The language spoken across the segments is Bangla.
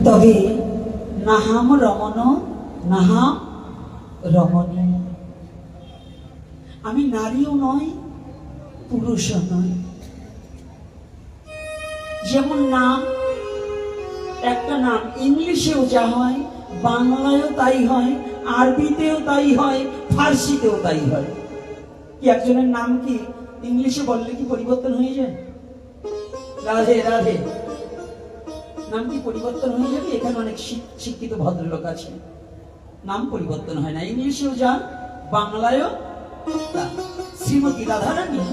তবে নাহাম রমণ নাহাম রমণী। আমি নারীও নয়, পুরুষও নয়। যেমন নাম, একটা নাম ইংলিশেও যা হয়, বাংলায়ও তাই হয়, আরবিতেও তাই হয়, ফার্সিতেও তাই হয়। কি একজনের নাম কি ইংলিশে বললে কি পরিবর্তন হয়ে যায়? রাধে রাধে নাম কি পরিবর্তন হয়ে যাবে? এখানে অনেক শিক্ষিত ভদ্রলোক আছে, নাম পরিবর্তন হয় না, ইংলিশেও যা, বাংলায়ও তা। শ্রীমতী রাধারানী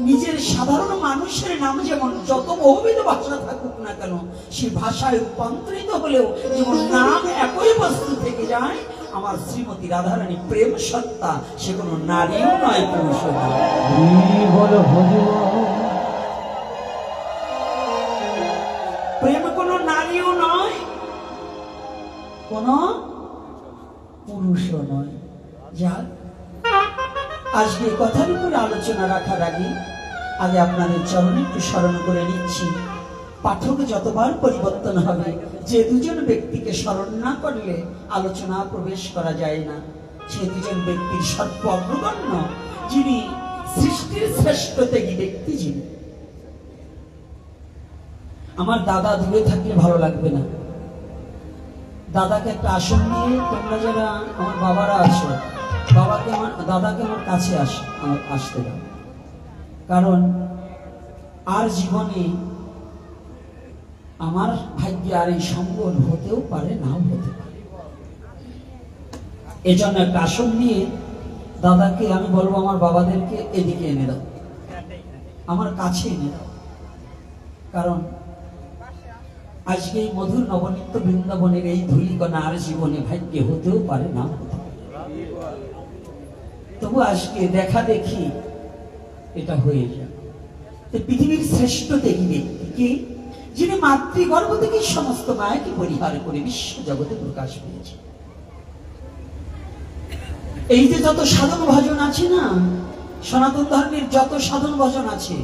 নিজের সাধারণ মানুষের নাম যেমন যত বহুবিধ ভাষা থাকুক না কেন, সেই ভাষায় রূপান্তরিত হলেও যেমন নাম একই বস্তু থেকে যায়, আমার শ্রীমতী রাধারানী প্রেম সত্তা, সে কোনো নারীও নয়, পুরুষও নয়। প্রেম কোনো নারীও নয়, কোনো পুরুষও নয়। যাক, আজকে কথার উপরে আলোচনা রাখার আগে আপনাদের চরণে একটু স্মরণ করে নিচ্ছি, পাঠক যতবার পরিবর্তন হবে, যে দুজন ব্যক্তিকে স্মরণ না করলে আলোচনা প্রবেশ করা যায় না, সে দুজন ব্যক্তির সর্ব অগ্রগণ্য, যিনি সৃষ্টির শ্রেষ্ঠ ত্যাগী ব্যক্তি, যিনি। আমার দাদা দূরে থাকলে ভালো লাগবে না, দাদাকে একটা আসন নিয়ে তোমরা যারা আমার বাবারা আছো, দাদাকে আমার কাছে আসতে দাও। কারণ আর জীবনে আমার ভাগ্যে আর এই সম্বল হতেও পারে, নাও হতে পারে। এজন্য একটা আসন নিয়ে দাদাকে আমি বলবো আমার বাবাদেরকে এদিকে এনে দাও, আমার কাছে এনে দাও। কারণ আজকে এই মধুর নবনিত্য বৃন্দাবনের এই ধূলিকণা আর জীবনে ভাগ্যে হতেও পারে, না হতে পারে। তবু আজকে দেখা দেখি এটা হয়ে যায়। পৃথিবীর শ্রেষ্ঠ ত্যাগী ব্যক্তি কি? যিনি মাতৃগর্ভ থেকে সমস্ত মায়াকে পরিহার করে বিশ্ব জগতে প্রকাশ পেয়েছে। এই যে যত সাধন ভজন আছে না, সনাতন ধর্মের যত সাধন ভজন আছে,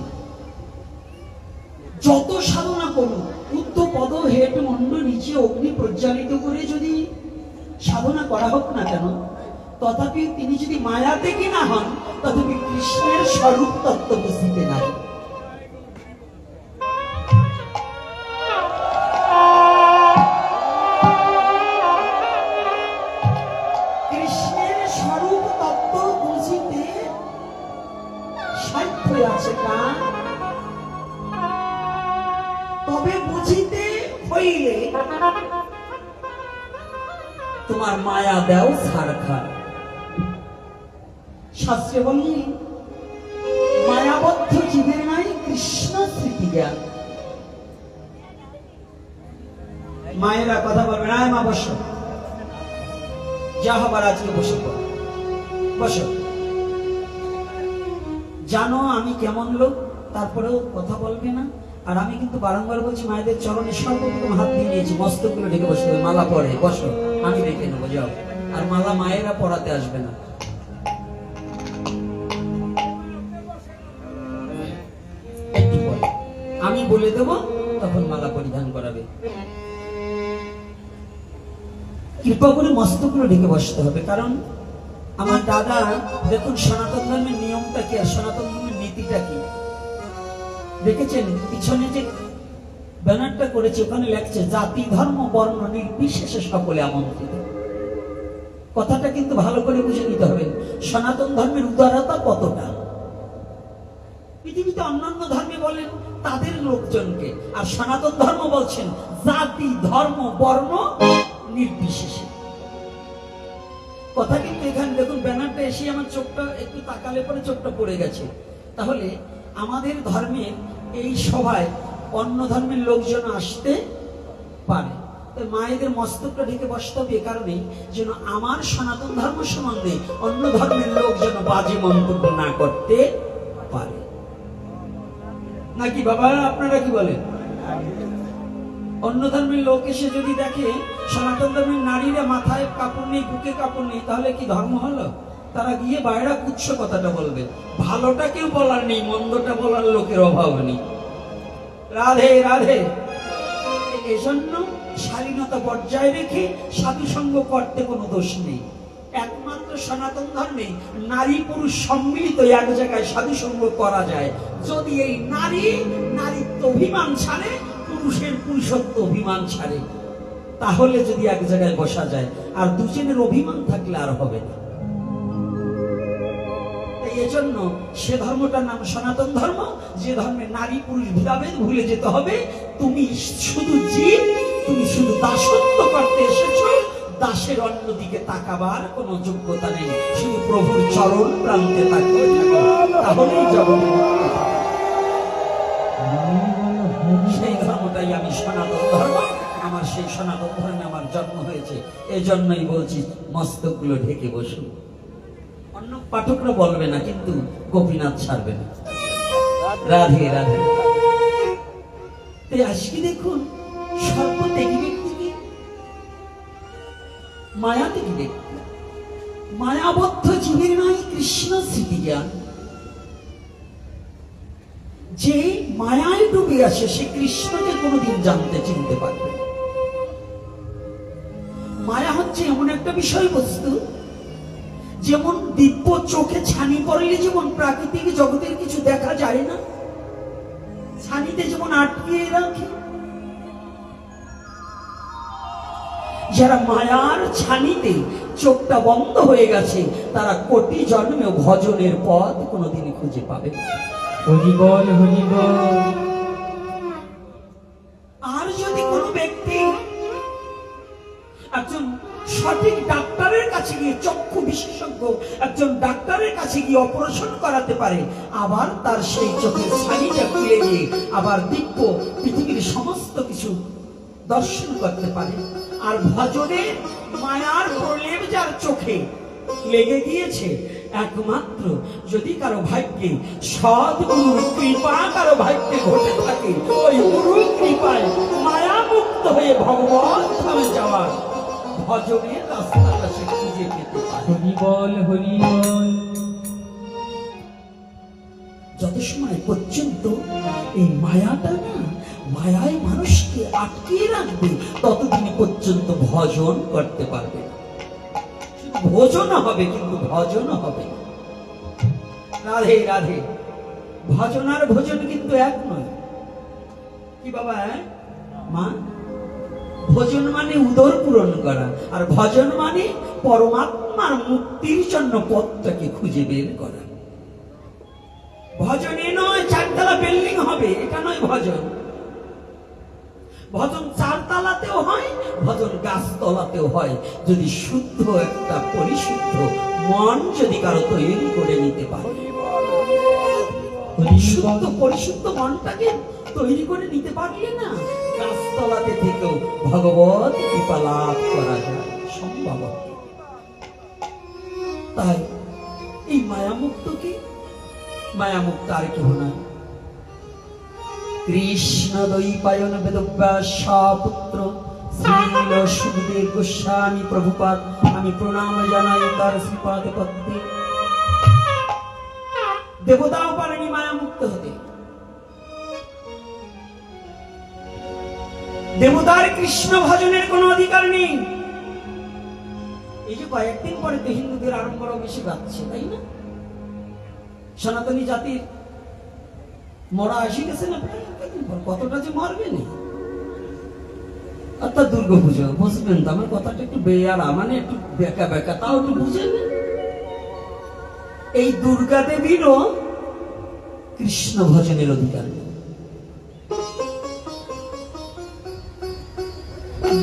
যত সাধনা করুন, উদ্ধ পদ হেট মন্ড নিচে অগ্নি প্রজ্বালিত করে যদি সাধনা করা হোক না কেন, তথাপি তিনি যদি মায়া থেকে না হন, তথাপি কৃষ্ণের স্বরূপ তত্ত্ব বুঝতে নাই। কৃষ্ণের স্বরূপ তত্ত্ব বুঝিতে সাধ্য আছে কার? তবে বুঝিতে হইলে তোমার মায়া দেও ছাড়খা। শাস্ত্রে বলি মায়াবদ্ধ জীবের নাই কৃষ্ণ স্মৃতি জ্ঞান। মায়েরা কথা বলবে না, মা বসো, যা হবার আজকে বসে পড়ো, বসো। জানো আমি কেমন লোক, তারপরেও কথা বলবে না। আর আমি কিন্তু বারংবার বলছি, মায়েদের চরণে সর্বপ্রথম হাত দিয়ে নিয়েছি, মস্তকগুলো ঢেকে বসতে হবে, মালা পরে বসো, আমি দেখে নেবো, যাও। আর মালা মায়েরা পড়াতে আসবে না। একটু পরে আমি বলে দেব, তখন মালা পরিধান করাবে। কৃপা করে মস্তকগুলো ঢেকে বসতে হবে। কারণ আমার দাদা, দেখুন সনাতন ধর্মের নিয়মটা কি আর সনাতন ধর্মের নীতিটা কি দেখেছেন? পিছনে যে ব্যানারটা করেছে ওখানে লেখছে জাতি ধর্ম বর্ণ নির্বিশেষে সকলে আমন্ত্রিত। কথাটা কিন্তু ভালো করে বুঝে নিতে হবে, সনাতন ধর্মের উদারতা কতটা। পৃথিবীতে অন্যান্য ধর্মে বলেন তাদের লোকজনকে, আর সনাতন ধর্ম বলছেন জাতি ধর্ম বর্ণ নির্বিশেষে। কথা কিন্তু এখানে দেখুন, ব্যানারটা এসে আমার চোখটা একটু তাকালে পরে চোখটা পড়ে গেছে। তাহলে আমাদের ধর্মের এই সভায় অন্য ধর্মের লোকজন আসতে পারে। মায়েদের মস্তকটা ঢেকে বসতে হবে, এ কারণেই যেন আমার সনাতন ধর্ম সম্বন্ধে অন্য ধর্মের লোক যেন বাজে মন্তব্য না করতে পারে। নাকি বাবা, আপনারা কি বলেন? অন্য ধর্মের লোক এসে যদি দেখে সনাতন ধর্মের নারীরা মাথায় কাপড় নেই, বুকে কাপড় নেই, তাহলে কি ধর্ম হলো? তারা গিয়ে বাইরা কুচ্ছ কথাটা বলবে। ভালোটা কেউ বলার নেই, মন্দটা বলার লোকের অভাব নেই। রাধে রাধে। এজন্য শালীনতা বজায় রেখে সাধু সঙ্গ করতে কোনো দোষ নেই। একমাত্র সনাতন ধর্মে নারী পুরুষ সম্মিলিত এক জায়গায় সাধু সঙ্গ করা যায় যদি এই নারীত্ব অভিমান ছাড়ে, পুরুষের পুরুষত্ব অভিমান ছাড়ে, তাহলে যদি এক জায়গায় বসা যায়। আর দুজনের অভিমান থাকলে আর হবে না। এজন্য সে ধর্মটার নাম সনাতন ধর্ম, যে ধর্মে নারী পুরুষ ভেদাভেদ ভুলে যেতে হবে। তুমি শুধু জীব, তুমি শুধু দাসত্ব করতে এসেছো, দাসের অন্যদিকে তাকাবার কোনো যোগ্যতা নেই। শুধু প্রভুর চরণ প্রান্তে থাকো, তাহলেই জগতে সেই ধর্মটাই আমি সনাতন ধর্ম। আমার সেই সনাতন ধর্মে আমার জন্ম হয়েছে, এজন্যই বলছি মস্তকগুলো ঢেকে বসুন। অন্য পাঠকরা বলবে না, কিন্তু গোপীনাথ ছাড়বে না। রাধে রাধে। আজকে দেখুন, সর্বত্যাগী ব্যক্তিকে মায়াত্যাগী ব্যক্তি, মায়াবদ্ধ জীবের নাই কৃষ্ণ স্মৃতি জ্ঞান। যে মায়ায় ডুবে আছে সে কৃষ্ণকে কোনোদিন জানতে চিনতে পারবে না। মায়া হচ্ছে এমন একটা বিষয়বস্তু, যেমন দিব্য চোখে ছানি পড়লে যেমন প্রাকৃতিক জগতের কিছু দেখা যায় না, ছানিতে যেমন আটকে রাখে, যারা মায়ার ছানিতে চোখটা বন্ধ হয়ে গেছে তারা কোটি জন্মেও ভজনের পথ কোনোদিন খুঁজে পাবে না। হরি বল হরি বল। আর যদি কোনো ব্যক্তি একজন সঠিক ডাক্তারের কাছে গিয়ে, চক্ষু বিশেষজ্ঞ একজন ডাক্তারের কাছে গিয়ে অপারেশন করাতে পারে, আবার তার সেই চোখের ছানিটা খুলে দিয়ে আবার দিব্য পৃথিবীর সমস্ত কিছু দর্শন করতে পারে। আর ভজনে মায়ার প্রলেপ যার চোখে লেগে গিয়েছে, একমাত্র যদি কারো ভাগ্যে সদ্গুরুর কৃপা কারো ভাগ্যে ঘটে থাকে, ওই গুরু কৃপায় মায়া মুক্ত হয়ে ভগবান ধামে যাওয়ার ভজনের রাস্তাটা সে খুঁজে পেতে পারে। হরি বল হরি বল। যত সময় পর্যন্ত এই মায়াটা না, মায়ায় মানুষকে আটকে রাখবে, ততদিন পর্যন্ত ভজন করতে পারবে না। ভোজন হবে কিন্তু ভজন হবে না। রাধে রাধে। ভজন আর ভোজন কিন্তু এক নয়। কি বাবা? মা, ভোজন মানে উদর পূরণ করা, আর ভজন মানে পরমাত্মার মুক্তির জন্য পথটাকে খুঁজে বের করা। ভজনে নয় চারতলা বিল্ডিং হবে, এটা নয় ভজন। ভজন চারতলাতেও হয়, ভজন গাছতলাতেও হয়, যদি শুদ্ধ একটা পরিশুদ্ধ মন যদি কারো তৈরি করে নিতে পারে। শুদ্ধ পরিশুদ্ধ মনটাকে তৈরি করে নিতে পারলে না, গাছতলাতে থেকেও ভগবত কৃপা লাভ করা যায় সম্ভব। তাই এই মায়ামুক্ত কি? মায়ামুক্ত আর কেউ নয়, কৃষ্ণ দ্বৈপায়ন বেদব্যাস পুত্র শ্রীল সুখদেব গোস্বামী প্রভুপাদ। আমি প্রণাম জানাই তার শ্রীপাদ পদ্মে। দেবতাও পারেনি মায়ামুক্ত হতে। দেবতার কৃষ্ণ ভজনের কোনো অধিকার নেই। এই যে কয়েকদিন পরে তো হিন্দুদের আরম্ভ বেশি বাড়ছে, তাই না? সনাতনী জাতির মরা আসি গেছে না, কতটা যে মরবে না। অর্থাৎ দুর্গাপুজো, বুঝবেন তো আমার কথাটা একটু বেয়ারা, মানে একটু বেকা বেকা, তাও একটু বুঝেন। এই দুর্গা দেবীরও কৃষ্ণ ভজনের অধিকার নেই।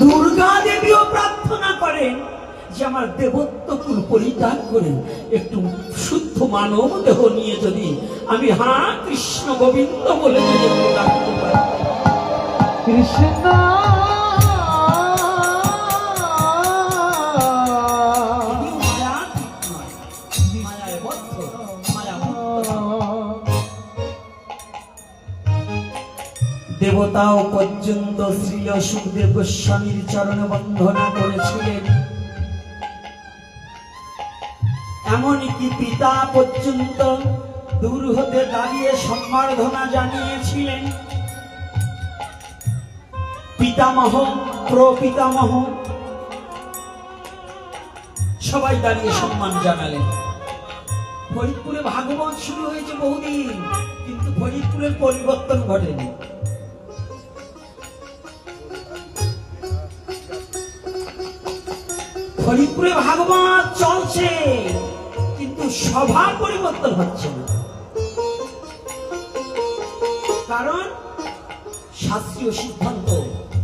দুর্গা দেবীও প্রার্থনা করেন যে আমার দেবত্ব কুল পরিত্যাগ করে একটু শুদ্ধ মানব দেহ নিয়ে যদি আমি কৃষ্ণ গোবিন্দ বলে যদি ডাকতে পারি। কৃষ্ণ দেবতাও পর্যন্ত শ্রী সুখদেব গোস্বামীর চরণ বন্দনা করেছিলেন, এমনকি পিতা পর্যন্ত দূর হতে দাঁড়িয়ে সম্বর্ধনা জানিয়েছিলেন। পিতামহ প্রপিতামহ সবাই দাঁড়িয়ে সম্মান জানালেন। ফরিদপুরে ভাগবত শুরু হয়েছে বহুদিন, কিন্তু ফরিদপুরের পরিবর্তন ঘটেনি। ফরিদপুরে ভাগবত চলছে, কিন্তু সভার পরিবর্তন হচ্ছে না। কারণ শাস্ত্রীয় সিদ্ধান্ত,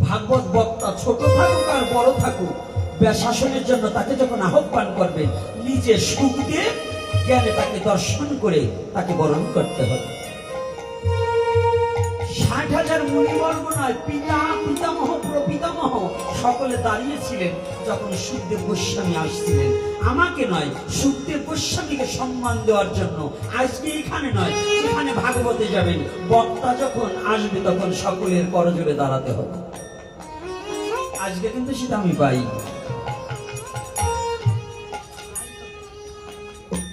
ভাগবত বক্তা ছোট থাকুক আর বড় থাকুক, শাসনের জন্য তাকে যখন আহ্বান করবে, নিজে সুখ দিয়ে জ্ঞানে তাকে দর্শন করে তাকে বরণ করতে হবে। 60,000 মুনিবর্গ নয়, পিতা পিতামহ প্রপিতামহ সকলে দাঁড়িয়েছিলেন যখন সুখদেব গোস্বামী আসছিলেন। আমাকে নয়, সুখদেব গোস্বামীকে সম্মান দেওয়ার জন্য। আজকে এখানে নয়, যেখানে ভাগবতে যাবেন, বক্তা যখন আসবে তখন সকলের করজোড়ে দাঁড়াতে হবে। আজকে কিন্তু সেটা আমি পাই।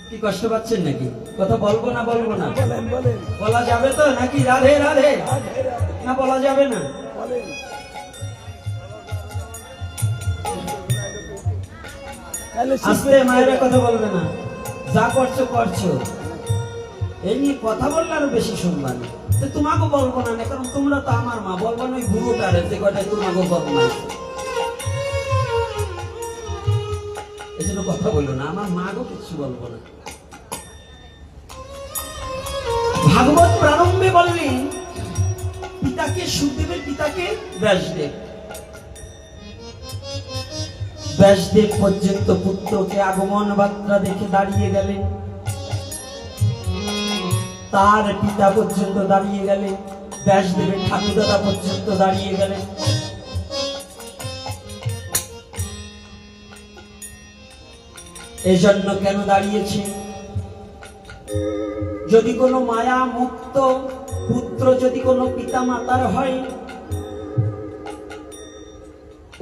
কি কষ্ট পাচ্ছেন নাকি? কথা বলবো না বলবো না? বলা যাবে তো নাকি? রাধে রাধে না বলা যাবে না? আস্তে মায়েরা কথা বলবে না, যা করছো করছো। এই নিয়ে কথা বললে আরো বেশি শুনবান। তোমাকে বলবো না, কারণ তোমরা তো আমার মা। বলবো না ওই গুরুটারে যে কটাই তোমাকে বদমাই। এই জন্য কথা বললো না, আমার মাকেও কিছু বলবো না। ভাগবত প্রারম্ভে বললেন পিতাকে, সুখদেবের পিতাকে ব্যাসদেব। ব্যাসদেব পর্যন্ত পুত্রকে আগমন বার্তা দেখে দাঁড়িয়ে গেলেন, তার পিতা পর্যন্ত দাঁড়িয়ে গেলেন, ব্যাসদেবের ঠাকুরদাদা পর্যন্ত দাঁড়িয়ে গেলেন। এজন্য কেন দাঁড়িয়েছে? যদি কোনো মায়া মুক্ত পুত্র যদি কোনো পিতা মাতার হয়,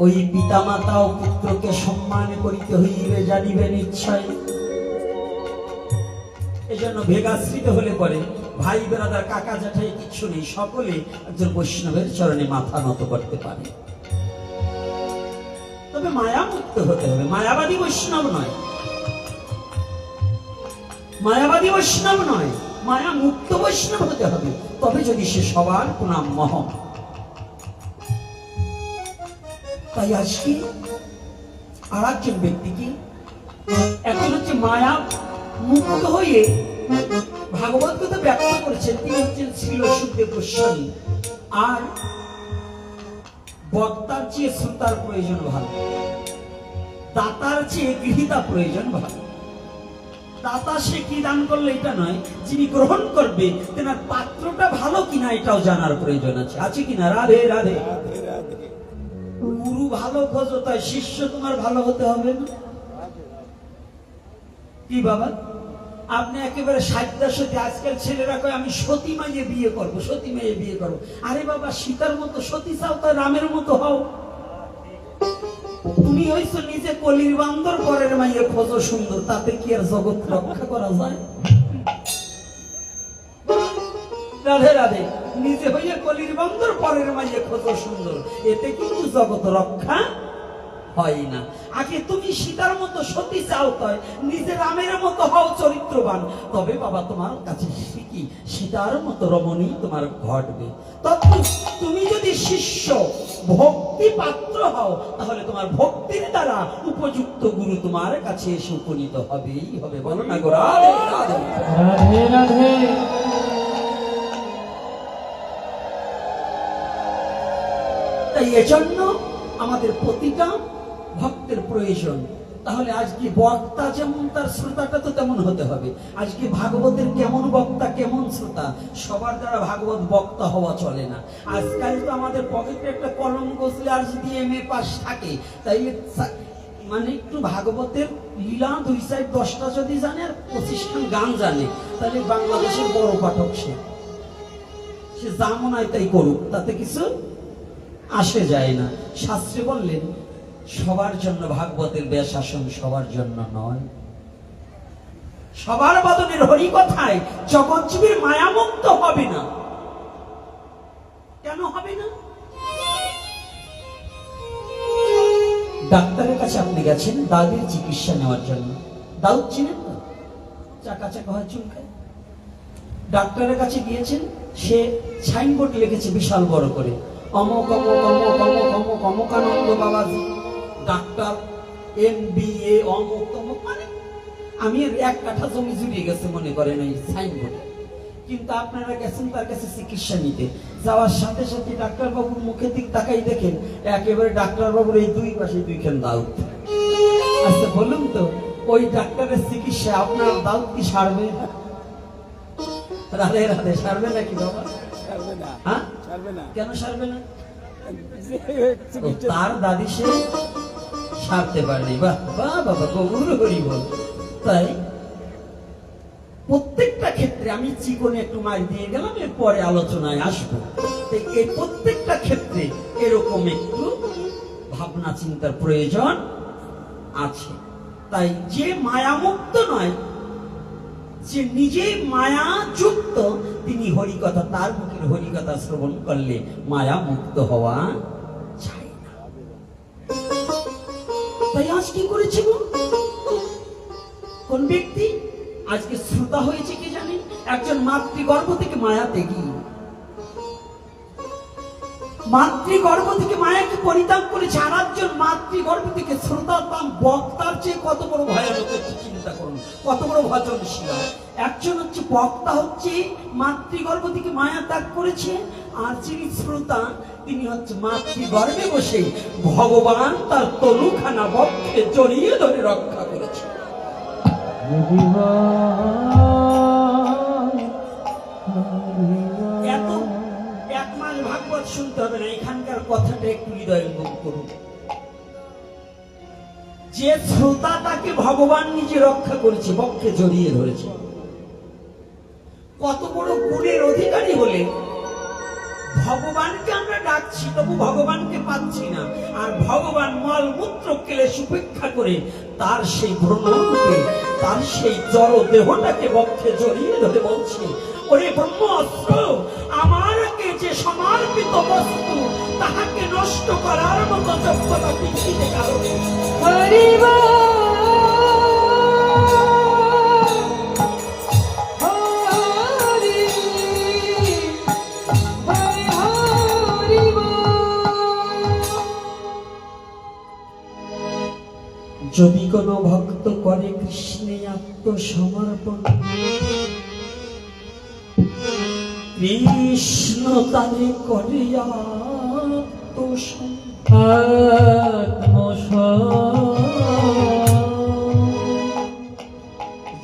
ওই পিতা মাতা ও পুত্রকে সম্মান করিতে হইবে, জানিবে নিশ্চয়। এজন্য ভেগাশ্রিত হলে পরে ভাই বেরাদার কাকা জ্যাঠাই কিচ্ছু নেই, সকলে একজন বৈষ্ণবের চরণে মাথা নত করতে পারে। তবে মায়া মুক্ত হতে হবে, মায়াবাদী বৈষ্ণব নয়, মায়াবাদী বৈষ্ণব নয়, মায়া মুক্ত বৈষ্ণব হতে হবে। তবে যদি সে সবার প্রণাম মহ। তাই আজকে আর একজন ব্যক্তি কি এখন হচ্ছে মায়া মুক্ত হয়ে ভাগবত কথা ব্যাখ্যা করেছেন, তিনি হচ্ছেন ছিল সুখদেব গোস্বামী। আর বক্তার চেয়ে শ্রোতার প্রয়োজন ভালো, দাতার চেয়ে গৃহীতা প্রয়োজন ভালো। দাতা সে কি দান করলে এটা নয়, যিনি গ্রহণ করবে তেনার পাত্রটা ভালো কিনা এটাও জানার প্রয়োজন আছে। আছে কিনা? রাধে রাধে। গুরু ভালো খোঁজো, তাই শিষ্য তোমার ভালো হতে হবে না? কি বাবা, আপনি একেবারে সাধ্যা সতী। আজকাল ছেলেরা কয় আমি সতী মাইয়ে বিয়ে করবো, সতী মেয়ে বিয়ে করবো। আরে বাবা, সীতার মতো সতী চাও তো রামের মতো হও। তুমি হইছো নিজে কলির বান্দর, পরের মাইয়ে খোঁজো সুন্দর, তাতে কি আর জগৎ রক্ষা করা যায়? রাধে রাধে। নিজে হইয়া কলির বান্দর, পরের মাইয়ে খোঁজো সুন্দর, এতে কিন্তু জগৎ রক্ষা হয় না। আগে তুমি সীতার মতো সতী চাও, তয় নিজে রামের মতো হও চরিত্রবান, তবে বাবা তোমার কাছে শিখি সীতার মতো রমণী তোমার ঘটবে। তুমি যদি শিষ্য ভক্তি পাত্র হও, তাহলে তোমার ভক্তির দ্বারা উপযুক্ত গুরু তোমার কাছে এসে উপনীত হবেই হবে। বলো না গো রাধে রাধে রাধে রাধে। তাই এজন্য আমাদের প্রতিটা ভক্তের প্রয়োজন। তাহলে আজকে বক্তা যেমন তার শ্রোতাটা তো তেমন হতে হবে। আজকে ভাগবতের কেমন বক্তা কেমন শ্রোতা, সবার দ্বারা ভাগবত বক্তা হওয়া চলে না। আজকাল তো আমাদের পকেটে একটা কলম গছলে আর যদি MA পাস থাকে, তাইলে মানে একটু ভাগবতের লীলা 2 সাইড 10টা যদি জানে আর 25খান গান জানে, তাহলে বাংলাদেশের বড় পাঠক সে যেমন তাই করুক, তাতে কিছু আসে যায় না। শাস্ত্রে বললেন সবার জন্য ভাগবতের ব্যাসাসন, সবার জন্য নয়। সবার বদনের হরি কথায় জগৎজীবীর মায়ামুক্ত হবে না। কেন হবে না? ডাক্তারের কাছে আপনি গেছেন দাউদের চিকিৎসা নেওয়ার জন্য। দাউদ চিনেন তো, চাকা চাকা হয় চুলকায়। ডাক্তারের কাছে গিয়েছেন, সে সাইনবোর্ড লিখেছে বিশাল বড় করে, অমক অমক অমক অমক অমক অমকানন্দ বাবাজি ডাক্তার MBA অমক তমক, মানে আমি এক কাঠা জমি জুড়িয়ে গেছে মনে করেন ওই সাইনবোর্ডে। কিন্তু আপনারা গেছেন তার কাছে চিকিৎসা নিতে, যাওয়ার সাথে সাথে ডাক্তারবাবুর মুখের দিক তাকাই দেখেন একেবারে ডাক্তারবাবুর এই দুই পাশে দুইখান দাউদ। আচ্ছা বলুন তো, ওই ডাক্তারের চিকিৎসা আপনার দাউদ কি সারবে? রাধে রাধে, সারবে নাকি বাবা? হ্যাঁ, কেন সারবে না? তার দাদি সে সারতে পারেনি। বাহ বাহ বাবা, গৌর হরি বল। তাই প্রত্যেকটা ক্ষেত্রে আমি চিকনে একটু মার দিয়ে গেলাম, এর পরে আলোচনায় আসবো। এই প্রত্যেকটা ক্ষেত্রে এরকম একটু ভাবনা চিন্তার প্রয়োজন আছে। তাই যে মায়ামুক্ত নয়, যে নিজেই মায়া যুক্ত, তিনি হরিকথা, তার মুখের হরিকথা শ্রবণ করলে মায়া মুক্ত হওয়া যায় না। তাই আজ কি করেছিল কোন ব্যক্তি? আজকে শ্রোতা হয়েছে কি জানেন? একজন মাতৃগর্ভ থেকে মায়া ত্যাগী, মাতৃগর্ভ থেকে মায়াকে পরিত্যাগ করেছে। আর একজন মাতৃগর্ভ থেকে শ্রোতা, তার বক্তার চেয়ে কত বড় ভয়ানক, একটু চিন্তা করুন, কত বড় ভজনশীল। একজন হচ্ছে বক্তা, হচ্ছে মাতৃগর্ভ থেকে মায়া ত্যাগ করেছে, আর যিনি শ্রোতা তিনি হচ্ছে মাতৃগর্ভে বসে ভগবান তার তনুখানা বক্ষে জড়িয়ে ধরে রক্ষা করেছে। এত এক মাস ভাগবত শুনতে হবে না, এখানকার কথাটা একটু হৃদয়ঙ্গম করুন। যে শ্রোতা তাকে ভগবান নিজে রক্ষা করেছে, বক্ষে জড়িয়ে ধরেছে। কত বড় গুণের অধিকারী হলে ভগবানকে আমরা ডাকছি, তবু ভগবানকে পাচ্ছি না। আর ভগবান মল মূত্র ক্লেশ উপেক্ষা করে তার সেই ভ্রমণকে, তার সেই জড় দেহটাকে বক্ষে জড়িয়ে ধরে বলছে, ওরে ব্রহ্মাস্ত্র, আমারকে যে সমর্পিত বস্তু, তাহাকে নষ্ট করার মতো যোগ্যতা পৃথিবীতে কারো নেই। যদি কোনো ভক্ত করে কৃষ্ণে আত্মসমর্পণ, কৃষ্ণ তারে করে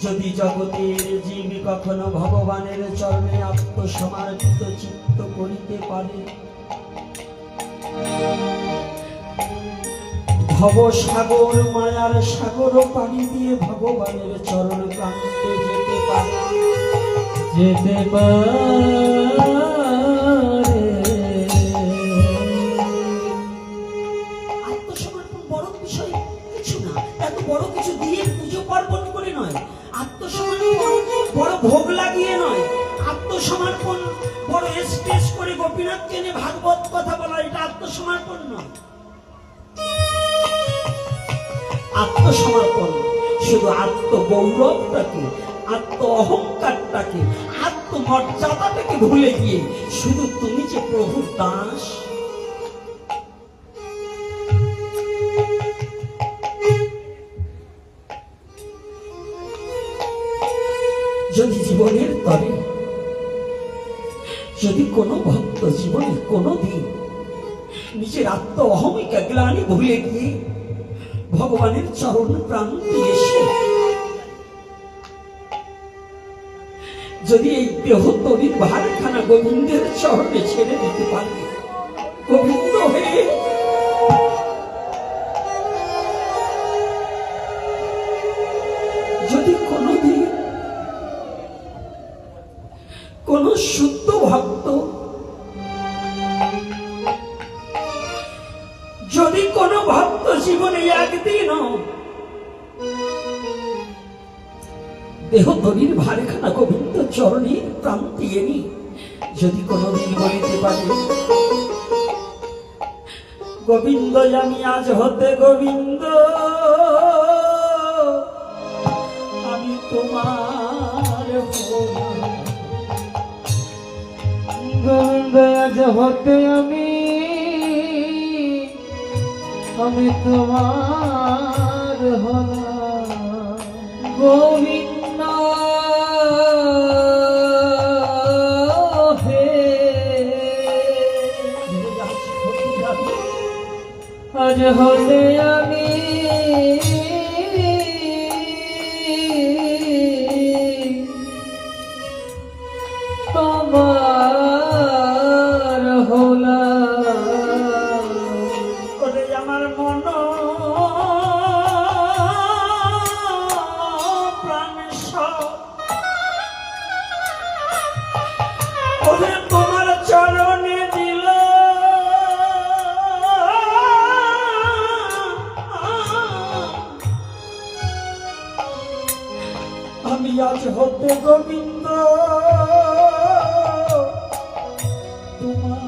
যদি জগতের জীব কখনো ভগবানের চরণে আত্মসমর্পিত চিত্ত করিতে পারে, ভব সাগর মায়ার সাগর পানি দিয়ে ভগবানের চরণ প্রান্তে যেতে পারে, যেতে পারে। আত্মসমর্পণ বড় বিষয় কিছু না, এত বড় কিছু দিয়ে পুজো পার্বণ করে নয়। আত্মসমর্পণ বড় ভোগ লাগিয়ে নয়। আত্মসমর্পণ বড় স্টেজ করে গোপীনাথকে এনে ভাগবত কথা বলা, এটা আত্মসমর্পণ নয়। আত্মসমর্পণ শুধু আত্মগৌরবটাকে, আত্ম অহংকারটাকে, আত্মমর্যাদাটাকে ভুলে গিয়ে শুধু তুমি যে প্রভুর দাস, যদি জীবনের তরে, যদি কোনো ভক্ত জীবনে কোনোদিন নিজের আত্ম অহমিকা গ্লানি ভুলে গিয়ে ভগবানের চরণ প্রান্তে এসে যদি এই দেহ তরির ভারখানা গোবিন্দের চরণে ছেড়ে দিতে পারে, গোবিন্দ হে, যদি কোনদিন কোন শুদ্ধ ভক্ত, যদি কোন ভক্ত জীবনে একদিন দেহ তরির ভারখানা গোবিন্দ চরণের প্রান্তে এনে যদি কোনদিন বলিতে পারে, গোবিন্দ আমি আজ হতে গোবিন্দ, আমি তোমার ভোলা। গোবিন্দ আজ হতে আমি তোমার হলাম। গোবিন্দ হে আজ হতে আমি তোমার হলাম। ওরে আমার মন প্রাণ সব ওরে তোমার চরণে দিল, আমি আজ হতে গোবিন্দ তোমার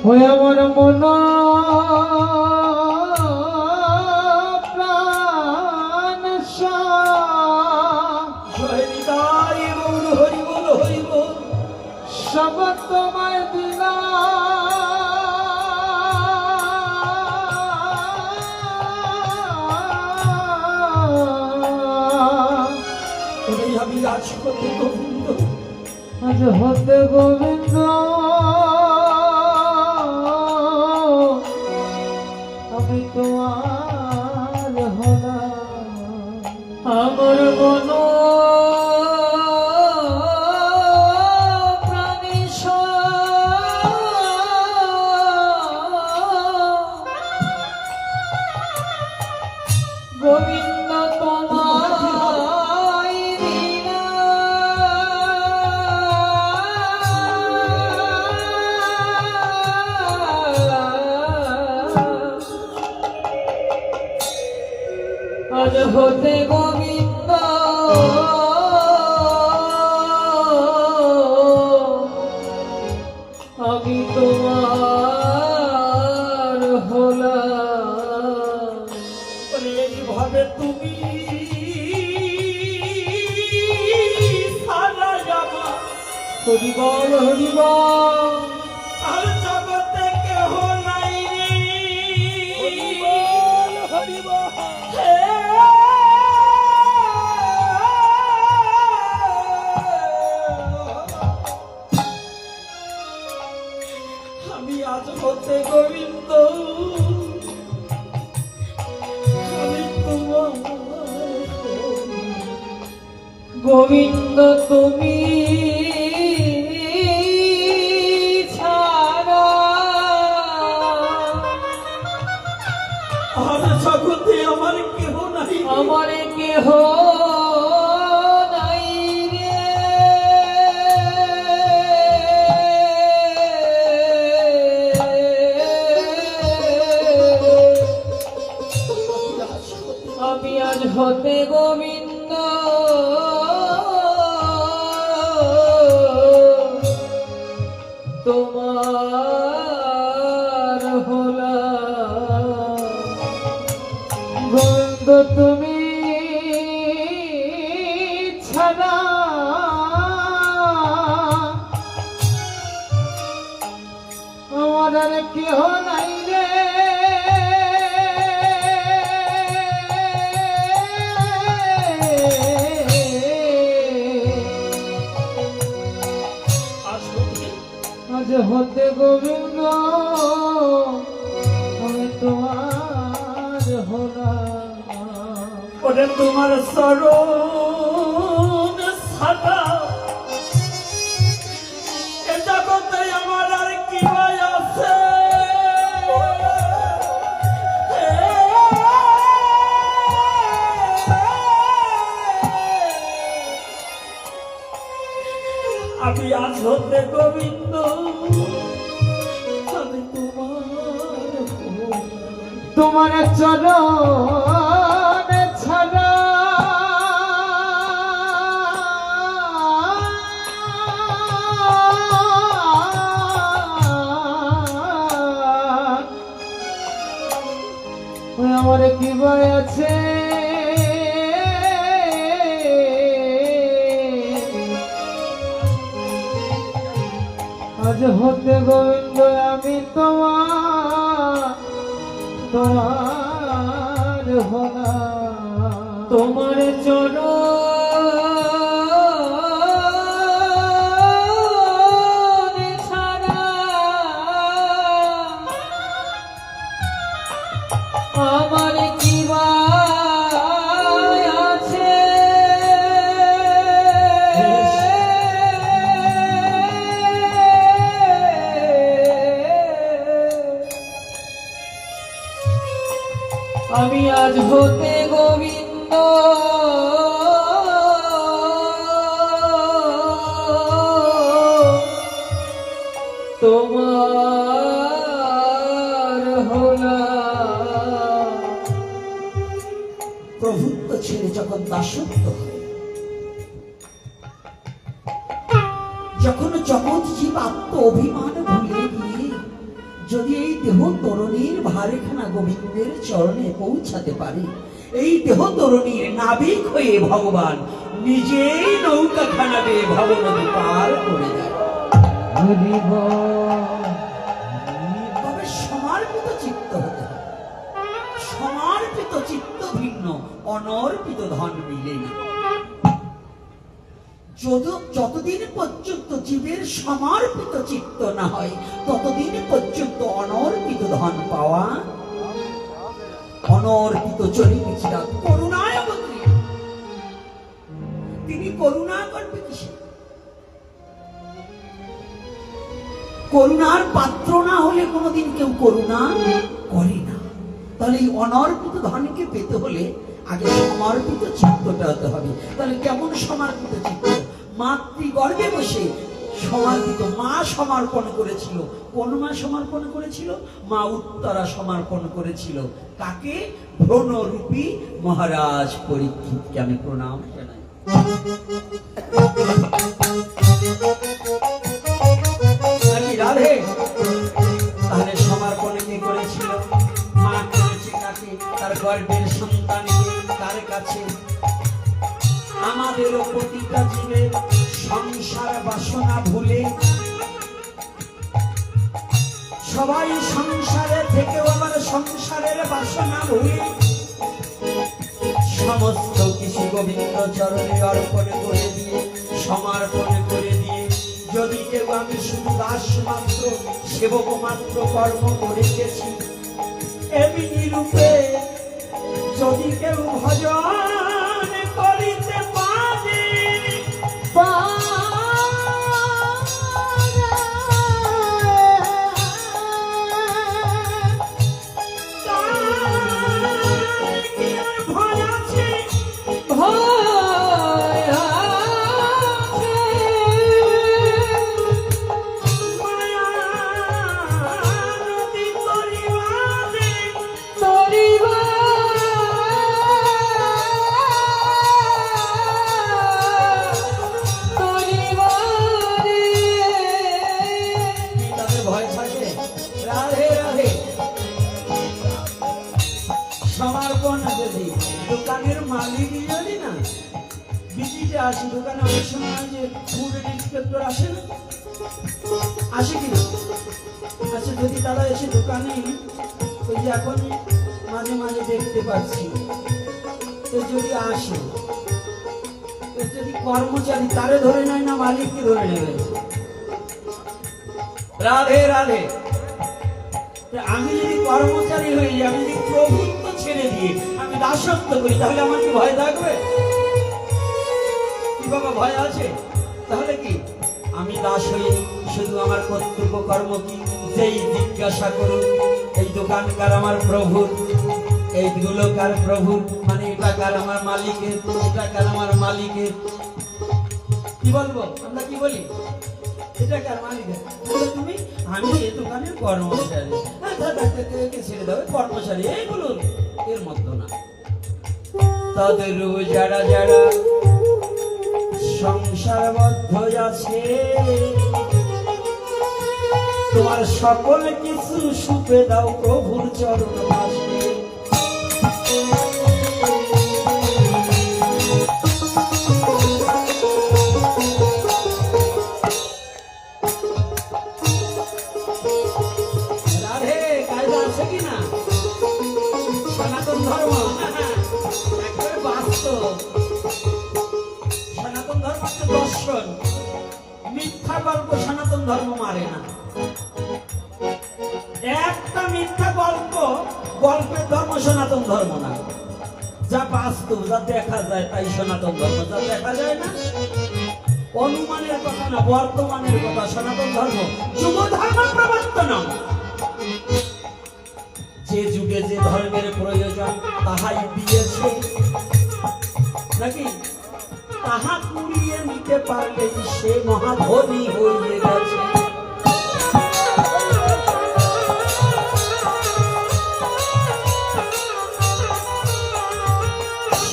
ওই আমার মন প্রাণ হৃদয় গৌর হরি বল হরি বল, সব তোমায় দিলাম। ওরে আমি আজ হতে গোবিন্দ, আজ হতে গোবিন্দ আমি তোমার হলাম। আমার মন প্রাণেশ গোবিন্দ তোমায় দিলাম। আজ হতে গোবিন্দ আমি তোমার হলাম। ওরে এইভাবে তুমি সারা যাবা, হরি বল হরি বল। আর জগতে কেহ নাই রে, হরি বল হে আমি আজ হতে গোবিন্দ, আমি তোমার গোবিন্দ তুমি ছাড়া আর জগতে আমার কেহ নাই, আমার কেহ নাই রে। আমি আজ হতে গোবিন্দ তোমার হলাম। গোবিন্দ তুমি ছাড়া আমার আর কেহ নাই রে। আজ হতে গোবিন্দ আমি তোমার হলাম। ওরে তোমার চরণ সাদা, এ জগতে আমার আর কি ভাই আছে, আমি আজ হতে গোবিন্দ, আমি তোমার ভোলা। তোমার চরণ ছাড়া কি ভয় আছে আজ হতে গোবিন্দ আমি তোমার হলা তোমার চরণ ছাড়া আমার কি আছে আমি আজ হতে গোবিন্দ তোমার হলাম। প্রভুত্ব ছেড়ে যখন দাসত্ব হয়, যখন জগৎ জীব আত্ম অভিমান ভুলে গিয়ে যদি এই দেহ তরুণীর ভারেখানা গোবিন্দের চরণে পৌঁছাতে পারে, এই দেহ তরুণীর নাবিক হয়ে ভগবান নিজেই নৌকা খানাবে ভবনদী পার করে দেয়। তবে সমর্পিত চিত্ত হতে হবে। সমর্পিত চিত্ত ভিন্ন, অনর্পিত ধন মিলে না। যতদিন পর্যন্ত জীবের সমর্পিত চিত্ত না হয়, ততদিন পর্যন্ত অনর্পিত ধন পাওয়া। অনর্পিত চরিত্র করুণায় অবতীর্ণ। তিনি করুণা করবে কিসে? করুণার পাত্র না হলে কোনোদিন কেউ করুণা করে না। তাহলে এই অনর্পিত ধনকে পেতে হলে আগে সমর্পিত চিত্তটা হতে হবে। তাহলে কেমন সমর্পিত চিত্ত? মাতৃগর্ভে বসে সমর্পিত মা সমর্পণ করেছিল। কোন মা সমর্পণ করেছিল? মা উত্তরা সমর্পণ করেছিল। কাকে? ভ্রণরূপী মহারাজ পরীক্ষিতকে আমি প্রণাম জানাই। রাধে, তাহলে সমর্পণ কে করেছিল? মা করেছে কাকে? তার গর্ভের সন্তানকে। তার কাছে আমাদেরও প্রতিটা জীবের সংসার বাসনা ভুলে, সবাই সংসারে থেকেও আবার সংসারের বাসনা ভুলে সমস্ত কিছু গোবিন্দ চরণে অর্পণ করে দিয়ে, সমর্পণ করে দিয়ে, যদি কেউ আমি শুধু দাস মাত্র, সেবক মাত্র কর্ম করে গেছি, এমনি রূপে যদি কেউ ভজন করিতে পারে, সমর্পণ যদি দোকানের মালিক যদি না বিজিতে আসে, দোকানে অনেক সময় যে ফুড ইন্সপেক্টর আসে না, আসে কি না? আচ্ছা, যদি তারা এসে দোকানে ওই যে এখন মাঝে মাঝে দেখতে পাচ্ছি, তো যদি আসে, তো যদি কর্মচারী তারে ধরে নেয় না মালিককে ধরে নেবে? রাধে রাধে। আমি যদি কর্মচারী হয়ে যাই, আমি যদি প্রভুত্ব ছেড়ে দিয়ে আমি দাসত্ব করি, তাহলে আমার কি ভয় থাকবে? কি বাবা ভয় আছে? তাহলে কি আমি দাস হই, শুধু আমার কর্তব্য কর্ম কি? যেই জিজ্ঞাসা করুন, এই দোকানকার আমার প্রভুর, এইগুলো কার প্রভুর, মানে এটা কার? আমার মালিকের। এটা কার? আমার মালিকের। কি বলবো? আমরা কি বলি? এটা কার? মালিকের। তুমি? আমি এই দোকানের কর্মচারী। ছেড়ে দেবে কর্মচারী, এইগুলো এর মতো না। তাদের যারা যারা সংসারবদ্ধ আছে, তোমার সকল কিছু সুপে দাও প্রভুর চরণ পাশে। সনাতন ধর্ম হচ্ছে দর্শন। মিথ্যা গল্প সনাতন ধর্ম মারে না। একটা মিথ্যা গল্প, গল্পের ধর্ম সনাতন ধর্ম না। যা বাস্তব, যা দেখা যায় তাই সনাতন ধর্ম। যা দেখা যায় না, অনুমানের কথা না, বর্তমানের কথা। সনাতন ধর্ম যুগ ধর্ম প্রবর্তনম। যে যুগে যে ধর্মের প্রয়োজন তাহাই দিয়েছে, নাকি তাহা কুড়িয়ে নিতে পারলেই সে মহাধনী হয়ে গেছে।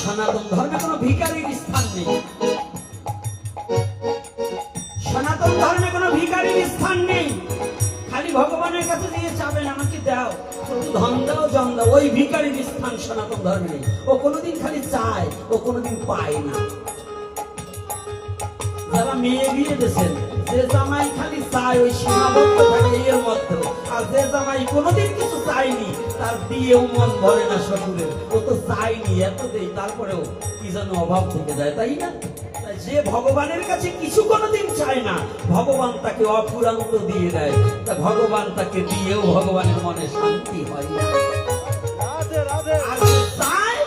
সনাতন ধর্মে কোনো ভিখারির স্থান নেই। সনাতন ধর্মে কোনো ভিখারির স্থান নেই। খালি ভগবানের কাছে দিয়ে চাবেন আমাকে দাও, ধন দাও, জন দাও, ওই ভিখারির স্থান সনাতন ধর্মে নেই। ও কোনোদিন খালি চায়, ও কোনোদিন পায় না। যারা মেয়ে বিয়ে দিয়েছেন, যে জামাই খালি চায় ওই সীমাবদ্ধ থাকে এর মধ্যে, আর যে জামাই কোনোদিন কিছু চায়নি তার দিয়েও মন ভরে না শ্বশুরের। ও তো চায়নি, এত দেই, তারপরেও কি যেন অভাব থেকে যায়, তাই না? যে ভগবানের কাছে কিছু কোনোদিন চায় না, ভগবান তাকে অফুরান্ত দিয়ে দেয়। তা ভগবান তাকে দিয়েও ভগবানের মনে শান্তি হয় না। আর যে চায়,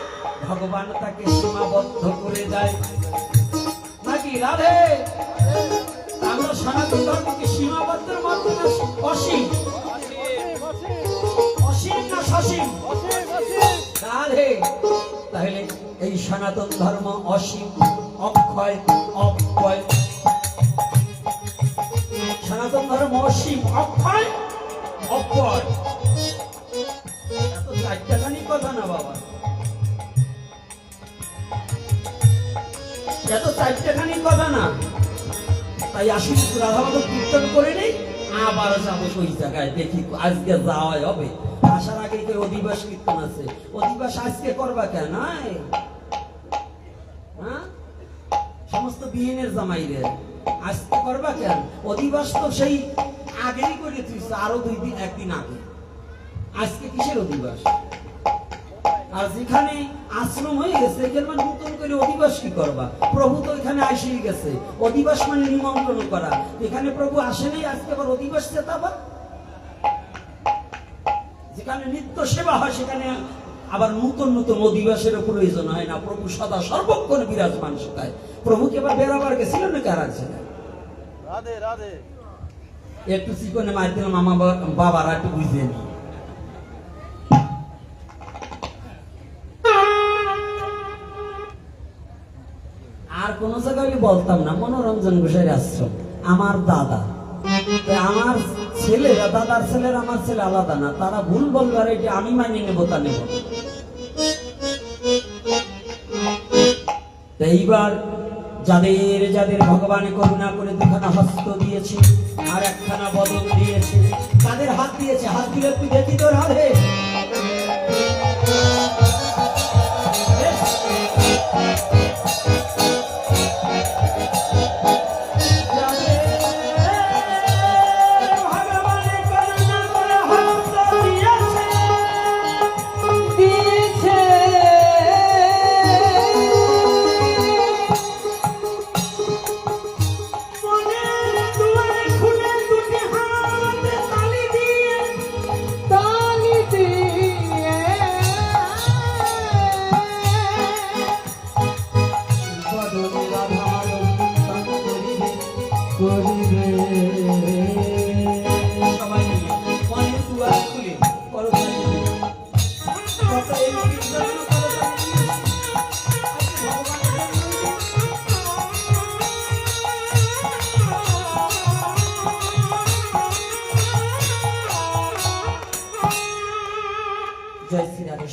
ভগবান তাকে সীমাবদ্ধ করে দেয়, নাকি রাধে? আমরা সনাতন ধর্মকে সীমাবদ্ধের মধ্যে না অসীম? অসীম না সসীম? রাধে। তাহলে এই সনাতন ধর্ম অসীম, অক্ষয়, অক্ষয়। সনাতন ধর্ম অসীম, অক্ষয়, অক্ষয়। এত চারটাখানি কথা না বাবা, এত চারটাখানি কথা না। তাই আসুন রাধা মাধব কীর্তন করে নেই, আবার যাবো ওই জায়গায়, দেখি আজকে যাওয়াই হবে। আসার আগে তো অধিবাস কীর্তন আছে। অধিবাস আজকে করবা কেন? হ্যাঁ, সমস্ত বিয়েনের জামাইরে আজকে করবা কেন? অধিবাস তো সেই আগেই করে দিচ্ছে, আরো 2 দিন, 1 দিন আগে। আজকে কিসের অধিবাস? আর যেখানে আশ্রম হয়ে গেছে এখানে নতুন করে অধিবাস কি করবা? প্রভু তো এখানে আসেই গেছে। অধিবাস মানে নিমন্ত্রণ করা। এখানে প্রভু আসেনি, আজকে আবার অধিবাস চেতাবা? যেখানে নিত্য সেবা হয় সেখানে আবার নতুন নতুন অধিবাসের প্রয়োজন হয় না। প্রভু সদা সর্বক্ষণ বিরাজমান সেটাই। প্রভুকে এবার বেড়াবার গেছিল নাকি আর আছে? রাধে রাধে। একটু চিকনে মার দিলাম, আমার বাবারা একটু বুঝে নি। আর কোন জায়গায় আমি বলতাম না। মনোরঞ্জন ঘোষের আশ্রম, আমার দাদা, আমার ছেলেরা, দাদার ছেলেরা আমার ছেলে আলাদা না। তারা ভুল বলবে আর এটা আমি মানিয়ে নেবো, তা নেব। এইবার যাদের যাদের ভগবানে করুণা করে 2খানা হস্ত দিয়েছে আর 1খানা বদন দিয়েছে, তাদের হাত দিয়েছে, হাত দিলে তুই দেখি তো রাধে।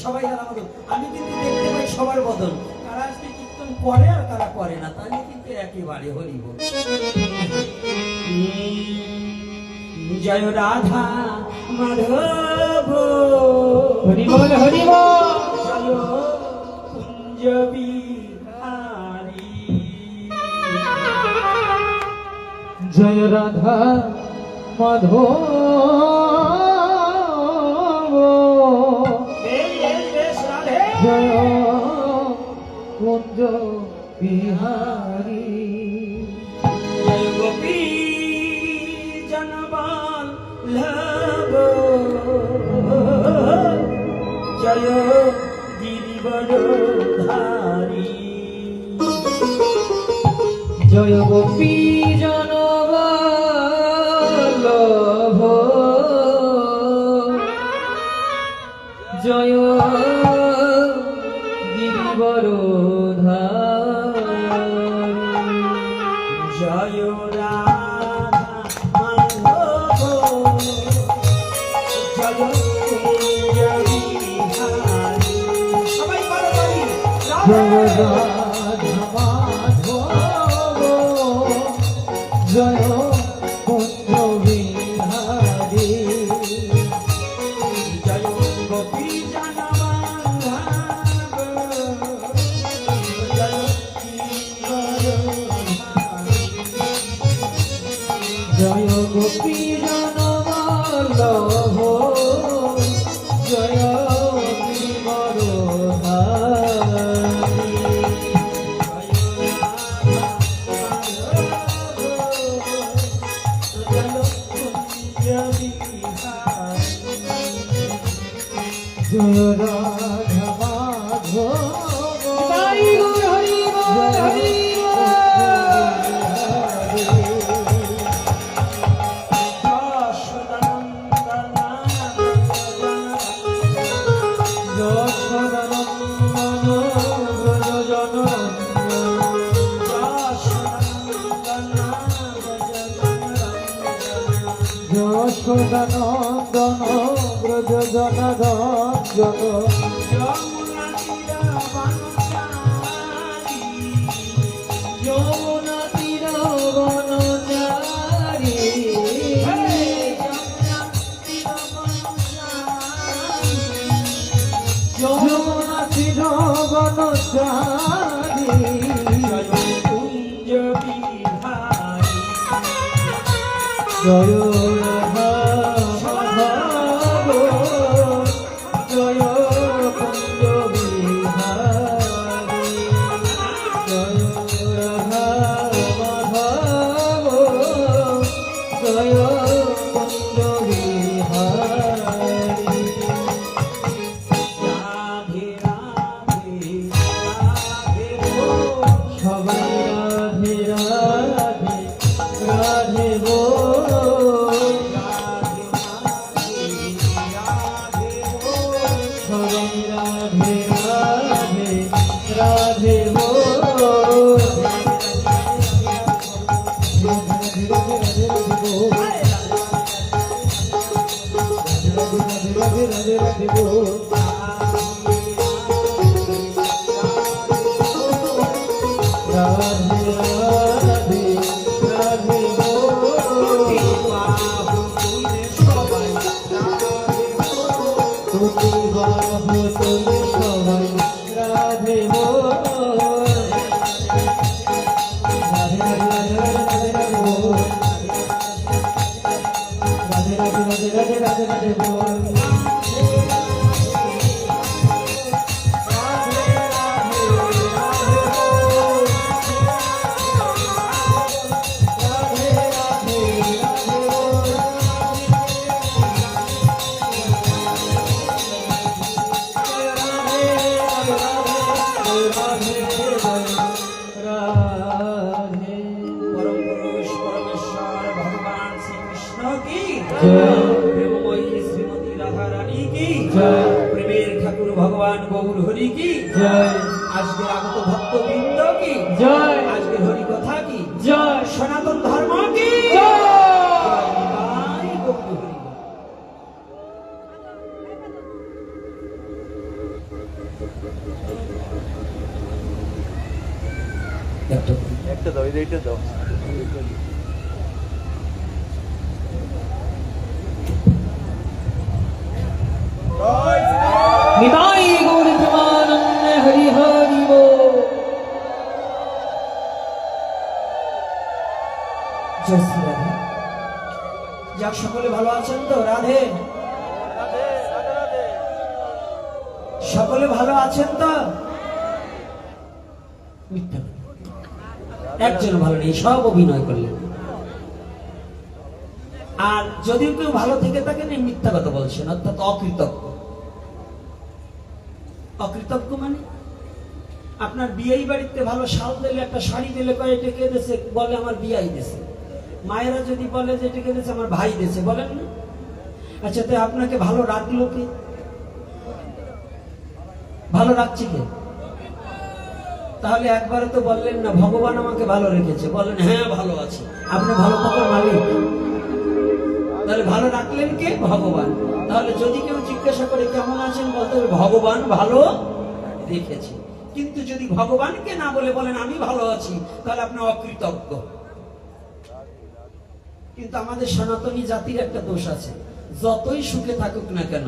সবাই আমি কিন্তু দেখতে পাই সবার বদল। তারা আজকে কীর্তন করে আর তারা করে না, তাহলে কিন্তু একেবারে হরি বল। জয় রাধা মাধব, হরি বল, হরি বল। জয় কুঞ্জ বিহারী, জয় রাধা মাধব, জয় কুঞ্জ জয় গিরিবর ধারী। জয় গোপী জনবল্লভ জয় গিরিবর জয় রাধা মাধব জয় কুঞ্জ বিহারী। সবাই বলো বলি জয় রাধা মাধব জয় কুঞ্জ বিহারী জয় গোপী জনবল্লভ জয় জয় গোপী জনবল্লভ জয় গিরিবর জয় রাধা মাধব হরি বল হরি বল হরি যশোদানন্দন ব্রজ জনারঞ্জন যমুনা তীর বনচারী যমুনা তীর বনচারী কুঞ্জ বিহারী জয় রাধা মাধব জয় কুঞ্জ বিহারী জয় রাধা মাধব জয় কুঞ্জ বিহারী রাধে রাধে রাধে বল। সবাই রাধে রাধে রাধে বল সবাই রাধে রাধে রাধে বল রাধে রাধে রাধে বল রাধে রাধে রাধে বল তুই বাহু তুই সবাই রাধে বল রাধে রাধে রাধে রাধে রাধে বল রাধে রাধে রাধে রাধে রাধে রাধে বল পরম পুরুষ পরমেশ্বর ভগবান শ্রীকৃষ্ণ কি জয়। প্রেমময়ী শ্রীমতী রাধা রানী কি জয়। প্রেমের ঠাকুর ভগবান গৌর হরি কি জয় আজকের আগত ভক্তবৃন্দ কি জয় আজকের হরি কথা কি জয় সনাতন ধর্ম কি জয় জয় গৌর হরি। একটা দাও এইটা দাও নিতাই গৌর প্রেমানন্দে হরি হরি বল জয় শ্রী রাধে। যাক সকলে ভালো আছেন তো? রাধে রাধে রাধে রাধে সকলে ভালো আছেন তো? মিথ্যা কথা। একজন ভালো নেই, সব অভিনয় করলেন। আর যদি কেউ ভালো থেকে থাকেন এই মিথ্যা কথা বলছেন, অর্থাৎ অকৃতজ্ঞ। অকৃতজ্ঞ মানে আপনার বিয়েই বাড়িতে ভালো শাল দিলে, একটা শাড়ি দিলে কয় এটা কে দেছে, বলে আমার বিয়াই দেছে। মায়েরা যদি বলে যে এটা কে দেছে, আমার ভাই দেছে, বলেন না? আচ্ছা, তো আপনাকে ভালো রাখলো কে? ভালো রাখছি কে? তাহলে একবারে তো বললেন না ভগবান আমাকে ভালো রেখেছে, বললেন হ্যাঁ ভালো আছে। আপনি ভালো থাকার মালিক, তাহলে ভালো রাখলেন কে? ভগবান। তাহলে যদি কেউ জিজ্ঞাসা করে কেমন আছেন, বলতে হবে ভগবান ভালো রেখেছে। কিন্তু যদি ভগবানকে না বলে বলেন আমি ভালো আছি, তাহলে আপনি অকৃতজ্ঞ। কিন্তু আমাদের সনাতনী জাতির একটা দোষ আছে, যতই সুখে থাকুক না কেন,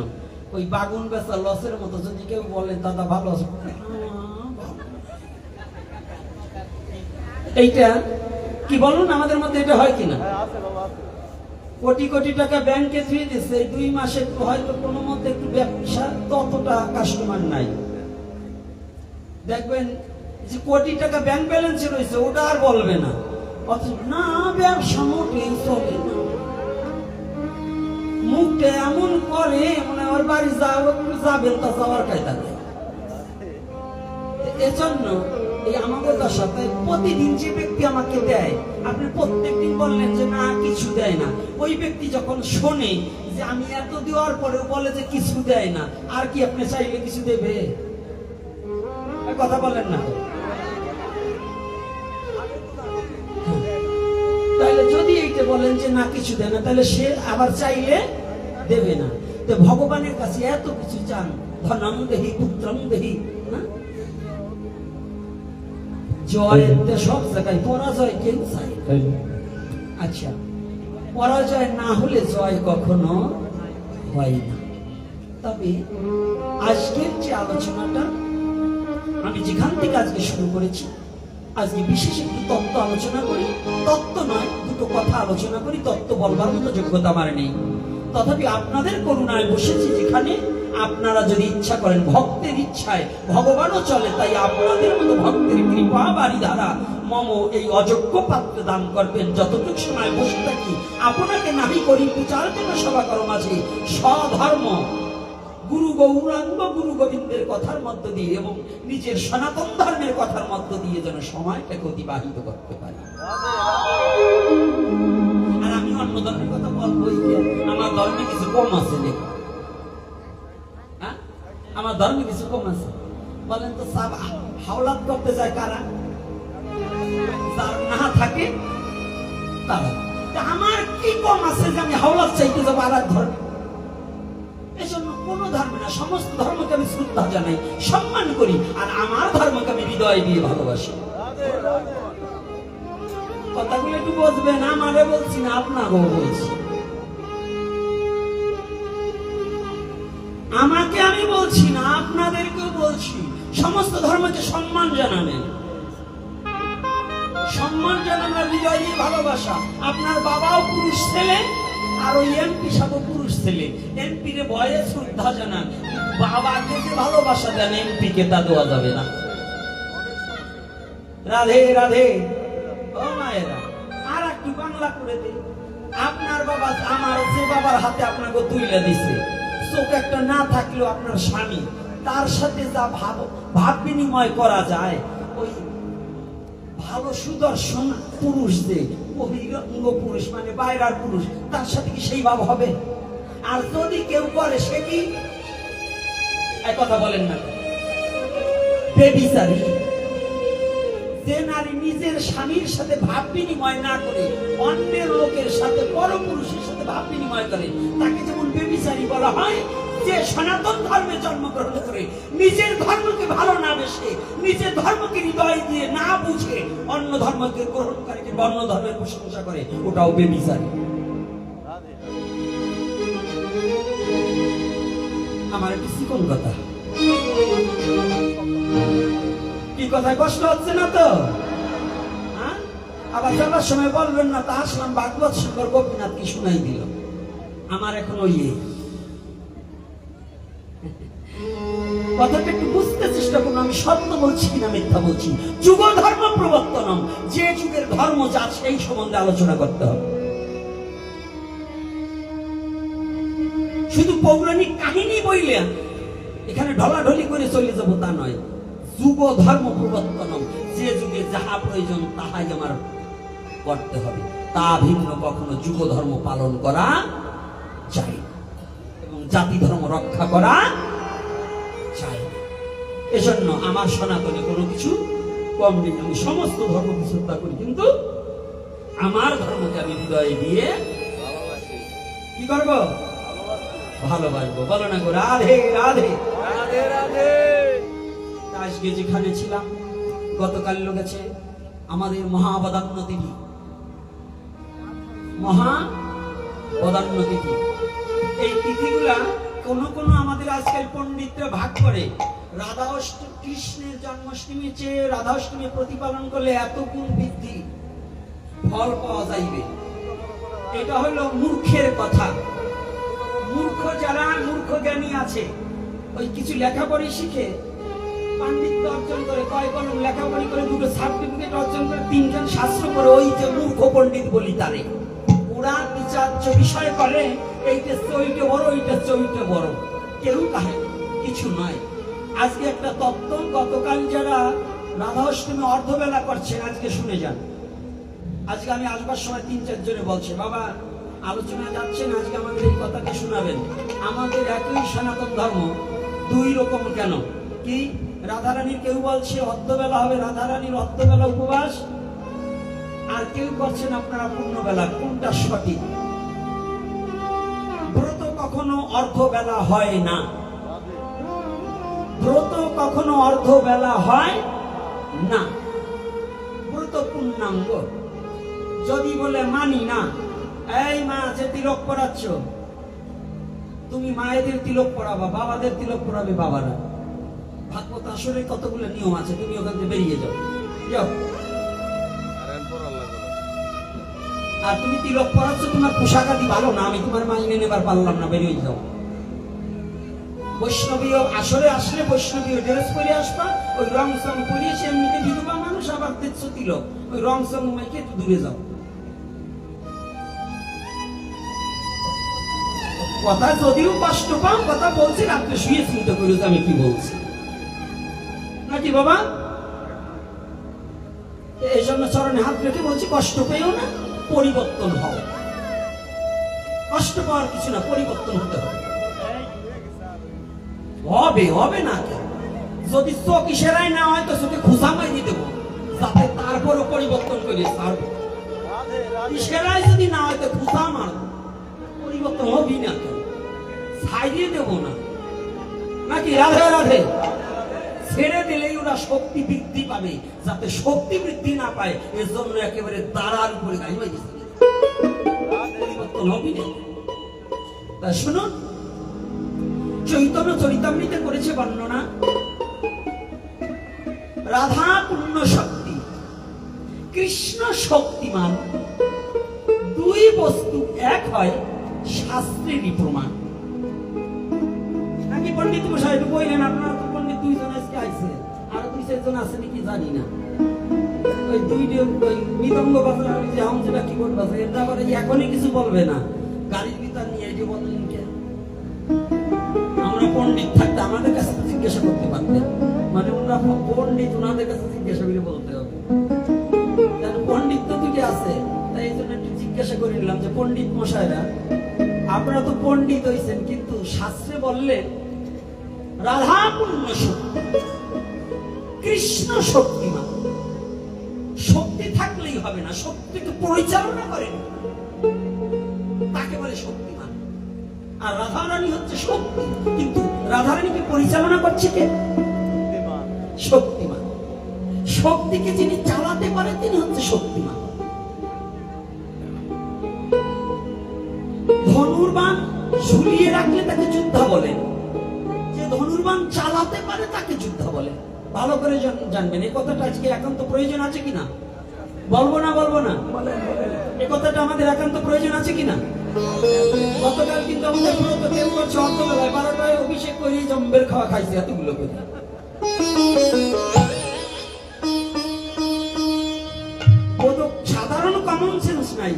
ওই বাগুন বেচা লসের মতো যদি কেউ বলে দাদা ভালো আছে, এইটা কি বলুন, আমাদের মধ্যে এটা হয় কিনা? হ্যাঁ আছে বাবা, আছে। কোটি কোটি টাকা ব্যাংকে থুয়ে দিচ্ছে, 2 মাসে হয়তো কোনো মধ্যে একটু ব্যবসা, ততটা কাস্টমার নাই। দেখবেন যে কোটি টাকা ব্যাংক ব্যালেন্স রয়েছে, ওটা আর বলবে না, অথচ না ব্যবসা মোটেই চলে না। মুখটা এমন করে মানে ওর বাড়ি যাবেন তা যাওয়ার কায়দা নেই। এজন্য এই আমাদের দশাতে প্রতিদিন যে ব্যক্তি আমাকে দেয়, আপনি প্রত্যেকদিন বললেন যে না কিছু দেয় না, ওই ব্যক্তি যখন শোনে যে আমি এত দেওয়ার পরেও বলে যে কিছু দেয় না, আর কি আপনি চাইলে কিছু দেবে? কথা বলেন না। তাহলে যদি এইটা বলেন যে না কিছু দেয় না, তাহলে সে আবার চাইলে দেবে না। তো ভগবানের কাছে এত কিছু চান, ধনং দেহি পুত্রং দেহি, না? জয়েতে সব জায়গায়, পরাজয় কেউ চায় না। আচ্ছা, পরাজয় না হলে জয় কখনো হয় না। তবে আজকের যে আলোচনাটা আমি যেখান থেকে আজকে শুরু করেছি, আজকে বিশেষ একটু তত্ত্ব আলোচনা করি। তত্ত্ব নয়, দুটো কথা আলোচনা করি। তত্ত্ব বলবার মতো যোগ্যতা আমার নেই, তথাপি আপনাদের করুণায় বসেছি যেখানে আপনারা যদি ইচ্ছা করেন, ভক্তের ইচ্ছায় ভগবানও চলে, তাই আপনাদের মতো ভক্তের কৃপা বাড়ি ধারা মম এই অযোগ্য পাত্রে দান করবেন। যতটুকু সময় বসে থাকি আপনাকে নাহি করি বিচার জন্য সভা করো মাঝে স্বধর্ম গুরু গৌরাঙ্গ গুরু গোবিন্দের কথার মধ্য দিয়ে এবং নিজের সনাতন ধর্মের কথার মধ্য দিয়ে যেন সময়টাকে অতিবাহিত করতে পারি। আর আমি অন্য ধর্মের কথা বলবোই, আমার ধর্মে কিছু কম আছে নাকি? আমার ধর্মে কিছু কম আছে বলেন তো? সব হাওলাত করতে যায় কারা? যার না থাকে তারা। আমার কি কম আছে যে আমি হাওলাত চাইতে যাবো আর এক ধর্মে? এজন্য কোন ধর্মে না, সমস্ত ধর্মকে আমি শ্রদ্ধা জানাই, সম্মান করি, আর আমার ধর্মকে আমি হৃদয় দিয়ে ভালোবাসি। কথাগুলো একটু বুঝবেন, আমারে বলছি না, আপনাকেও বলছি। আমাকে আমি বলছি না, আপনাদেরকেও বলছি, সমস্ত ধর্মকে সম্মান জানাবেন। সম্মান জানানোর হৃদয় দিয়ে ভালোবাসা। আপনার বাবাও পুরুষ ছেলে, আর ওই এমপি সাহেব পুরুষ ছেলে। এমপি রে ভয়ে শ্রদ্ধা জানান, বাবাকে যে ভালোবাসা দেন এমপি কে তা দেওয়া যাবে না। রাধে রাধে। ও মায়েরা, আর একটু বাংলা করে দিন। আপনার বাবা আমার যে বাবার হাতে আপনাকে তুলে দিছে, চোখ একটা না থাকলেও আপনার স্বামী, তার সাথে যা ভাব বিনিময় করা যায়, ওই ভালো সুদর্শন পুরুষ যে বহিরঙ্গ পুরুষ মানে বাইরের পুরুষ, তার সাথে কি সেই ভাব হবে? আর যদি কেউ করে সে কি কথা বলেন না, বেবিচারী। যে নারী নিজের স্বামীর সাথে ভাব বিনিময় না করে অন্যের লোকের সাথে, পরপুরুষের সাথে ভাব বিনিময় করে, তাকে যেমন বেবিচারী বলা হয়। যে সনাতন ধর্মে জন্মগ্রহণ করে নিজের ধর্মকে ভালো না বেসে, নিজের ধর্মকে হৃদয় দিয়ে না বুঝে অন্য ধর্মকে গ্রহণ করে কিংবা অন্য ধর্মের প্রশংসা করে, ওটাও বেবিচারী। আমার একটু চিকন কথা, কি কথায় কষ্ট হচ্ছে না তো? আবার যাবার সময় বলবেন না তা আসলাম ভাগবত শঙ্কর গোপীনাথ কি শুনাই দিল। আমার এখন ওই কথাটা একটু বুঝতে চেষ্টা করুন, আমি সত্য বলছি কিনা মিথ্যা বলছি। যুগ ধর্ম প্রবর্তনম, যে যুগের ধর্ম যা সেই সম্বন্ধে আলোচনা করতে হবে। শুধু পৌরাণিক কাহিনী বইলে এখানে ঢলাঢলি করে চলে যাবো তা নয়। যুগ ধর্ম প্রবর্তনম, যে যুগে যাহা প্রয়োজন তাহাই আমার করতে হবে, তা ভিন্ন কখনো যুগ ধর্ম পালন করা যায় না এবং জাতি ধর্ম রক্ষা করা যায় না। এজন্য আমার সনাতনে কোনো কিছু কম নেই। আমি সমস্ত ধর্মকে শ্রদ্ধা করি, কিন্তু আমার ধর্মকে আমি হৃদয়ে দিয়ে কি করবো? ভালোবাসবো। বলো না গো রাধে রাধে। রাধে রাধে। আজকে যেখানে ছিলাম, গতকাল গেছে আমাদের মহাবদান্য তিথি, মহাবদান্য তিথি। এই তিথিগুলা কোন কোন আমাদের আজকাল পণ্ডিতরা ভাগ করে, রাধা অষ্টমী, কৃষ্ণের জন্মাষ্টমীর চেয়ে রাধা অষ্টমী প্রতিপালন করলে এত গুণ বৃদ্ধি, ফল পাওয়া যাইবে। এটা হলো মূর্খের কথা। মূর্খ যারা, মূর্খ জ্ঞানী আছে, ওই কিছু লেখাপড়ি শিখে পাণ্ডিত্য অর্জন করে, কয় কলম লেখাপড়ি করে, দুটো সার্টিফিকেট অর্জন করে, তিনজন শাস্ত্র করে, ওই যে মূর্খ পণ্ডিত বলি তারে। ওরা বিচার্য বিষয় করে, এইটা চরিত্র বড়, এইটা চরিত্র বড়, কেউ কাহে কিছু নয়। আজকে একটা তত্ত্ব, গতকাল যারা রাধা অষ্টমী অর্ধবেলা করছেন আজকে শুনে যান। আজকে আমি আসবার সময় 3-4 জনে বলছে, বাবা আলোচনা যাচ্ছেন, আজকে আমাদের এই কথাটা শোনাবেন। আমাদের একই সনাতন ধর্ম, দুই রকম কেন? কি রাধারানীর কেউ বলছে অর্ধবেলা হবে, রাধারানীর অর্ধবেলা উপবাস, আর কেউ করছেন আপনারা পূর্ণবেলা। কোনটা সঠিক? ব্রত কখনো অর্ধবেলা হয় না, ব্রত কখনো অর্ধবেলা হয় না। ব্রত পূর্ণাঙ্গ। যদি বলে মানি না, এই মা যে তিলক পড়াচ্ছ, তুমি মায়েদের তিলক পড়াবা, বাবাদের তিলক পড়াবে বাবারা। ভাগবত আসলে কতগুলো নিয়ম আছে, তুমি ওখান থেকে বেরিয়ে যাও, যাও। আর তুমি তিলক পড়াচ্ছ, তোমার পোশাক আদি ভালো না, আমি তোমার মাইনে নেবার পারলাম না, বেরিয়ে যাও। বৈষ্ণবীয় আসলে আসলে বৈষ্ণবীয় ড্রেস পরে আসবা, ওই রং সং পরিয়ে সে এমনিতে বিধবা মানুষ, আবার দিচ্ছ তিলক, ওই রং সং মাইকে একটু দূরে যাও। কথা যদিও কষ্ট পাও, কথা বলছি, রাত্রে শুয়ে চিন্তা করি আমি কি বলছি, নাকি বাবা? এই জন্য চরণে হাত রেখে বলছি, কষ্ট পেও না, পরিবর্তন হও। কষ্ট পাওয়ার কিছু না, পরিবর্তন হতে হবে। হবে হবে না কেন? যদি চোখ ইশারায় না হয় তো চোখে খুঁজা মারি দেবো, যাতে তারপরও পরিবর্তন করে ছাড়বো। রাধে রাধে। ইশারায় যদি না হয় তো খুঁজা মারবো, পরিবর্তন হবি না কেন? ছাড়িয়ে দেবো না, নাকি? রাধে রাধে। ছেড়ে দিলেই ওরা শক্তি বৃদ্ধি পাবে, যাতে শক্তি বৃদ্ধি না পায় এর জন্য একেবারে দাঁড়ার উপরে গাড়ি বাজি পরিবর্তন হবি না। তা শুনুন, চৈতন্য চরিতামৃতে করেছে বর্ণনা, রাধা পূর্ণ শক্তি, কৃষ্ণ শক্তিমান, দুই বস্তু এক হয় শাস্ত্রেরই প্রমাণ। নাকি পণ্ডিত মশাই একটু বললেন? আপনারা তো পণ্ডিত দুইজন আজকে আইছে, আর 2-4 জন আছে নাকি জানি না। ওই ওই মৃদঙ্গ বাজার, ওই যে হামজা কিবোর্ড বাজার, এটা আবার এখনই কিছু বলবে না, গাড়ির ভিতর নিয়ে যে বললেন কে? আমরা পণ্ডিত থাকতে আমাদের কাছে জিজ্ঞাসা করতে পারতেন, মানে ওনারা পণ্ডিত, ওনাদের কাছে জিজ্ঞাসা করে বলতে হবে। পণ্ডিত তো দুটো আছে, তাই এই জন্য একটু জিজ্ঞাসা করে নিলাম যে পণ্ডিত মশাইরা, আপনারা তো পণ্ডিত হয়েছেন, কিন্তু শাস্ত্রে বললেন রাধা পূর্ণ শক্তি, কৃষ্ণ শক্তিমান। শক্তি থাকলেই হবে না, শক্তিকে পরিচালনা করেন, তাকে বলে শক্তিমান। আর রাধারানী হচ্ছে শক্তি, কিন্তু রাধারানীকে পরিচালনা করছে কে? শক্তিমান। শক্তিকে যিনি চালাতে পারে তিনি হচ্ছে শক্তিমান। ধনুর্বাণ ঝুলিয়ে রাখলে তাকে যোদ্ধা বলে, যে ধনুর্বাণ চালাতে পারে তাকে যোদ্ধা বলে। ভালো করে জানবেন এই কথাটা। আজকে একান্ত প্রয়োজন আছে কিনা? বলবো না বলবো না? এই কথাটা আমাদের একান্ত প্রয়োজন আছে কিনা? গতকাল কিন্তু আমাদের ব্রত কেউ করছে অর্ধবেলায়, 12টায় অভিষেক করে জম্বের খাওয়া খাইছে এতগুলো করে। সাধারণ কমন সেন্স নাই।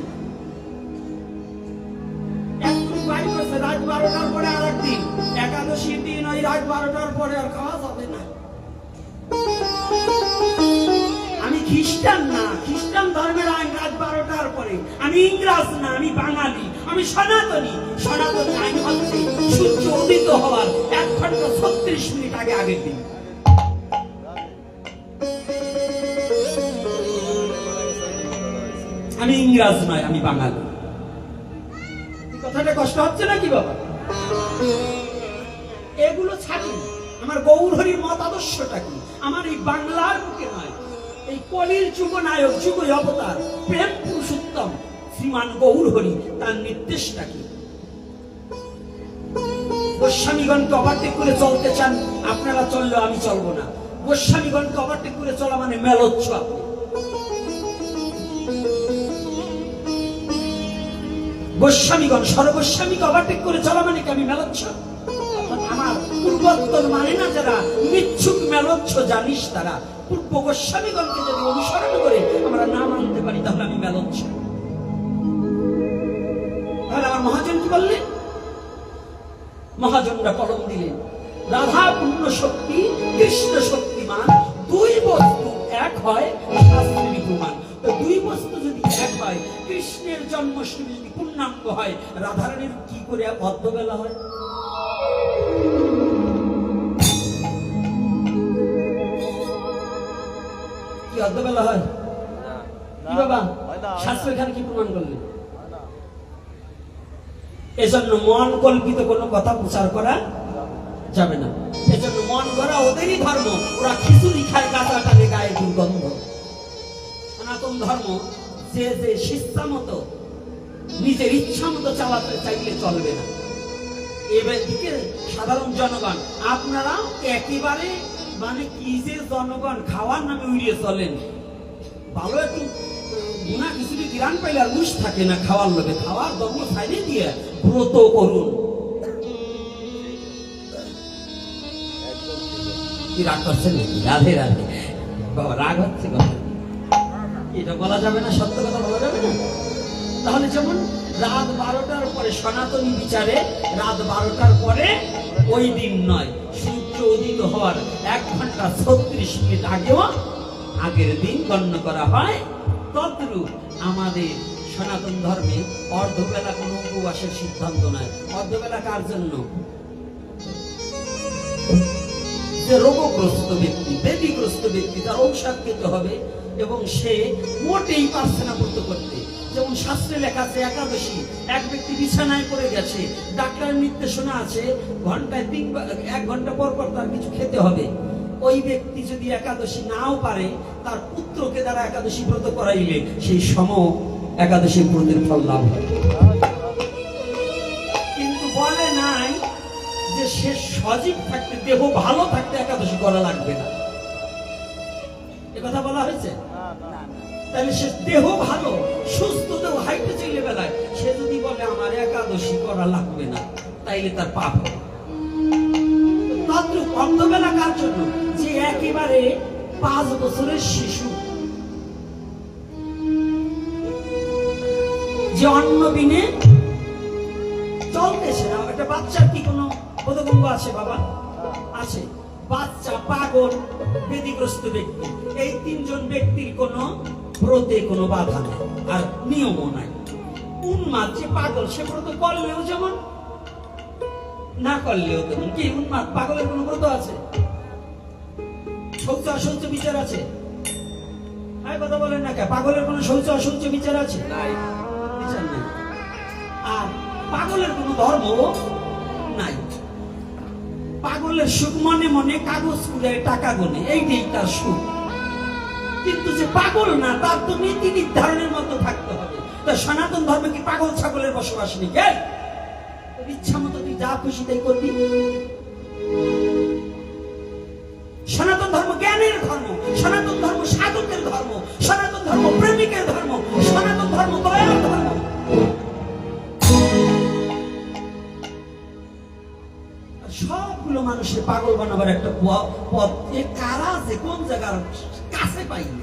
একটু বাইর করছে রাত 12টার পরে আর একদিন একাদশী একাদশীর দিন ওই রাত 12টার পরে আর খাওয়া যাবে না। আমি খ্রিস্টান না, খ্রিস্টান ধর্মের আইন রাত 12টার পরে। আমি ইংরেজ না, আমি বাঙালি, আমি সনাতনী। সনাতনী আইন হচ্ছে সূর্য উদিত হওয়ার 1 ঘন্টা 36 মিনিট আগে আগের দিন। আমি ইংরেজ নয়, আমি বাঙালি। কথাটা কষ্ট হচ্ছে নাকি বাবা? এগুলো ছাড়ি, আমার গৌরহরির মত আদর্শটা কি? আমার এই বাংলার বুকে নয়, এই কলির যুগ নায়ক, যুগ অবতার, প্রেম পুরুষোত্তম শ্রীমান গৌরহরি, তার নির্দেশটা কি? গোস্বামীগণকে ওভারটেক করে চলতে চান আপনারা, চললেও আমি চলবো না। গোস্বামীগণকে ওভারটেক করে চলা মানে মেলোচ্ছ আপনি। গোস্বামীগণ সর্বস্বামীকে ওভারটেক করে চলা মানে কি আমি মেলোচ্ছ? আমার পূর্বোত্তর মানে না যারা মিচ্ছুক মেলোচ্ছ জানিস তারা। পূর্ব গোস্বামীগণকে যদি অনুসরণ করে আমরা না মানতে পারি তাহলে আমি মেলোচ্ছ। তাহলে আমার মহাজন কি বললেন? মহাজনরা কলম দিলেন, রাধা পূর্ণ শক্তি, কৃষ্ণ শক্তিমান, দুই বস্তু এক হয় শাস্ত্রে বিদ্যমান। তো দুই বস্তু যদি এক হয়, কৃষ্ণের জন্মাষ্টমী যদি পূর্ণাঙ্গ হয়, রাধারানীর কি করে অর্ধবেলা হয়? কি অর্ধবেলা হয়? কি বাবা শাস্ত্র এখানে কি প্রমাণ করলেন? এজন্য মন কল্পিত কোনো কথা প্রচার করা যাবে না। এজন্য মন গড়া ওদেরই ধর্ম, ওরা খিচুড়ি খায়, গাঁজা টানে, গায়ে দুর্গন্ধ। সনাতন ধর্ম যে যে শিক্ষা মতো নিজের ইচ্ছা মতো চালাতে চাইলে চলবে না। এবার দিকে সাধারণ জনগণ আপনারা একেবারে মানে কি যে জনগণ খাওয়ার নামে উড়িয়ে চলেন। ভালো একটু গুণা খিচুড়ি কিরান পাইলে আর মুশ থাকে না খাওয়ার লোকে। খাওয়ার ধর্ম সাইডে দিয়ে ব্রত করুন। কি রাগ করছেন নাকি? রাধে রাধে বাবা, রাগ হচ্ছে কথা, এটা বলা যাবে না, সত্য কথা বলা যাবে না। তাহলে যেমন রাত 12টার পরে সনাতনী বিচারে রাত 12টার পরে ওই দিন নয়, সূর্য উদিত হওয়ার 1 ঘন্টা 36 মিনিট আগেও আগের দিন গণ্য করা হয়। তদ্রূপ আমাদের সনাতন ধর্মে অর্ধবেলা কোনো উপবাসের সিদ্ধান্ত নয়। অর্ধবেলা কার জন্য? যে রোগগ্রস্ত ব্যক্তি, ব্যাধিগ্রস্ত ব্যক্তি, তার ঔষধ খেতে হবে এবং সে মোটেই পারছে না ব্রত করতে। যেমন শাস্ত্রে লেখা আছে একাদশী, এক ব্যক্তি বিছানায় পড়ে গেছে, ডাক্তারের নির্দেশনা আছে ঘন্টায় 1 ঘন্টা পর পর তার কিছু খেতে হবে। ওই ব্যক্তি যদি একাদশী নাও পারে, তার পুত্রকে দ্বারা একাদশী ব্রত করাইলে সেই সম একাদশী ব্রতের ফল লাভ হয়। কিন্তু বলে নাই যে সে সজীব থাকতে, দেহ ভালো থাকতে একাদশী করা লাগবে না, এ কথা বলা হয়েছে? তাহলে সে দেহ ভালো, সুস্থ দেহ, হাইটে চলে বেলায় সে যদি বলে আমার একাদশী করা লাগবে না, তাইলে তার পাপ হবে। তদ্রূপ অর্ধবেলা কার জন্য? যে একেবারে 5 বছরের শিশু, যে অন্ন বিনে চলতেছে না। একটা বাচ্চার কি কোনো বোধগম্য আছে বাবা? আছে। বাচ্চা, পাগল, ব্যাধিগ্রস্ত ব্যক্তি, এই 3 জন ব্যক্তির কোনো ব্রতে কোনো বাধা নেই আর নিয়মও নাই। উন্মাদ যে পাগল, সে ব্রত করলেও যেমন, না করলেও তেমন। কি উন্মাদ পাগলের কোনো ব্রত আছে? শৌচ অশৌচ বিচার আছে? কথা বলেন না কে? পাগলের কোনো শৌচ অশৌচ বিচার আছে? বিচার নাই। আর পাগলের কোনো ধর্ম নাই। পাগলের সুখ মনে মনে কাগজ খুলে টাকা গনে, এইটাই তার সুখ। কিন্তু যে পাগল না, তার তো নীতি নির্ধারণের মতো থাকতে হবে। তা সনাতন ধর্মে কি পাগল ছাগলের বসবাস নেই? ইচ্ছা মতো তুই যা খুশি তাই করবি। সনাতন ধর্ম জ্ঞানের ধর্ম, সনাতন ধর্ম সাধকের ধর্ম, সনাতন ধর্ম প্রেমিকের ধর্ম, সনাতন ধর্ম দয়ার ধর্ম। সবগুলো মানুষের পাগল বানাবার একটা পথ কারা আছে, কোন জায়গার কাছে পাইনি,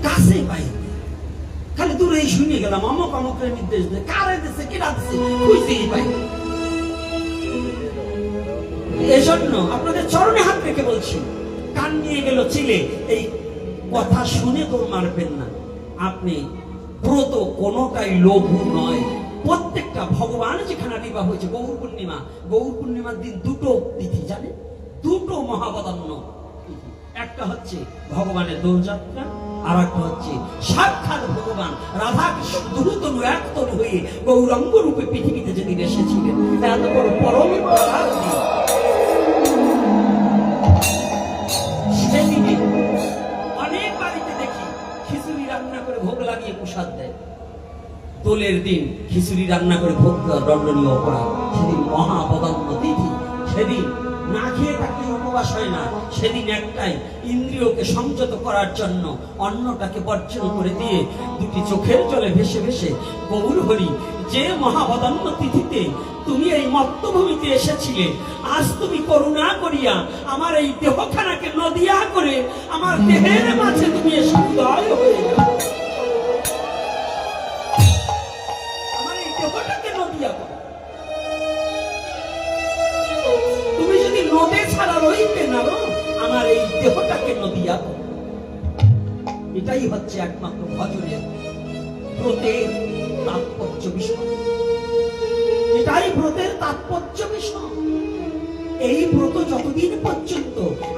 কাছে পাইনি। খালি দূরেই শুনে গেলাম অমক অমকের নির্দেশ দেয়, কারে দিচ্ছে কেনা দিচ্ছে খুঁজতেই পাই। এজন্য আপনাদের চরণে হাত রেখে বলছি, কান নিয়ে গেল চিলে, এই কথা শুনে তো মারবেন না। আপনি ব্রত কোনোটাই লঘু নয়, প্রত্যেকটা ভগবান যেখানে বিবাহ হয়েছে গৌর পূর্ণিমা, গৌর পূর্ণিমার দিন দুটো তিথি জানে, দুটো মহাবদান্য তিথি। একটা হচ্ছে ভগবানের দোলযাত্রা, আর একটা হচ্ছে সাক্ষাৎ ভগবান রাধা কৃষ্ণ দুতনু একতনু হয়ে গৌরাঙ্গ রূপে পৃথিবীতে যেদিন এসেছিলেন। এত বড় পরম পরার দিন। সেদিনে অনেক বাড়িতে দেখি খিচুড়ি রান্না করে ভোগ লাগিয়ে প্রসাদ দেয়। দোলের দিন খিচুড়ি রান্না করে ভোগ দেওয়া দণ্ডনীয় অপরাধ। সেদিন মহাবদান্য তিথি, সেদিন না খেয়ে থাকলে উপবাস হয় না। সেদিন একটাই, ইন্দ্রিয়কে সংযত করার জন্য অন্নটাকে বর্জন করে দিয়ে দুটি চোখের জলে ভেসে ভেসে গৌর হরি, যে মহাবদান্য তিথিতে তুমি এই মত্তভূমিতে এসেছিলে, আজ তুমি করুণা করিয়া আমার এই দেহখানাকে নদিয়া করে আমার দেহের মাঝে তুমি এসে উদয় হয়ে যাও। আমার এই দেহটাকে নদিয়া করো। তুমি যদি নদে ছাড়া রইতে না, আমার এই দেহটাকে নদিয়া করো। এটাই হচ্ছে একমাত্র ভজনের ব্রতের তাৎপর্য বিষয়। এটাই ব্রতের তাৎপর্য বিষয়। এই ব্রত যতদিন পর্যন্ত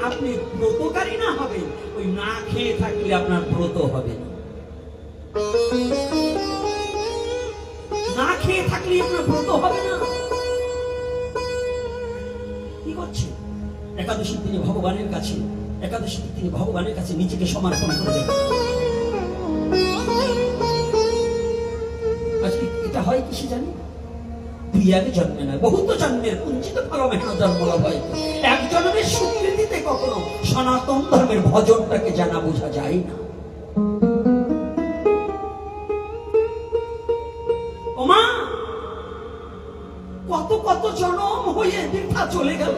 আপনি ব্রতকারী না হবেন, ওই না খেয়ে থাকলে আপনার ব্রত হবে না। না খেয়ে থাকলে আপনার ব্রত হবে না। কি করছে? একাদশী তিনি ভগবানের কাছে, একাদশী তিনি ভগবানের কাছে নিজেকে সমর্পণ করে দেন। আজকে এটা হয় কিসে জানি? দুই এক জন্মে নয়, বহুত জন্মের পুঞ্জিত ফলমে জন্ম লাভ হয়। এক জন্মের স্বীকৃতিতে কখনো সনাতন ধর্মের ভজনটাকে জানা বোঝা যায় না। ওমা, কত কত জন্ম হয়ে বৃথা চলে গেল।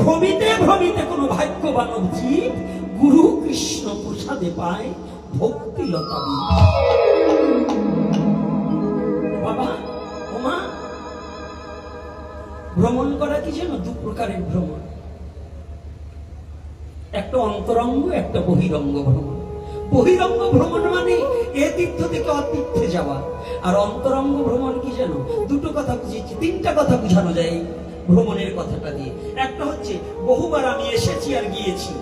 ভ্রমিতে ভ্রমিতে কোনো ভাগ্যবান জীব গুরু কৃষ্ণ প্রসাদে পায় ভক্তিলতা। বাবা, ওমা, ভ্রমণ করা কি যেন দু প্রকারের ভ্রমণ। একটা অন্তরঙ্গ, একটা বহিরঙ্গ ভ্রমণ। বহিরঙ্গ ভ্রমণ মানে এ তীর্থ থেকে অতীর্থে যাওয়া, আর অন্তরঙ্গ ভ্রমণ কি যেন? দুটো কথা বুঝিয়েছি, তিনটা কথা বুঝানো যায় ভ্রমণের কথাটা দিয়ে। একটা হচ্ছে বহুবার আমি এসেছি আর গিয়েছি,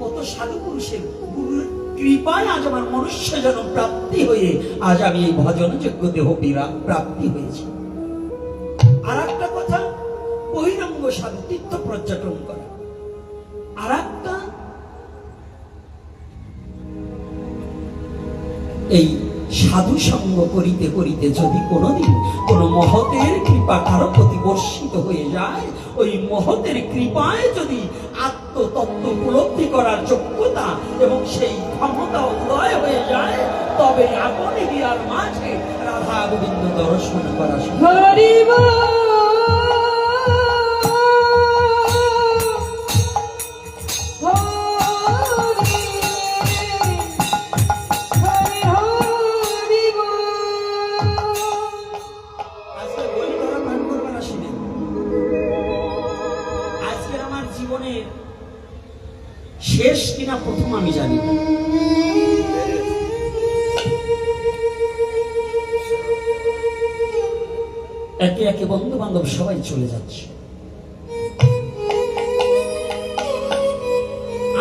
কত সাধু পুরুষের গুরুর কৃপায় আজ আমার মনুষ্য জন্ম প্রাপ্তি হয়ে আজ আমি এই ভজনযোগ্য দেহ প্রাপ্তি হয়েছি। আর একটা কথা বহিরঙ্গ সাধু তীর্থ পর্যটন করা। আর একটা এই সাধু সঙ্গ করিতে করিতে যদি কোনোদিন কোন মহতের কৃপা কারো প্রতি বর্ষিত হয়ে যায়, ওই মহতের কৃপায় যদি আত্মতত্ত্ব উপলব্ধি করার যোগ্যতা এবং সেই ক্ষমতা উদয় হয়ে যায়, তবে আপনি বিয়ার মাঝে রাধা গোবিন্দ দর্শন করা হরিব শেষ কিনা প্রথম আমি জানি না। একে একে বন্ধু বান্ধব সবাই চলে যাচ্ছে।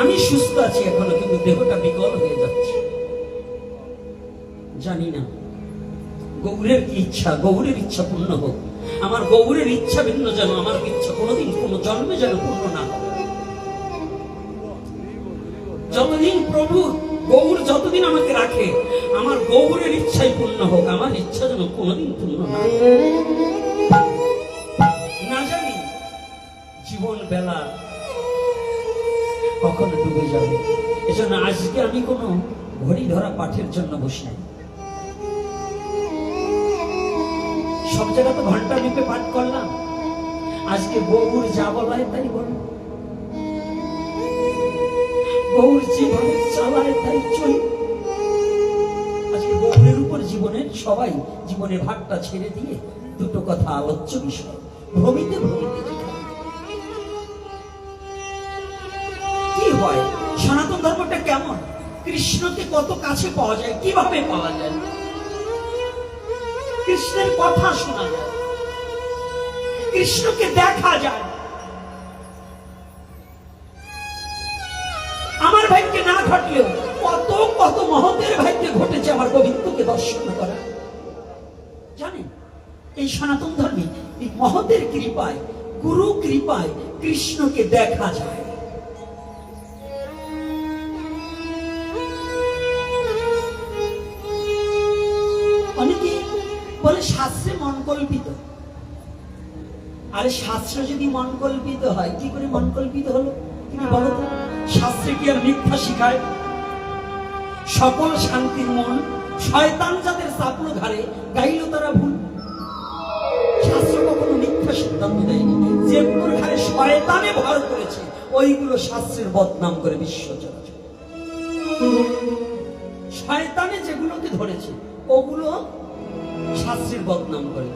আমি সুস্থ আছি এখনো, কিন্তু দেহটা বিকল হয়ে যাচ্ছে। জানি না গৌরের কি ইচ্ছা, গৌরের ইচ্ছা পূর্ণ হোক। আমার গৌরের ইচ্ছা ভিন্ন যেন আমার ইচ্ছা কোনোদিন কোনো জন্মে যেন পূর্ণ না হয়। যতদিন প্রভু গৌর যতদিন আমাকে রাখে, আমার গৌরের ইচ্ছাই পূর্ণ হোক, আমার ইচ্ছা যেন কোনোদিন পূর্ণ না জানি জীবন বেলা কখন ডুবে যাবে। এজন্য আজকে আমি কোনো ঘড়ি ধরা পাঠের জন্য বসি নাই। সব জায়গা তো ঘন্টা নিপে পাঠ করলাম, আজকে গৌর যা বলায় তাই বল, গৌর যেভাবে চালায় তাই চলি। আজকে জীবনের সবাই জীবনের ভাগটা ছেড়ে দিয়ে দুটো কথা আলোচ্য বিষয়, ভ্রমিতে ভ্রমিতে যেখানে কি হয়, সনাতন ধর্মটা কেমন, কৃষ্ণকে কত কাছে পাওয়া যায়, কিভাবে পাওয়া যায়, কৃষ্ণের কথা শোনা যায়, কৃষ্ণকে দেখা যায়। আমার ভাগ্যে না ঘটলেও কত কত মহতের ভাগ্যে ঘটেছে আমার গোবিন্দকে দর্শন করা। জানেন, এই সনাতন ধর্মে এই মহতের কৃপায়, গুরু কৃপায় কৃষ্ণকে দেখা যায়। অনেকে বলে শাস্ত্রে মন কল্পিত। আরে শাস্ত্র যদি মন কল্পিত হয়, কি করে মন কল্পিত হলো তুমি বলো তো? শাস্ত্রে কি আর মিথ্যা শিখায়? সকল শান্তির মন শয়তান যাদের চাপলো ঘাড়ে, গাইল তারা ভুল। শাস্ত্র কখনো মিথ্যা সিদ্ধান্ত দেয়নি। যেগুলোর ঘাড়ে শয়তানে ভর করেছে ওইগুলো শাস্ত্রের বদনাম করে বিশ্ব চরাচর। শয়তানে যেগুলোকে ধরেছে ওগুলো শাস্ত্রের বদনাম করে।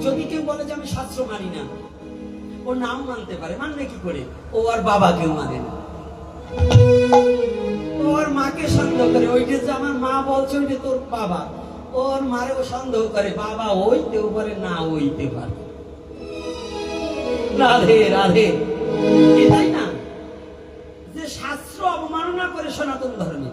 যদি কেউ বলে যে আমি শাস্ত্র মানি না, ও নাম মানতে পারে, মানবে কি করে? ও আর বাবাকেও মানে না, ওর মাকে সন্দেহ করে, ওইটা যে আমার মা বলছে ওইটা তোর বাবা, ওর মারেও সন্দেহ করে, বাবা ওইতেও পারে না ওইতে পারে। রাধে রাধে। এটাই না যে শাস্ত্র অবমাননা করে সনাতন ধর্মে।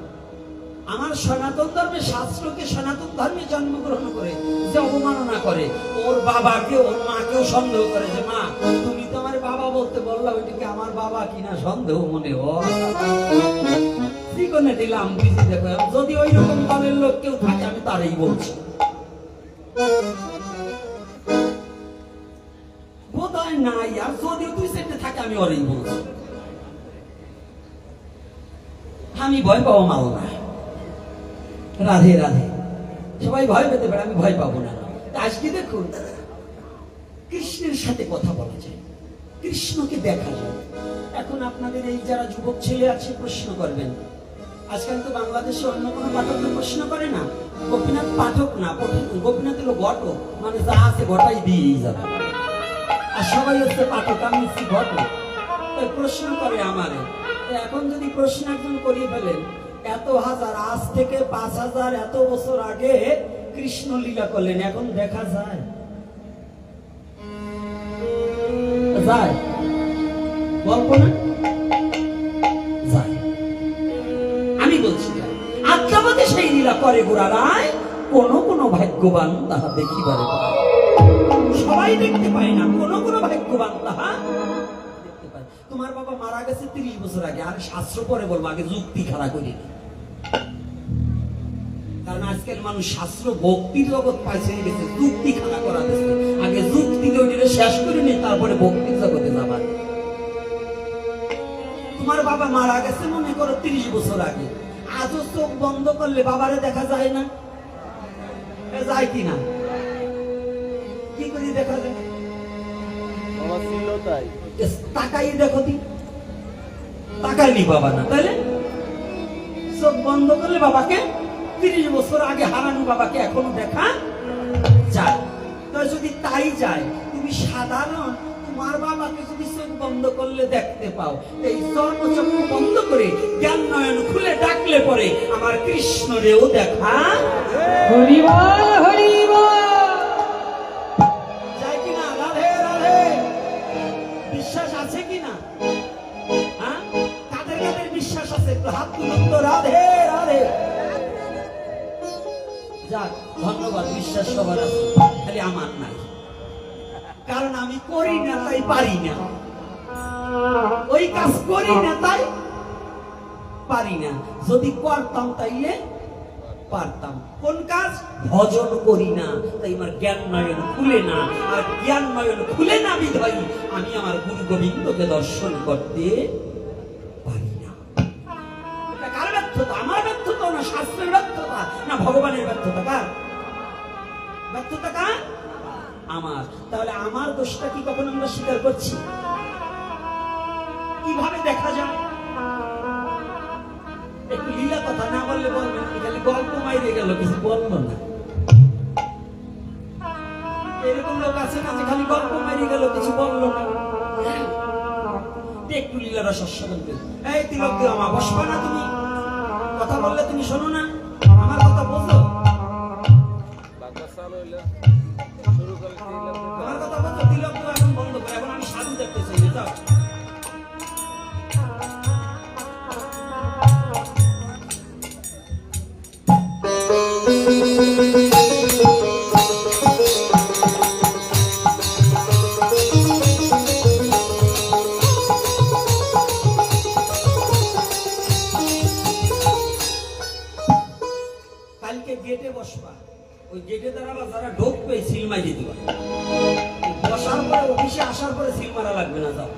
আমার সনাতন ধর্মে শাস্ত্রকে, সনাতন ধর্মে জন্মগ্রহণ করে যে অবমাননা করে, ওর বাবাকে ওর মাকেও সন্দেহ করে যে মা তুমি তো আমার বাবা বলতে বললা, ওইটাকে আমার বাবা কিনা সন্দেহ মনে হয়। দিলাম বুঝি। দেখো, যদি ওই রকম দলের লোক কেউ থাকে আমি তারই বলছি, বোধ হয় নাই। আর যদি দুই সেটে থাকে আমি ওরই বলছি। আমি ভয় পাবো মাল না। রাধে রাধে। সবাই ভয় পেতে পারে, আমি ভয় পাবো না। আজকে দেখুন, কৃষ্ণের সাথে কথা বলা যায়, কৃষ্ণকে দেখা যায়। এখন আপনাদের এই যারা যুবক ছেলে আছে প্রশ্ন করবেন, আজকাল তো বাংলাদেশে অন্য কোনো পাঠক প্রশ্ন করে না, গোপীনাথ পাঠক না, গোপীনাথ হলো ঘটক, মানে যা আছে ঘটাই দিয়েই যাবে। আর সবাই হচ্ছে পাঠক, আমি হচ্ছি ঘটক। প্রশ্ন করে আমারে। এখন যদি প্রশ্ন একজন করিয়ে ফেলেন, এত হাজার, আজ থেকে 5000 এত বছর আগে কৃষ্ণ লীলা করলেন, এখন দেখা যায়? যায়? গল্প না যায়? আমি বলছি আত্মাবাদে সেই লীলা করে গোড়ারায়, কোন কোন ভাগ্যবান তাহা দেখিবারে পায়। সবাই দেখতে পায় না, কোন কোন ভাগ্যবান তাহা দেখতে পায়। তোমার বাবা মারা গেছে 30 বছর আগে, আর শাস্ত্র পরে বলবো, আগে যুক্তি খাড়া করি। কারণ আজকাল মানুষ শাস্ত্র ভক্তির জগৎ পাইছে গেছে, যুক্তি খাড়া করা গেছে। আগে যুক্তি ওইটা শেষ করে নিয়ে তারপরে ভক্তির জগতে যাবার। তোমার বাবা মারা গেছে মনে করো 30 বছর আগে, আজও চোখ বন্ধ করলে বাবারে দেখা যায় না? যায় কিনা? কি করে দেখা যায়? তাকাই দেখো, তাকাইনি বাবা না, তাইলে চোখ বন্ধ করলে বাবাকে 30 বছর আগে হারানো বাবাকে এখনো দেখা যায়। তো যদি তাই যায়, তুমি সাধারণ তোমার বাবাকে যদি চোখ বন্ধ করলে দেখতে পাও, এই চর্মচক্ষু বন্ধ করে জ্ঞান নয়ন খুলে ডাকলে পরে আমার কৃষ্ণরেও দেখা হরিবল হরিবল। যায় কিনা? রাধে রাধে। বিশ্বাস আছে কিনা? হ্যাঁ, কাদের কাদের বিশ্বাস আছে? একটু হাত তুলুন তো। রাধে রাধে। যাক, ধন্যবাদ। বিশ্বাস সবার আছে, খালি আমার নাই। কারণ আমি করি না তাই পারি না, ওই কাজ করি না তাই পারি না। যদি করতাম তাইলে পারতাম। কোন কাজ? ভজন করি না তাই আমার জ্ঞান নয়ন খুলে না। আর জ্ঞান নয়ন খুলে না বিধায় আমি আমার গুরু গোবিন্দকে দর্শন করতে পারি না। এটা কার ব্যর্থতা? আমার ব্যর্থতা না, শাস্ত্রের ব্যর্থতা না, ভগবানের ব্যর্থতা? কার ব্যর্থতা? কার? আমার। তাহলে আমার দোষটা কি কখন আমরা স্বীকার করছি? কিভাবে দেখা যায়? একটু লীলা কথা না বললে বলবেন, খালি গল্প মাইরে গেল, কিছু বলবো না। এরকম লোক আছে না যে খালি গল্প মেরে গেল, কিছু বললো না। একটু লীলারা সস্বাদন করে, এই তিলক দিও আমা, বসবা না তুমি? কথা বললে তুমি শোনো না, আমার কথা বোঝো, আমার কথা বোঝো। তিলক দিও এখন বন্ধ করে, এখন আমি সাধু দেখতে চাই না, যাও। কালকে গেটে বসবা, ওই গেটে দাঁড়াবা, যারা ঢোকবে সিল মারি দিবা। বসার পরে অফিসে আসার পরে সিল মারা লাগবে না, যাও।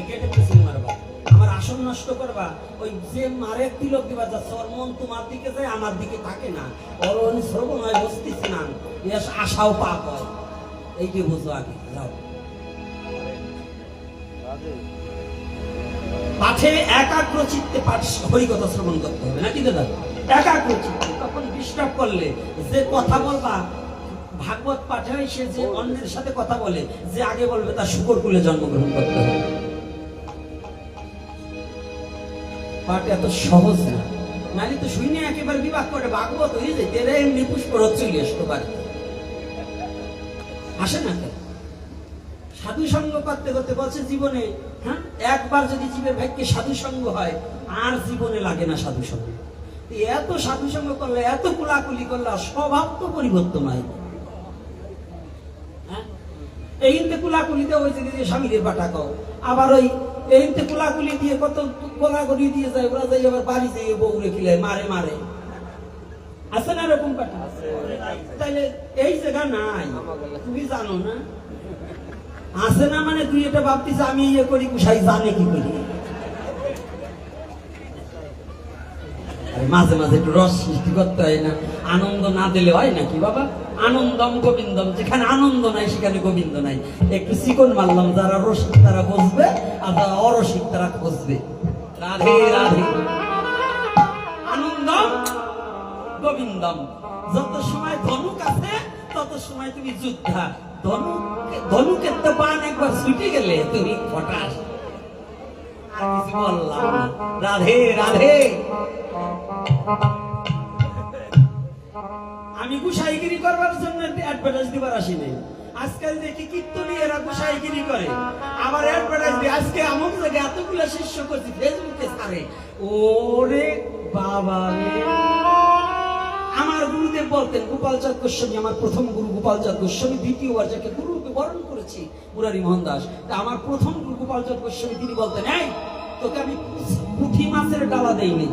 গেটে সিল মারবা, আমার আসন নষ্ট করবা। ওই যে মারে তিলক দিবা, যা মন তোমার দিকে যায়, আমার দিকে থাকে না। ওর শ্রবণ হয়, বসতেছি না, আশাও পাপ হয়। এইটি বুঝো আগে, যাও। পাঠে একাগ্র চিত্তে পাঠ হরিকথা শ্রবণ করতে হবে, নাকি দাদা? একাগ্র চিত্তে। তখন ডিস্টার্ব করলে যে কথা বলবা, ভাগবত পাঠে সে যে অন্যের সাথে কথা বলে, যে আগে বলবে তার শুকর কুলে জন্মগ্রহণ করতে হবে। পাঠ এত সহজ না, নালি তো শুনে একেবারে বিভাগ করে ভাগবত হয়ে যায়, তেরে এমনি পুষ্পরত চলে আসতে পারে, আসে না কেন? সাধু সঙ্গ করতে করতে বলছে জীবনে, হ্যাঁ, একবার যদি জীবের ভাগ্যে সাধু সঙ্গ হয়, আর জীবনে লাগে না সাধু সঙ্গ। এত সাধু সঙ্গ করলে, এত কুলাকুলি করলে, স্বভাব তো পরিবর্তন হয়। এইতে কুলাকুলিতে ওই যে স্বামীদের বাটা কও, আবার ওই এইতে কুলাকুলি দিয়ে কত কোলাগুলি দিয়ে যায়, ওরা যাই আবার বাড়ি যেয়ে বউরে খিলে মারে মারে, আছে না এরকম পাঠা? তাইলে এই জায়গা নাই, তুমি জানো না? আছে না মানে তুই এটা ভাবতিস আমি ইয়ে করি, কুসাই জানে কি করি। মাঝে মাঝে একটু রস সৃষ্টি করতে হয় না? আনন্দ না দিলে হয় নাকি বাবা? আনন্দম গোবিন্দম, যেখানে আনন্দ নাই সেখানে গোবিন্দ নাই। একটু চিকন মারলাম, যারা রসিক তারা বসবে, আর যারা অরসিক তারা বসবে। রাধে রাধে, আনন্দম গোবিন্দম। যত সময় ধনুক আছে তত সময় তুমি যোদ্ধা। ধনুকের তো বান একবার ছুটে গেলে তুমি ফটাস। বললাম রাধে রাধে। আমি গুসাইগিরি করবার জন্য অ্যাডভার্টাইজ দিবার আসিনি। আজকাল দেখি কীর্তনী এরা গুসাইগিরি করে, আবার অ্যাডভার্টাইজ দিয়ে আজকে এমন জায়গায় এতগুলো শিষ্য করছি ফেসবুকে ছাড়ে। ওরে বাবা রে, আমার গুরুদেব বলতেন, গোপালচাঁদ গোস্বামী আমার প্রথম গুরু গোপালচাঁদ গোস্বামী, দ্বিতীয়বার যাকে গুরুকে বরণ করেছি মুরারি মোহন দাস, তা আমার প্রথম গুরু গোপালচাঁদ গোস্বামী, তিনি বলতেন, এই তোকে আমি পুঁটি মাছের ডালা দেইনি,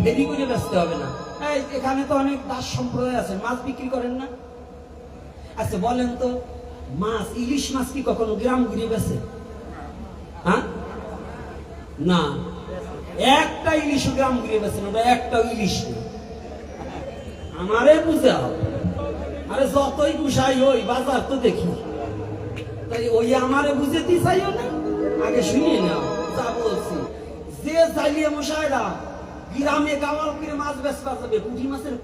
দেরি করে ব্যস্ত হবে না। এই এখানে তো অনেক দাস সম্প্রদায় আছে, মাছ বিক্রি করেন না? আচ্ছা বলেন তো, মাছ, ইলিশ মাছ কি কখনো গ্রাম ঘুরিয়ে বেছে? হ্যাঁ, না, একটা ইলিশ গ্রাম ঘুরিয়ে বেছে না, একটা ইলিশ না। আমারে বুঝে হবে, আরে যতই গুসাই ওই বাজার তো দেখি, তাই ওই আমারে বুঝেতে চাইও না। আগে শুনিয়ে নাও যা বলছি, যে চাইলিয়ে মশাইরা গ্রামে গাওয়াল করে মাছ বেচতে যাবে, পুঁটি মাছের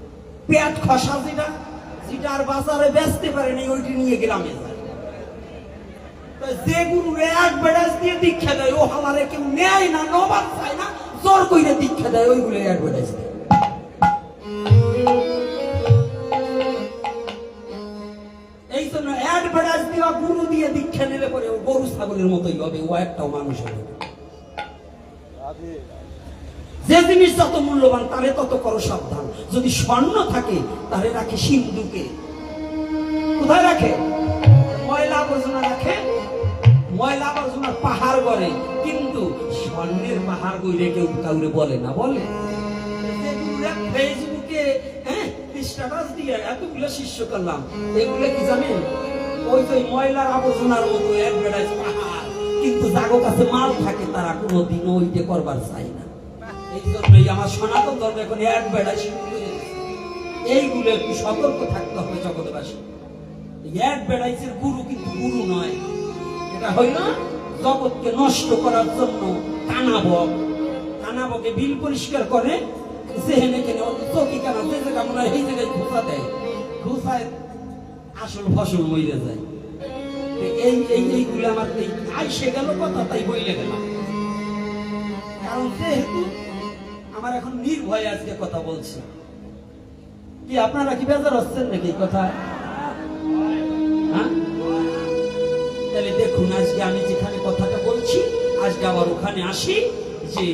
পেট খসা যেটা, যেটা আর বাজারে বেচতে পারে নাই, ওইটি নিয়ে গ্রামে যায়। যে গুরু এক বেড়াস দিয়ে দীক্ষা দেয়, ও হালারে কেউ নেয় না, নবাদ চায় না, জোর কইরে দীক্ষা দেয়, ওইগুলো অ্যাডভার্টাইজ দেয়। এই জন্য অ্যাডভার্টাইজ দেওয়া গুরু দিয়ে দীক্ষা নিলে পরে ও গরু ছাগলের মতোই হবে, ও একটাও মানুষ হবে। যে জিনিস যত মূল্যবান তারে তত করো সাবধান। যদি স্বর্ণ থাকে তারে রাখে সিন্ধুকে, কোথায় রাখে? ময়লা আবর্জনা রাখে, ময়লা আবর্জনার পাহাড় গড়ে, কিন্তু স্বর্ণের পাহাড় গড়ে কেউ কাউরে বলে না। বলে ফেসবুকে স্ট্যাটাস দিয়ে এতগুলো শিষ্য করলাম, এগুলো কি জানেন? ওই যে ময়লার আবর্জনার মতো অ্যাডভার্টাইজ পাহাড়, কিন্তু যাগো কাছে মাল থাকে তারা কোনোদিন ওইটা করবার চাই না। এই জন্যই আমার সনাতন ধর্ম এখন অ্যাডভার্টাইজ শুরু হয়ে গেছে। এইগুলো একটু সতর্ক থাকতে হবে জগৎবাসী। অ্যাডভার্টাইজের গুরু কিন্তু গুরু নয়, এটা হইল জগৎকে নষ্ট করার জন্য কানাবক। কানাবকে বিল পরিষ্কার করে, যেহেনে কেন চকি কেন যে জায়গা মনে হয় এই জায়গায় ঘুষা দেয়, ঘুষায় আসল ফসল মরে যায়। এইগুলো আমার আইসে গেল কথা, তাই বইলে গেলাম। কারণ যেহেতু আমার এখন নির্ভয়ে আজকে কথা বলছি। কি আপনারা কি বেজার হচ্ছেন নাকি কথা? হ্যাঁ, তাহলে দেখুন আজকে আমি যেখানে কথাটা বলছি, আজকে আবার ওখানে আসি যে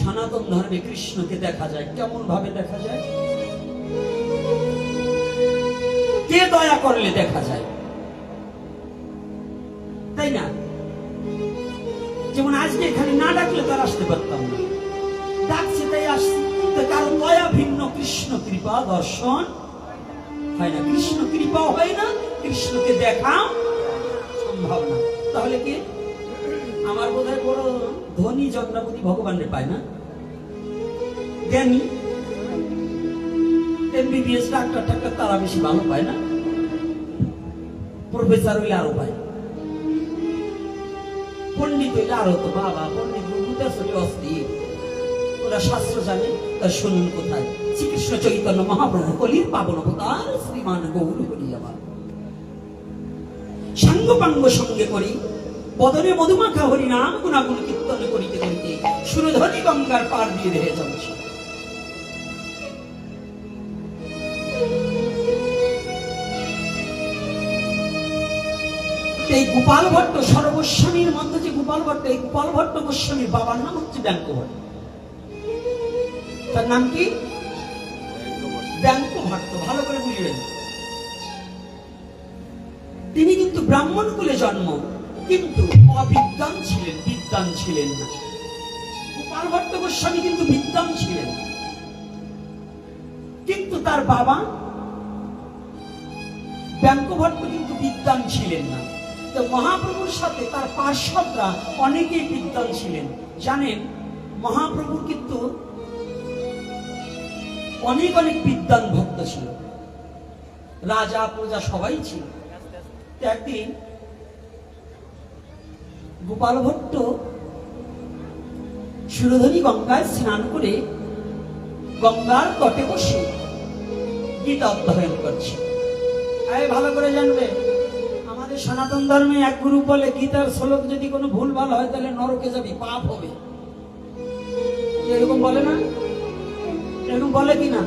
সনাতন ধর্মে কৃষ্ণকে দেখা যায়। কেমন ভাবে দেখা যায়? কে দয়া করলে দেখা যায়, তাই না? যেমন আজকে এখানে না ডাকলে তার আসতে পারতাম না, ডাকছে তাই আসছি। কারণ দয়া ভিন্ন, কৃষ্ণ কৃপা দর্শন হয় না। কৃষ্ণ কৃপাও হয় না, কৃষ্ণকে দেখা সম্ভব না। তাহলে কি আমার বোধহয় বড় ধনী চন্দ্রাবতী ভগবানের পায় না, জ্ঞানী এমবিবিএস ডাক্তার টাক্তার তারা বেশি ভালো পায় না, প্রফেসর হইলে আরো পায়, পণ্ডিত হইলে আরো। তো বাবা পণ্ডিত অস্থির, ওরা শাস্ত্র জানে। তা শুনুন কোথায়, শ্রীকৃষ্ণ চৈতন্য মহাপ্রভু কলির পাবন অবতার শ্রীমান গৌর হরি আমার সাঙ্গ পাঙ্গ সঙ্গে করি, বদনে মধুমাখা হরি নাম গুণাগুণ কীর্তন করিতে করিতে সুরধনী গঙ্গার পার দিয়ে রেহে চলছে। এই গোপাল ভট্ট সর্বস্বামীর মধ্যে যে গোপাল ভট্ট, এই গোপাল ভট্ট গোস্বামীর বাবার নাম হচ্ছে ব্যাঙ্ক ভট্ট। তার নাম কি? ব্যাঙ্ক ভট্ট। ভালো করে বুঝবেন, তিনি কিন্তু ব্রাহ্মণ কুলে জন্ম, কিন্তু অবিদ্বান ছিলেন, বিদ্বান ছিলেন না। গোপাল ভট্ট গোস্বামী কিন্তু বিদ্বান ছিলেন, কিন্তু তার বাবা ব্যাঙ্ক ভট্ট কিন্তু বিদ্বান ছিলেন না। তো মহাপ্রভুর সাথে তার পার্শ্বদরা অনেকেই বিদ্বান ছিলেন। জানেন, মহাপ্রভুর কিন্তু অনেক অনেক বিদ্বান ভক্ত ছিল, রাজা প্রজা সবাই ছিল। একদিন গোপাল ভট্ট সুরধনী গঙ্গায় স্নান করে গঙ্গার তটে বসে গীতা অধ্যয়ন করছে। ভালো করে জানবে, আমাদের সনাতন ধর্মে এক গুরু বলে গীতার শ্লোক যদি কোনো ভুল ভাল হয় তাহলে নরকে যাবি, পাপ হবে। এরকম বলে না? এরকম বলে কিনা?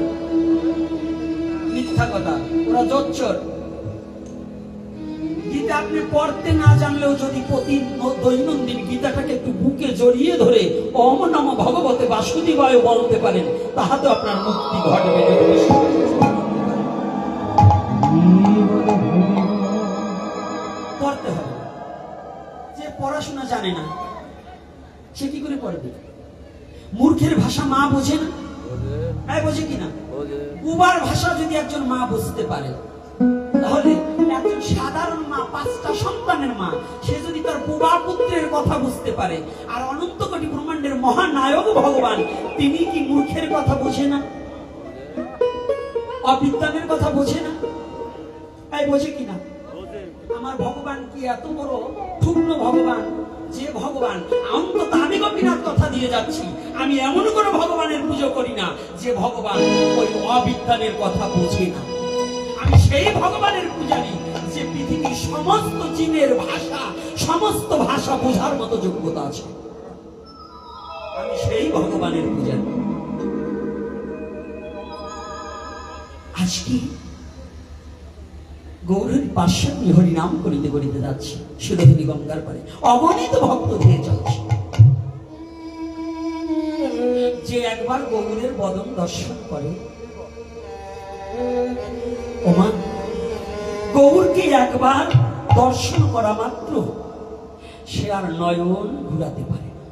মিথ্যা কথা, ওরা জোচ্চর। গীতা আপনি পড়তে না জানলেও যদি প্রতি দৈনন্দিন গীতাটাকে একটু বুকে জড়িয়ে ধরে ওম নমঃ ভগবতে বাসুদেবায় বলতে পারেন, তাহাতে আপনার মুক্তি ঘটবে। পড়তে হবে। যে পড়াশোনা জানে না সে কি করে পড়বে? মূর্খের ভাষা মা বোঝে না, বোঝে কিনা? উবার ভাষা যদি একজন মা বুঝতে পারে, তাহলে একজন সাধারণ মা, 5টা সন্তানের মা, সে যদি তার বুবা পুত্রের কথা বুঝতে পারে, আর অনন্ত কোটি ব্রহ্মাণ্ডের মহানায়ক ভগবান তিনি কি মূর্খের কথা বোঝে না? অবিদ্বানের কথা বোঝে না? বোঝে কিনা? আমার ভগবান কি এত বড় ঠুকন ভগবান, যে ভগবান অন্তত আমি গোপীনাথ কথা দিয়ে যাচ্ছি, আমি এমন কোন ভগবানের পুজো করি না যে ভগবান ওই অবিদ্বানের কথা বোঝে না। আমি সেই ভগবানের পূজারী যে পৃথিবীর সমস্ত জীবের ভাষা, সমস্ত ভাষা বোঝার মতো যোগ্যতা আছে। আমি সেই ভগবানের পূজারী। আজকে গৌরীর পার্শ্বদী হরি নাম করিতে করিতে যাচ্ছে সুরধনী গঙ্গার পারে, অগণিত ভক্ত ধেয়ে চলছে। যে একবার গৌরের বদন দর্শন করে, ওমা গৌরকে একবার দর্শন করা মাত্র সে আর নয়ন ঘুরাতে পারে না।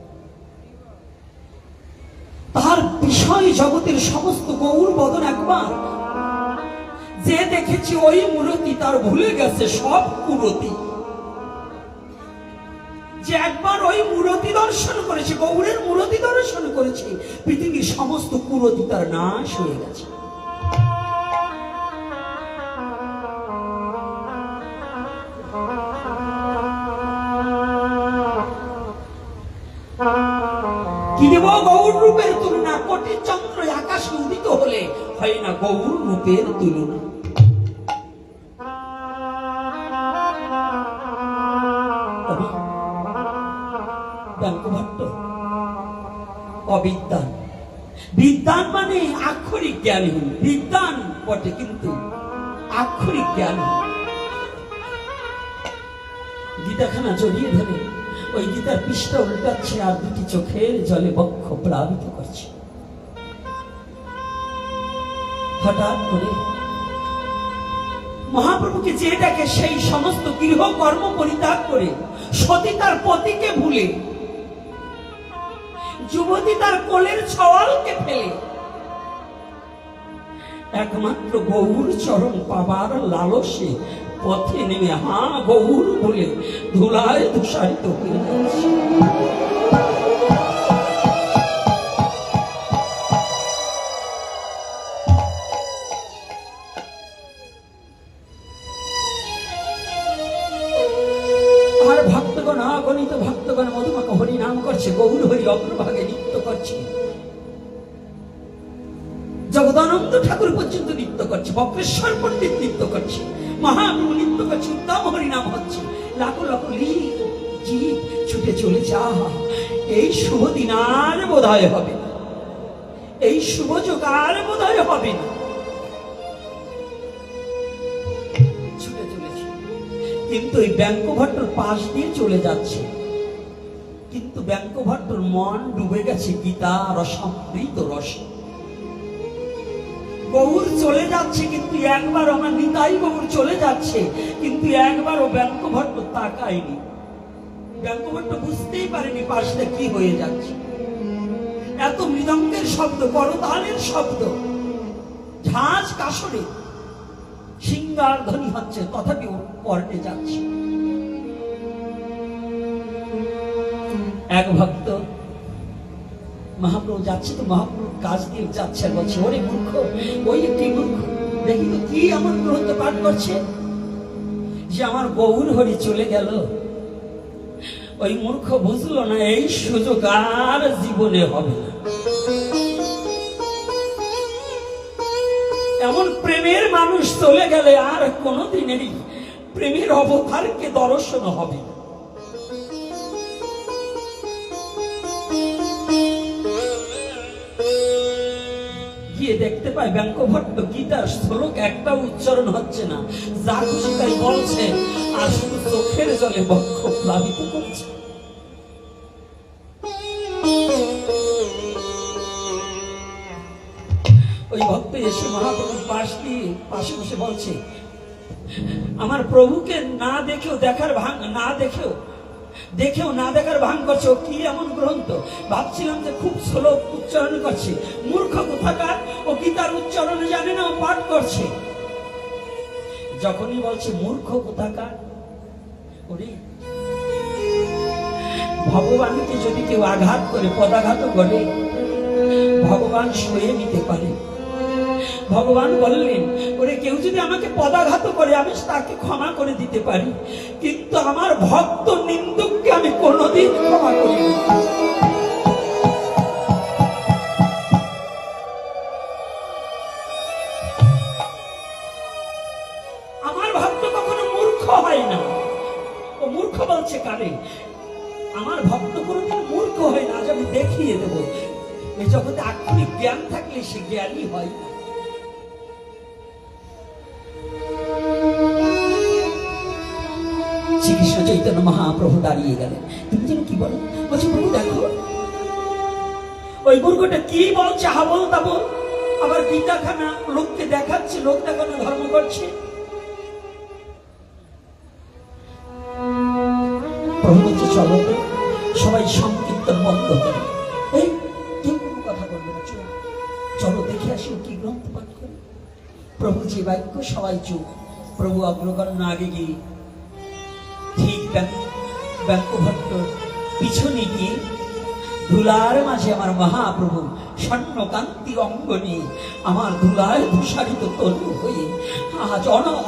তার বিষয় জগতের সমস্ত গৌর বদন একবার যে দেখেছি ওই মূরতি তার ভুলে গেছে সব কুরতি। যে একবার ওই মূরতি দর্শন করেছে, গৌরের মূরতি দর্শন করেছে, পৃথিবীর সমস্ত কুরতি তার নাশ হয়ে গেছে। কি দেব গৌর রূপের তুলনা, কোটি চন্দ্র আকাশে উদিত হলে হয় না গৌর রূপের তুলনা। ব্যঙ্কভট্ট অবিদ্যান, বিদ্যান মানে আক্ষরিক জ্ঞানহীন, বিদ্যান বটে কিন্তু আক্ষরিক জ্ঞান। গীতাখানা জড়িয়ে ধরে ওই গীতার পৃষ্ঠা উল্টাচ্ছে আর দুটি চোখের জলে বক্ষ প্লাবিত করছে। হঠাৎ করে মহাপ্রভুকে যে ডাকে সেই সমস্ত গৃহকর্ম পরিত্যাগ করে সতী তার পতিকে ভুলে, যুবতী তার কোলের ছওয়ালকে ফেলে একমাত্র গৌর চরণ পাবার লালসে পথে নেমে হা গৌর বলে ধুলায় ধূসারিত হয়ে যাচ্ছে। আর ভক্তগণ, অগণিত ভক্তগণ মধুমাকে হরি নাম করছে, গৌর হরি অগ্রভাগে নৃত্য করছে, জগদানন্দ ঠাকুর পর্যন্ত নৃত্য করছে, বক্রেশ্বর পণ্ডিত নৃত্য করছে, মহাপ্রভু নৃত্য করছে, উত্তম হরিনাম হচ্ছে, লাখো লাখো জীব ছুটে চলেছে। আহা, এই শুভ দিন আর বোধহয় হবে না, এই শুভ যোগ আর বোধহয় হবে না। ছুটে চলেছে, কিন্তু এই ব্যঙ্কভট্টর পাশ দিয়ে চলে যাচ্ছে, কিন্তু ব্যঙ্কভট্টর মন ডুবে গেছে গীতা রসামৃত রসে। গৌর চলে যাচ্ছে, কিন্তু একবার আমার নিতাই গৌর চলে যাচ্ছে, কিন্তু একবারও ব্যঙ্কভট্ট তাকায়নি। ব্যঙ্কভট্ট বুঝতেই পারেনি পাশে কি হয়ে যাচ্ছে। এত মৃদঙ্গের শব্দ, করতালের শব্দ, ঝাঁজ কাসরে সিঙ্গার ধ্বনি হচ্ছে, তথাপি পর্টে যাচ্ছে। এক ভক্ত মহাপ্রভু যাচ্ছে, তো মহাপ্রভু কাজ দিয়ে যাচ্ছে আর বলছে, ওরে মূর্খ, ওই একটি মূর্খ, দেখি তো কি এমন গ্রন্থ পাঠ করছে যে আমার গৌর হরি চলে গেল। ওই মূর্খ বুঝলো না এই সুযোগ আর জীবনে হবে না। এমন প্রেমের মানুষ চলে গেলে আর কোনোদিনই প্রেমের অবতারকে দর্শন হবে না। গিয়ে দেখতে পায় ব্যঙ্কভট্ট গীতার শ্লোক একটা উচ্চারণ হচ্ছে না, যা খুশি তাই বলছে, আর শুধু চোখের জলে বক্ষ প্লাবিত করছে। ওই ভক্ত এসে মহাপ্রভুর পাশে বসে বলছে, আমার প্রভুকে না দেখেও দেখার ভাঙ, না দেখেও না দেখার ভাঙ করছে। ও কি এমন গ্রন্থ, ভাবছিলাম যে খুব শ্লোক উচ্চারণ করছে, মূর্খ কোথাকার, ও গীতার উচ্চারণ জানে না, ও পাঠ করছে। যখনই বলছে মূর্খ কোথাকার, ওরে ভগবানকে যদি কেউ আঘাত করে, পদাঘাত করে, ভগবান সয়ে নিতে পারে। ভগবান বললেন, ওরে কেউ যদি আমাকে পদাঘাত করে আমি তাকে ক্ষমা করে দিতে পারি, কিন্তু আমার ভক্ত নিন্দুককে আমি কোনোদিন ক্ষমা করি না। আমার ভক্ত কখনো মূর্খ হয় না। ও মূর্খ বলছে কারে? আমার ভক্ত কোনোদিন মূর্খ হয় না, আজ আমি দেখিয়ে দেব। এই জগতে আক্ষরিক জ্ঞান থাকলে সে জ্ঞানী হয় না। শ্রীকৃষ্ণ চৈতন্য মহাপ্রভু দাঁড়িয়ে গেলেন। তুমি যেন কি বলো? বলছি প্রভু দেখো ওই মূর্খটা কি বলছে, হাবল তাবল, আবার গীতাখানা লোককে দেখাচ্ছে, লোক দেখানো ধর্ম করছে। প্রভু বলছে চলো তো, সবাই সংকীর্তন বন্ধ করে, এই কেউ কোনো কথা বলবে না, চলো দেখে আসি কি গ্রন্থ পাঠ করে। প্রভু যে বাক্য, সবাই চুপ। প্রভু অগ্রগণ্য আগে গিয়ে ঠিক ব্যঙ্কভট্ট পিছনে গিয়ে ধুলার মাঝে আমার মহাপ্রভু স্বর্ণকান্তি অঙ্গ নিয়ে আমার ধুলায় ধূসারিত তনু হয়ে আজ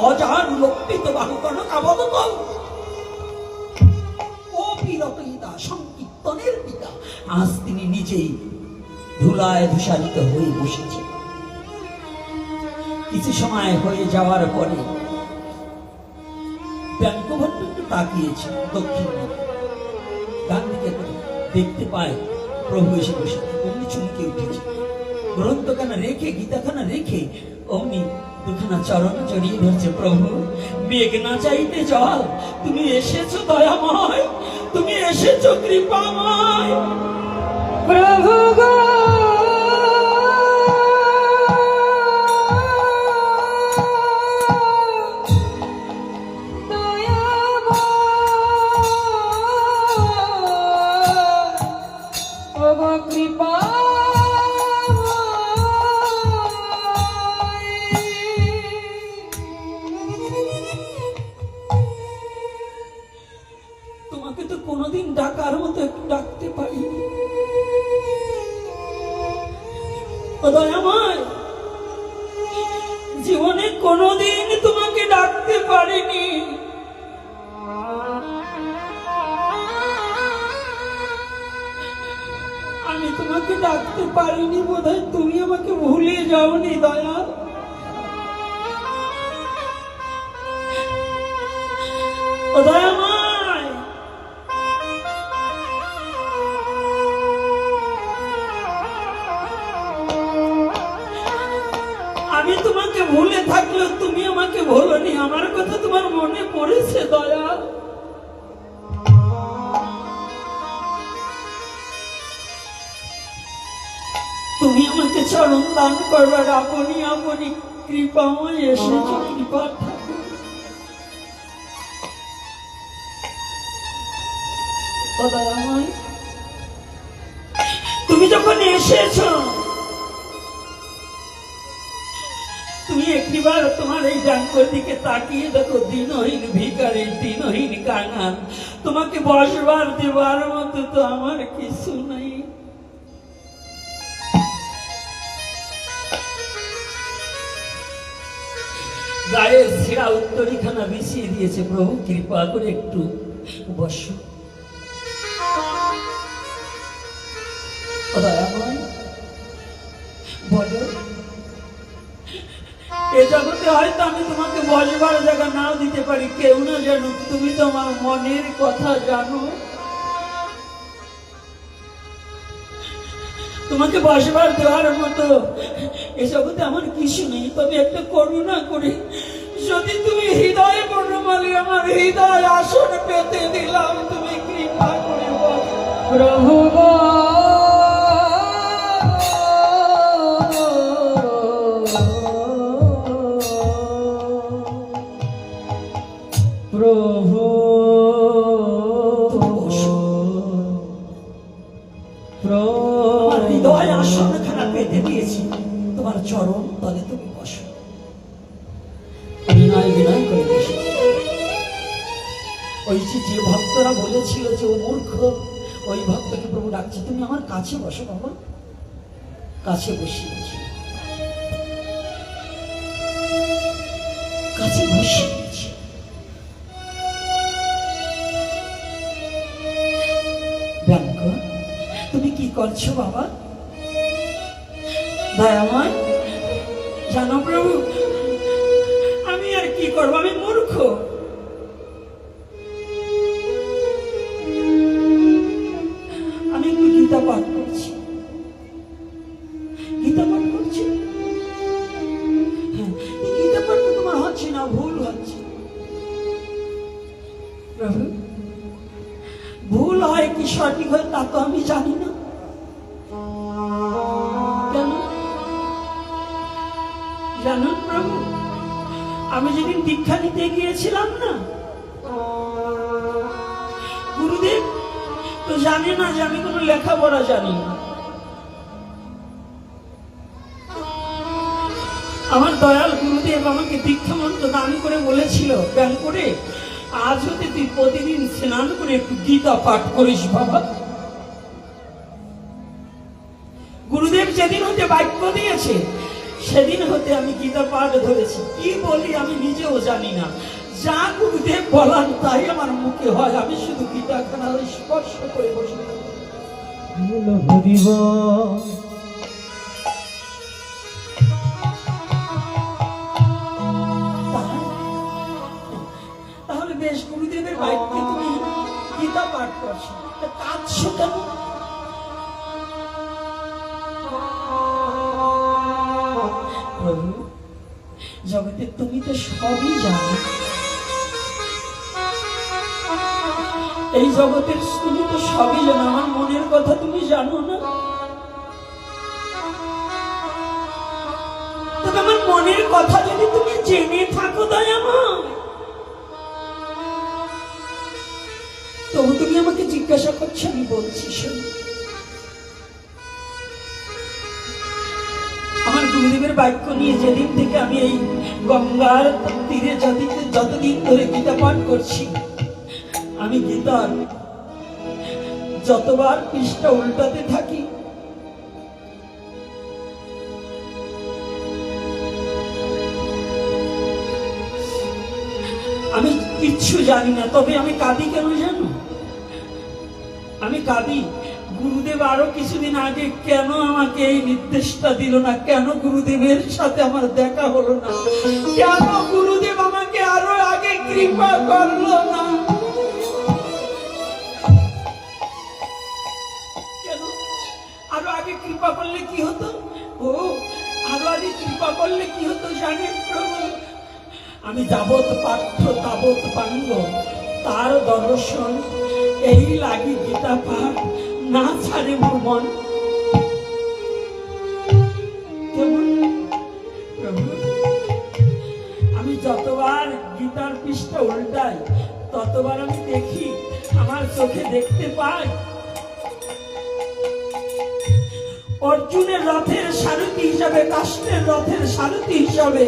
অজান লোপিত বাহু কনকাবদত ও পিতা সংকীর্তনের পিতা, আজ তিনি নিজেই ধুলায় ধূসারিত হয়ে বসেছে। কিছু সময় হয়ে যাওয়ার পরে ব্যাঙ্কভট্ট একটু তাকিয়েছে দক্ষিণ দিকে, ডান দিকে করে দেখতে পায় প্রভু এসে বসে অমনি চমকে উঠেছে। গ্রন্থখানা রেখে গীতাখানা রেখে অমনি দুখানা চরণ জড়িয়ে ধরছে। প্রভু, মেঘ না চাইতে জল, তুমি এসেছো দয়াময়, তুমি এসেছো কৃপাময়। প্রভু গো কৃপা তোমাকে তো কোনোদিন ডাকার মতো একটু ডাকতে পারিনি। ও দয়াময়, জীবনে কোনোদিন তোমাকে ডাকতে পারিনি। আমি তোমাকে ডাকতে পারিনি, বোধহয় তুমি আমাকে ভুলে যাওনি দয়া। ও দয়াময়, আমি তোমাকে ভুলে থাকলেও তুমি আমাকে ভুলোনি। আমার কথা তোমার মনে পড়েছে দয়া। তুমি আমাকে চরণ দান করবার আপনি আপনি কৃপাময় এসেছো কৃপা ঠাকুর। ও দয়াময়, তুমি যখন এসেছো তুমি একটিবার তোমার এই ডাঙ্গর দিকে তাকিয়ে দেখো, দিনহীন ভিখারি, দিনহীন কাঙাল, তোমাকে বসবার দেবার মতো তো আমার কিছু নাই। গায়ের ছেঁড়া উত্তরীখানা বিছিয়ে দিয়েছে। প্রভু, কৃপা করে একটু বসো। দয়াময়, বলো, এ জগতে হয়তো আমি তোমাকে বসবার জায়গা নাও দিতে পারি, কেউ না জানুক, তুমি তো আমার মনের কথা জানো। তোমাকে বসবার দেওয়ার মতো এ জগতে আমার কিছু নেই। তবে একটা করুণা করে যদি তুমি হৃদয় বর্ণমালী আমার হৃদয় আসন পেতে দিলাম, তুমি কৃপা করে বলো। প্রভু গো প্রভু আমার হৃদয় আসনখানা পেতে দিয়েছি তোমার চরণ তলে, তুমি বসো। বিনয় বিনয় করে বসে। ওই যে ভক্তরা বলেছিল যে ও মূর্খ, ওই ভক্তকে প্রভু ডাকছে, তুমি আমার কাছে বসো বাবা। কাছে বসিয়েছি, কাছে বসিয়েছি। ব্যাঙ্ক, তুমি কি করছো বাবা? দয়াময়, জানো প্রভু, আমি আর কি করবো, আমি মূর্খ। আমি একটু গীতা পাঠ করছি, গীতা পাঠ করছি। হ্যাঁ, এই গীতা পাঠ তো তোমার হচ্ছে না, ভুল হচ্ছে। প্রভু, ভুল হয় কি সঠিক হয় তা তো আমি জানি না। কেন জানুন প্রভু, আমি যেদিন দীক্ষা নিতে গিয়েছিলাম না, গুরুদেব তো জানে না যে আমি কোনো লেখাপড়া জানি না। আমার দয়াল গুরুদেব আমাকে দীক্ষা মন্ত্র দান করে বলেছিল, জ্ঞান করে আজ হতে তুই প্রতিদিন স্নান করে একটু গীতা পাঠ করিস বাবা। গুরুদেব যেদিন হতে বাক্য দিয়েছে সেদিন হতে আমি গীতা পাঠ ধরেছি। কি বলি আমি নিজেও জানি না, যা গুরুদেব বলান তাই আমার মুখে হয়। আমি শুধু গীতাখানা স্পর্শ করে বসে হরিব কাঁদছো কেন? প্রভু, জগতে তুমি তো সবই জানো। এই জগতের তুমি তো সবই জানো, আমার মনের কথা তুমি জানো না? তবে আমার মনের কথা যদি তুমি জেনে থাকো দয়াময়, তবু তুমি আমাকে জিজ্ঞাসা করছো, আমি বলছি শোনো। আমার গুরুদেবের বাক্য নিয়ে যেদিন থেকে আমি এই গঙ্গার তীরে যতদিন ধরে গীতা পাঠ করছি, আমি গীতার যতবার পৃষ্ঠা উল্টাতে থাকি, আমি কিচ্ছু জানি না। তবে আমি কাঁদি কেন জানো? আমি কাঁদি, গুরুদেব আরো কিছুদিন আগে কেন আমাকে এই নির্দেশটা দিল না? কেন গুরুদেবের সাথে আমার দেখা হলো না? কেন গুরুদেব আমাকে আরো আগে কৃপা করলো না? কেন? আরো আগে কৃপা করলে কি হতো? ও, আরো আগে কৃপা করলে কি হতো জানেন প্রভু? আমি যাবত পাঠ্য তাবত পাঙ্গ, তার দর্শন এই লাগি গীতা পাঠ না ছাড়ে মোর মন। কেমন প্রভু, আমি যতবার গীতার পৃষ্ঠা উল্টাই ততবার আমি দেখি, আমার চোখে দেখতে পাই অর্জুনের রথের সারথি হিসাবে, কাষ্টের রথের সারথি হিসাবে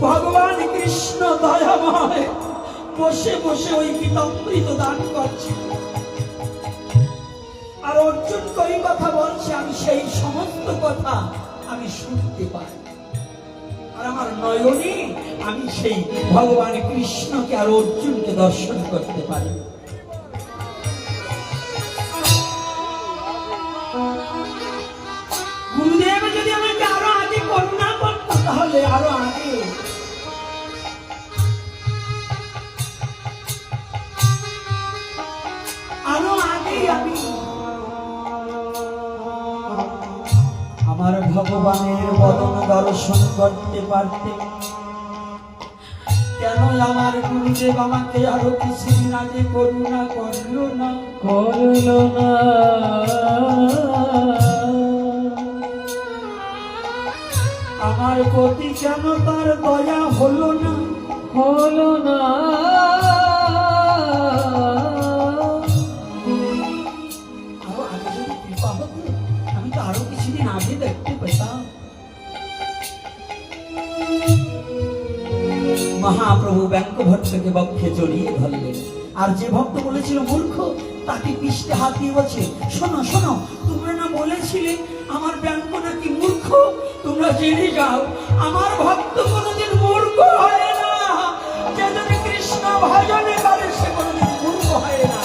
ভগবান কৃষ্ণ দয়াময় বসে বসে ওই গীতামৃত দান করছে। আর অর্জুন কই কথা বলছে, আমি সেই সমস্ত কথা আমি শুনতে পাই। আর আমার নয়নে আমি সেই ভগবান কৃষ্ণকে আর অর্জুনকে দর্শন করতে পারি। গুরুদেব যদি আমাকে আরো আগে করুণা করত, তাহলে আরো আগে আমি আমার ভগবানের বদন দর্শন করতে পারতে। কেন আমার গুরুদেব আমাকে আরো কিছুদিন আগে করুণা করলো না? আমার প্রতি কেন তার দয়া হলো না? আরো আগে যদি কৃপা হতো, আমি তো আরো কিছুদিন আগে দেখতে পেতাম। মহাপ্রভু ব্যঙ্কভট্টকে বক্ষে জড়িয়ে ধরলেন। আর যে ভক্ত বলেছিল মূর্খ, তাকে পৃষ্ঠে হাত দিয়ে বলছে, শোনো শোনো, তোমরা না বলেছিলে আমার ব্যঙ্ক নাকি মূর্খ? তোমরা জেনে যাও, আমার ভক্ত কোনোদিন মূর্খ হয় না। যে যদি কৃষ্ণ ভজনে করে সে কোনোদিন মূর্খ হয় না।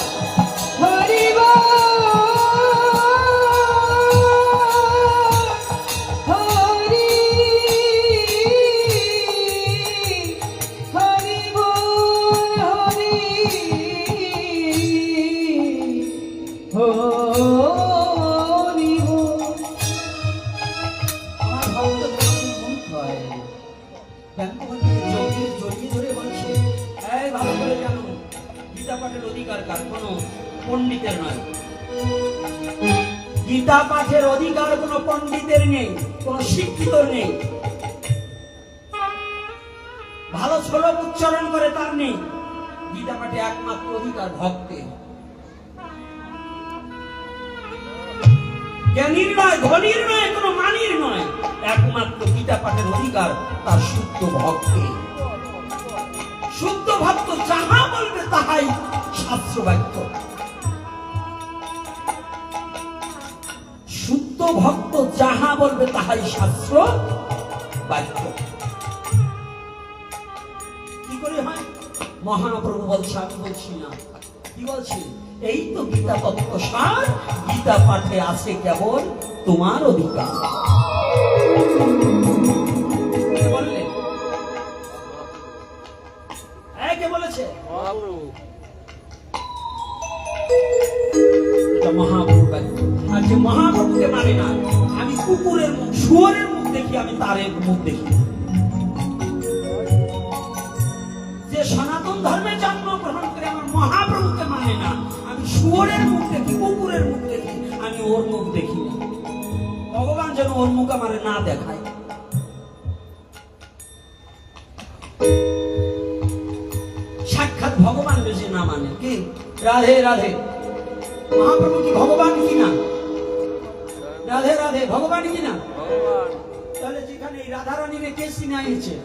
পণ্ডিতের নয়, গীতা পাঠের অধিকার কোন পণ্ডিতের নেই, কোন শিক্ষিত নেই। ভালো শ্লোক উচ্চারণ করে তার নেই। গীতা পাঠে একমাত্র অধিকার ভক্তের। জ্ঞানীর নয়, ধনীর নয়, কোন মানির নয়, একমাত্র গীতা পাঠের অধিকার তার শুদ্ধ ভক্তের। শুদ্ধ ভক্ত যাহা বলবে তাহাই শাস্ত্র বাক্য। শুদ্ধ ভক্ত যাহা বলবে তাহাই শাস্ত্র বাক্য। কি করে হয়? মহাপ্রভু বলছে, আমি বলছি না। কি বলছি? এই তো গীতা তত্ত্ব সার, গীতা পাঠে আছে কেবল তোমার অধিকার। বললেন কে বলেছে? এটা মহাপ্রভু বাড়ি। আর যে মহাপ্রভুকে মানে না, আমি কুকুরের মুখ, শুয়োরের মুখ দেখি, আমি তার মুখ দেখি না। যে সনাতন ধর্মে জন্মগ্রহণ করে আমার মহাপ্রভুকে মানে না, আমি শুয়োরের মুখ দেখি, কুকুরের মুখ দেখি, আমি ওর মুখ দেখি না। ভগবান যেন ওর মুখ আমার না দেখায়। সাক্ষাৎ ভগবান বেশি না মানে কি? রাধে রাধে। মহাপ্রভু কি ভগবান কি না? রাধে রাধে, ভগবান কি না? ভগবান তাহলে যেখানে এই রাধারানীকে কে চিনাইছে?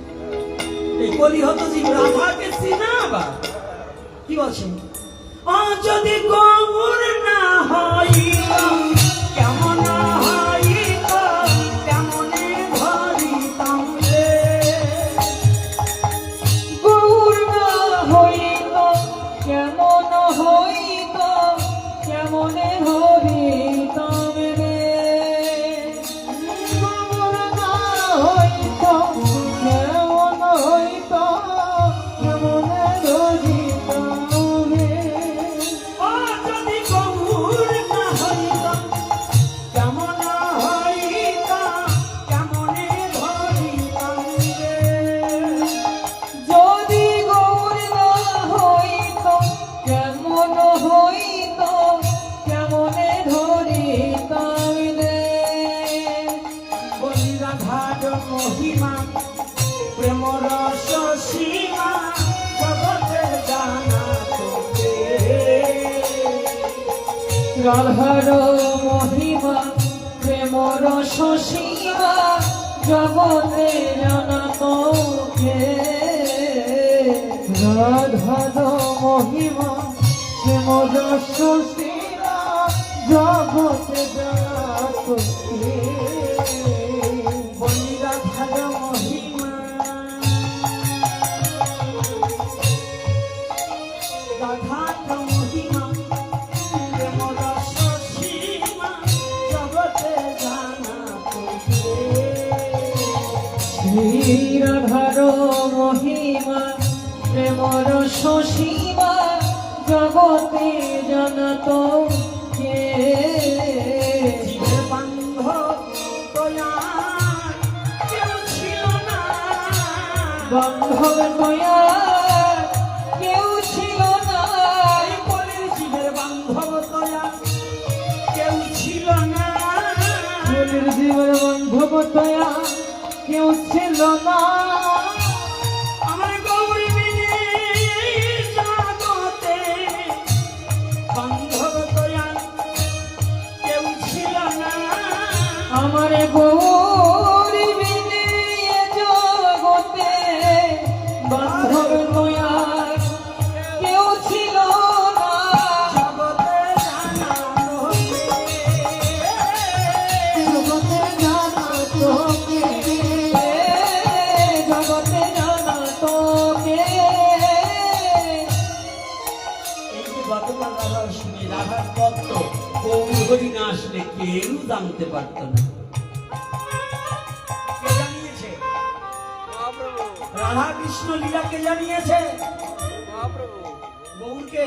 এই কলি হতো জীব রাধাকে চিনা। আবার কি বলছেন? ও যদি গৌর না হইত কেমন হইত, কেমনে ধরিতাম রে। গৌর না হইত কেমন হইত, কেমনে ধরিতাম রে। গৌর না হইত কেমন হইত, কেমনে ধরিতাম রে। ও যদি গৌর না হইত কেমন হইত, কেমনে ধরিতাম রে। যদি গৌর না হইত কেমন হইত, কেমনে ধরিতাম রে। বলি রাধার মহিমা প্রেম রস সীমা জগতে জানা তোকে। রাধার মহিমা প্রেম রস সীমা জগতে জানাত কে। রাধার মহিমা প্রেম রস সীমা জগতে জানাত কে। বলি রাধার মহিমা, রাধার মহিমা প্রেম রস সীমা জগতে জানা তোকে। শ্রী রাধার মহিমা প্রেম রস সীমা জগতে জানাত কে। জীবের বান্ধব দয়াল কেউ ছিল না। বান্ধব দয়া কেউ ছিল না। এই কলির জীবের বান্ধব দয়াল কেউ ছিল না। কলির জীবন বান্ধব দয়া কেউ ছিল না। আমার গৌরী মিলে জগতে বান্ধব দয়াল কেউ ছিল না। আমার গৌর বিনে জগতে বান্ধব দয়া কেউ ছিল না। জগতে জানা জগতে জানা তোকে, জগতে জানা তোকে। এই যে গতকাল রাধার শুনে রাধার তত্ত্ব গৌরী হরি না আসলে কেউ জানতে পারত না। কে জানিয়েছে? মহাপ্রভু রাধা কৃষ্ণ লীলাকে জানিয়েছে মহাপ্রভু গৌরকে।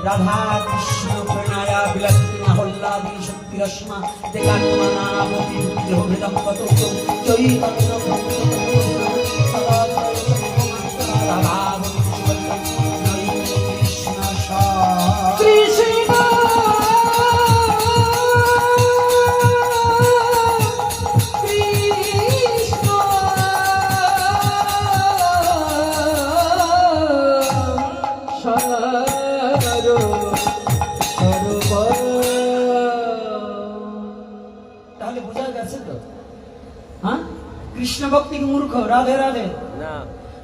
রাধা কৃষ্ণ প্রণায়া বিলাসিনা হল্লাদি শক্তি রশ্মা দেখাত্মনা নামতি দেহ ভেদম কত চৈতন্য রাধা কৃষ্ণ সা কৃষ্ণ কৃষ্ণ সরো সর্ব। তাহলে বোঝা গেছে তো? হ্যাঁ, কৃষ্ণ ভক্তি কি মূর্খ? রাধে রাধে। না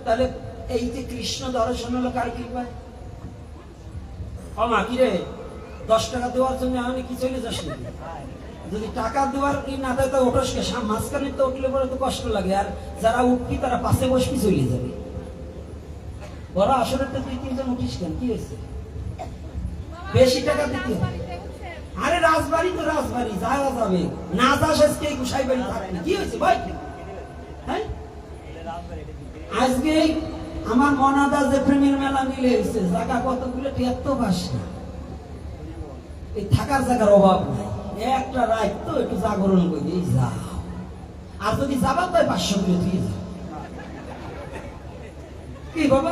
তাহলে এই যে কৃষ্ণ দর্শন হলো কার কৃপায়? মা কি রে, 10 টাকা দেওয়ার জন্য আমি কি চলে যাস নাকি? যদি টাকা দেওয়ার কি না দেয় তো ওঠসকে মাঝখানে তো উঠলে পরে তো কষ্ট লাগে। আর যারা উঠবি তারা পাশে বসবি চলে যাবে। ওরা আসলে তো 2-3 জন উঠিস কেন? কি হয়েছে? বেশি টাকা দিতে হবে। আরে রাজবাড়ি তো রাজবাড়ি, যাওয়া যাবে। না যাস আজকে এই গুসাই বাড়ি থাকবি, কি হয়েছে ভাই? হ্যাঁ, আজকে আমার মনাদা যে প্রেমের মেলা মিলে এসেছে, জায়গা কতগুলো টিয়াত্তর পাস না। এই থাকার জায়গার অভাব নাই, একটা রাত তো একটু জাগরণ করি এই যাও, আর যদি যাবার তাই 500 করে দিয়ে যাও। কি বাবা,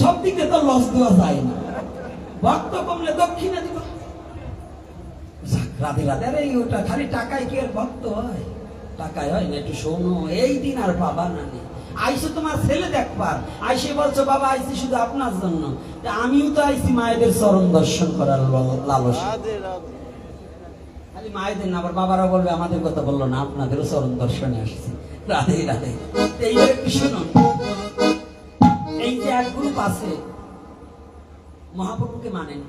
সব দিকে তো লস দেওয়া যায় না, ভক্ত কমলে দক্ষিণে দিব। রাধে রাধে, আরে ওটা খালি টাকায় কি আর ভক্ত হয়? টাকায় হয় না, একটু শোনো, এই দিন আর বাবা না নেই। আইসে তোমার ছেলে দেখবার, আইসে বলছো বাবা আইসি শুধু আপনার জন্য, তা আমিও তো আইসি মায়েদের চরণ দর্শন করার লালসা। রাধে রাধে। খালি মায়েদের না, আবার বাবারা বলবে আমাদের কথা বললো না, আপনাদেরও চরণ দর্শনে আসছে। রাধে রাধে। এইবার একটু শুনুন, এই যে এক গ্রুপ আছে মহাপ্রভুকে মানেন,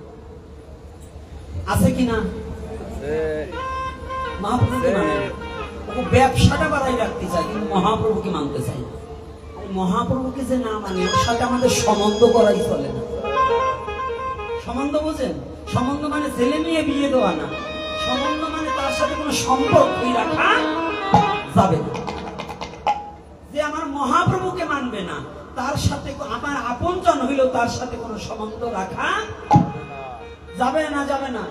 আছে কিনা? মহাপ্রভুকে মানেন, ও ব্যবসাটা বাড়াই রাখতে চায় কিন্তু মহাপ্রভুকে মানতে চায় না। মহাপ্রভুকে যে না মানে ওর সাথে আমাদের সম্বন্ধ করাই চলে না। সম্বন্ধ বোঝেন? সম্বন্ধ মানে ছেলে মেয়ে বিয়ে দেওয়া না, সম্বন্ধ মানে তার সাথে কোনো সম্পর্কই রাখা যাবে না। যে আমার মহাপ্রভুকে মানবে না, তার সাথে আমার আপনজন হইলেও তার সাথে কোনো সম্বন্ধ রাখা যাবে না, যাবে না।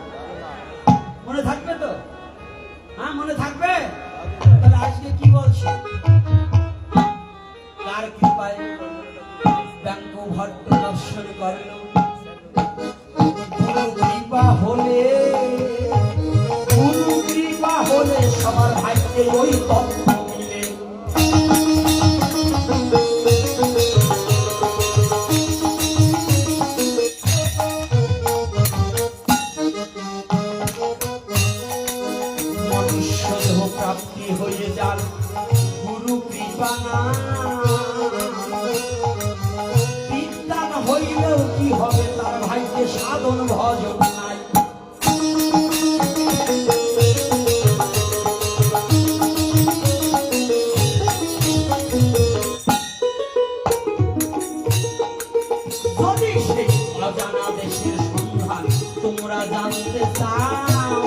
মনে থাকবে তো? হ্যাঁ মনে থাকবে? তাহলে আজকে কি বলছি? কার কৃপায় ব্যাঙ্গ ভট্ট দর্শন করল, গুরু কৃপা হলে, গুরু কৃপা হলে সবার ভাগ্যে ওই তত্ত্ব মিলে। মনুষ্য দেহ প্রাপ্তি হয়ে যান গুরু কৃপা না, বিদ্যান হইলেও কি হবে তার ভাগ্যে সাধন ভজন নাই। যদি সেই অজানা দেশের সন্ধান তোমরা জানতে চাও,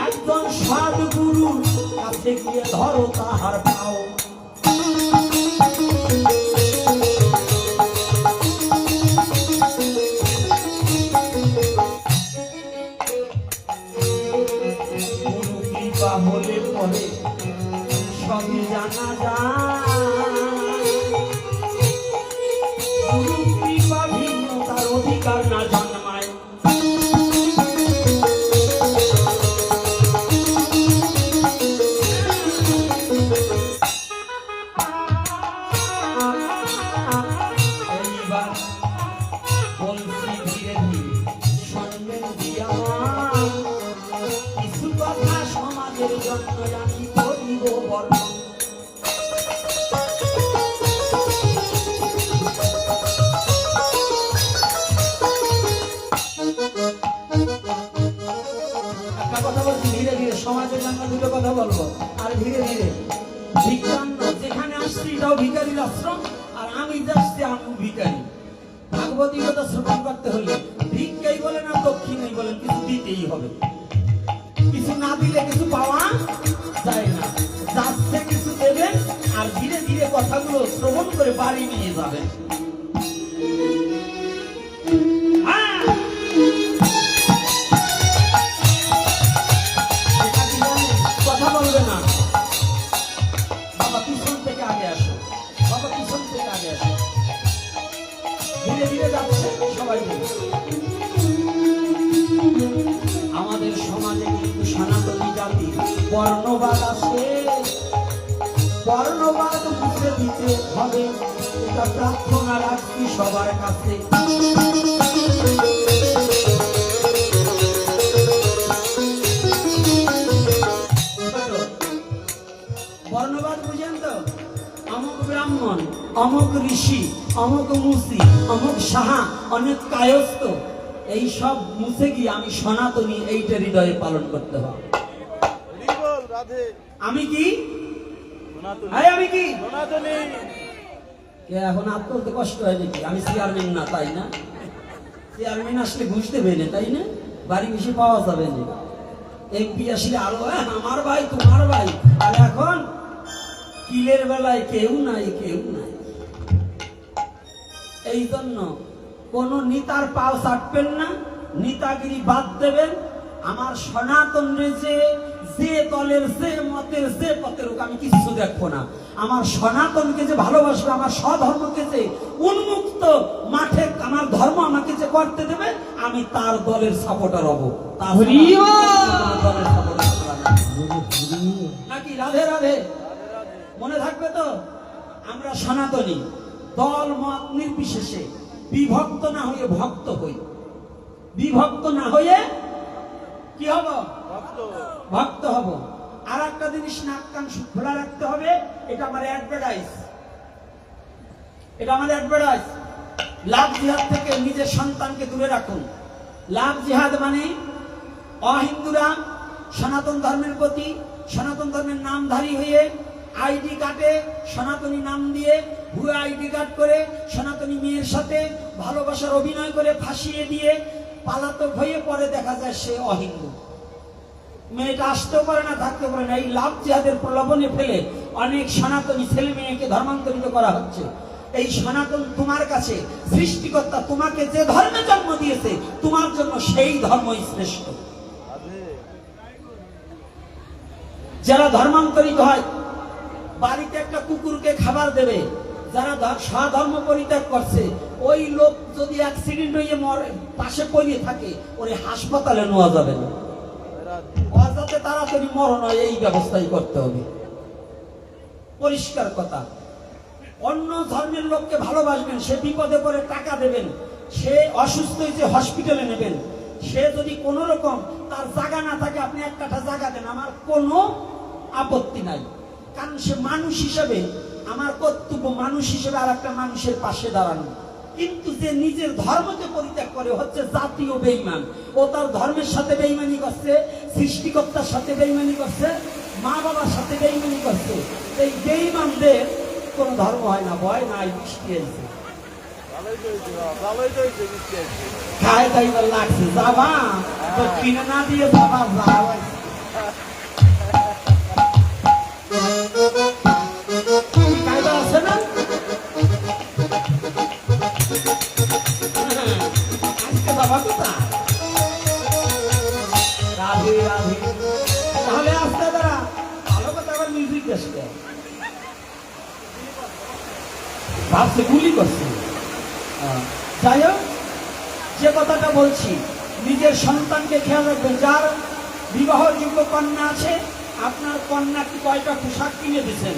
একজন সাধুগুরুর কাছে গিয়ে ধরো তাহার পাও। গুরু কৃপা হলে পরে সবই জানা যায়, গুরু কৃপা ভিন্ন তার অধিকার না জন্মায়। এইবার বলছি ধীরে ধীরে শুনবেন দিয়া, কিছু কথা সমাজের জন্য আমি করিব বর্ণন। একটা কথা বলছি ধীরে ধীরে, সমাজের জন্য দুটো কথা বলবো আর ধীরে ধীরে। ভিক্ষান্ন যেখানে আসছি এটাও ভিখারির আশ্রম, আর আমি যাচ্ছি আমি ভিখারি। ভাগবতী কথা শ্রবণ করতে হলে ভিক্ষাই বলেন আর দক্ষিণাই বলেন, কিছু দিতেই হবে। কিছু না দিলে কিছু পাওয়া যায় না, যাচ্ছে কিছু দেবেন আর ধীরে ধীরে কথাগুলো শ্রবণ করে বাড়ি নিয়ে যাবেন। হ্যাঁ, এটা কি জানেন? কথা বলবে না, বাবা পিছন থেকে আগে আসো, বাবা পিছন থেকে আগে আসো। ধীরে ধীরে যাচ্ছে সবাই মিলে। আমাদের সমাজে কিন্তু সনাতনী জাতি বর্ণবাদ আছে, বর্ণবাদ মুছে দিতে হবে, এটা প্রার্থনা রাখছি সবার কাছে। বর্ণবাদ বুঝেন তো? অমুক ব্রাহ্মণ, অমুক ঋষি, অমুক মুসি, অমুক সাহা, অনেক কায়স্থ, এই সব মুছে গিয়ে আমি সনাতনী এইটা হৃদয়ে পালন করতে হবে। হরিবল রাধে। আমি কি? সনাতনী। আরে আমি কি? সনাতনী। কে এখন আর তুলতে কষ্ট হয় নাকি? আমি চেয়ারম্যান না, তাই না? চেয়ারম্যান আসলে ঘুষ দেবে না, তাই না? বাড়ি বেশি পাওয়া যাবে না। এমপি আসলে আরো আমার ভাই তোমার ভাই, আর এখন কিলের বেলায় কেউ নাই, কেউ নাই। এই জন্য কোন নেতার পাও চাটবেন না, নেতাগিরি বাদ দেবেন। আমার সনাতন যে দলের যে মতের যে পথের হোক আমি কিছু দেখবো না। আমার সনাতনকে যে ভালোবাসবে, আমার স্বধর্মকে যে উন্মুক্ত মাঠে আমার ধর্ম আমাকে যে করতে দেবে, আমি তার দলের সাপোর্টার হব। হরি বল। দলের সাপোর্টার নাকি? রাধে রাধে। মনে থাকবে তো, আমরা সনাতনী, দল মত নির্বিশেষে বিভক্ত না হয়ে ভক্ত হই। বিভক্ত না হয়ে কি হব? ভক্ত। ভক্ত হব। আর একটা জিনিস নাক কান খোলা রাখতে হবে, এটা আমার অ্যাডভার্টাইজ। এটা আমার অ্যাডভার্টাইজ। লাভ জিহাদ থেকে নিজের সন্তানকে দূরে রাখুন। লাভ জিহাদ মানে অহিন্দুরা সনাতন ধর্মের প্রতি, সনাতন ধর্মের নামধারী হয়ে আইডি কার্ডে সনাতনী নাম দিয়ে ভুয়া আইডি কার্ড করে সনাতনী মেয়ের সাথে ভালোবাসার অভিনয় করে ফাঁসিয়ে দিয়ে পালাতক হয়ে পরে দেখা যায় সে অহিন্দু। মেয়েটা আসতেও পারে না, থাকতে পারে না। এই লাভ জিহাদের প্রলোভনে ফেলে অনেক সনাতনী ছেলে মেয়েকে ধর্মান্তরিত করা হচ্ছে। এই সনাতন তোমার কাছে সৃষ্টিকর্তা তোমাকে যে ধর্মে জন্ম দিয়েছে, তোমার জন্য সেই ধর্মই শ্রেষ্ঠ। রাধে। যারা ধর্মান্তরিত হয়, বাড়িতে একটা কুকুরকে খাবার দেবে, যারা স্বধর্ম পরিত্যাগ করছে, ওই লোক যদি অ্যাক্সিডেন্ট হয়ে মরে পাশে পড়িয়ে থাকে, ওরে হাসপাতালে নেওয়া যাবে না। রাধে। যাতে তাড়াতাড়ি মরণ হয় এই ব্যবস্থাই করতে হবে। পরিষ্কার কথা। অন্য ধর্মের লোককে ভালোবাসবেন, সে বিপদে পড়ে টাকা দেবেন, সে অসুস্থ হয়েছে হসপিটালে নেবেন। সে যদি কোনো রকম তার জায়গা না থাকে, আপনি এক কাঠা জায়গা দেন, আমার কোনো আপত্তি নাই। কারণ সে মানুষ হিসেবে, আমার কর্তব্য মানুষ হিসেবে আর একটা মানুষের পাশে দাঁড়ানো। কিন্তু যে নিজের ধর্মকে পরিত্যাগ করে হচ্ছে জাতীয় বেঈমান। ও তার ধর্মের সাথে বেঈমানি করছে, সৃষ্টিকর্তার সাথে বেঈমানি করছে, মা বাবার সাথে বেঈমানি করছে। এই বেঈমানদের কোন ধর্ম হয় না। ভয় নাই, বৃষ্টি হয়েছে, ভালোই তো হয়েছে বাবা, ভালোই তো হয়েছে, বৃষ্টি হয়েছে। খায় দাইবার লাগছে, যাবা তো কিনে না দিয়ে যাবা, যাওয়া কায়দা আছে না? আজকে বাবা কোথায়? রাধে রাধে। তাহলে আসতে দাঁড়া, ভালো কথা। আবার মিউজিক আসবে, ভাবছে গুলি করছে। যাই হোক, যে কথাটা বলছি, নিজের সন্তানকে খেয়াল রাখবেন। যার বিবাহযোগ্য কন্যা আছে, আপনার কন্যাকে কয়টা পোশাক কিনে দিচ্ছেন,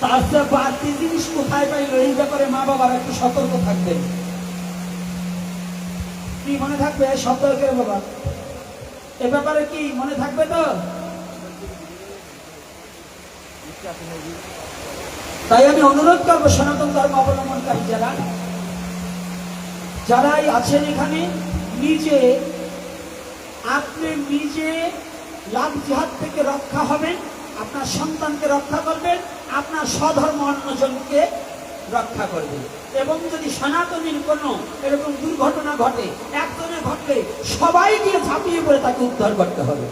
তার চেয়ে বাড়তি জিনিস কোথায় পাইল, এই ব্যাপারে মা বাবার একটু সতর্ক থাকবেন। কি মনে থাকবে? সতর্কের বাবা, এ ব্যাপারে কি মনে থাকবে তো? তাই আমি অনুরোধ করবো সনাতন ধর্ম অবলম্বনকারী যারাই আছেন এখানে, আপনি নিজে লাভ জিহাদ থেকে রক্ষা হবেন, আপনার সন্তানকে রক্ষা করবেন, আপনার স্বধর্ম অন্যজনকে রক্ষা করবেন। এবং যদি সনাতনীর কোনো এরকম দুর্ঘটনা ঘটে, একজনের ঘটলে সবাই গিয়ে ঝাঁপিয়ে পড়ে তাকে উদ্ধার করতে হবে।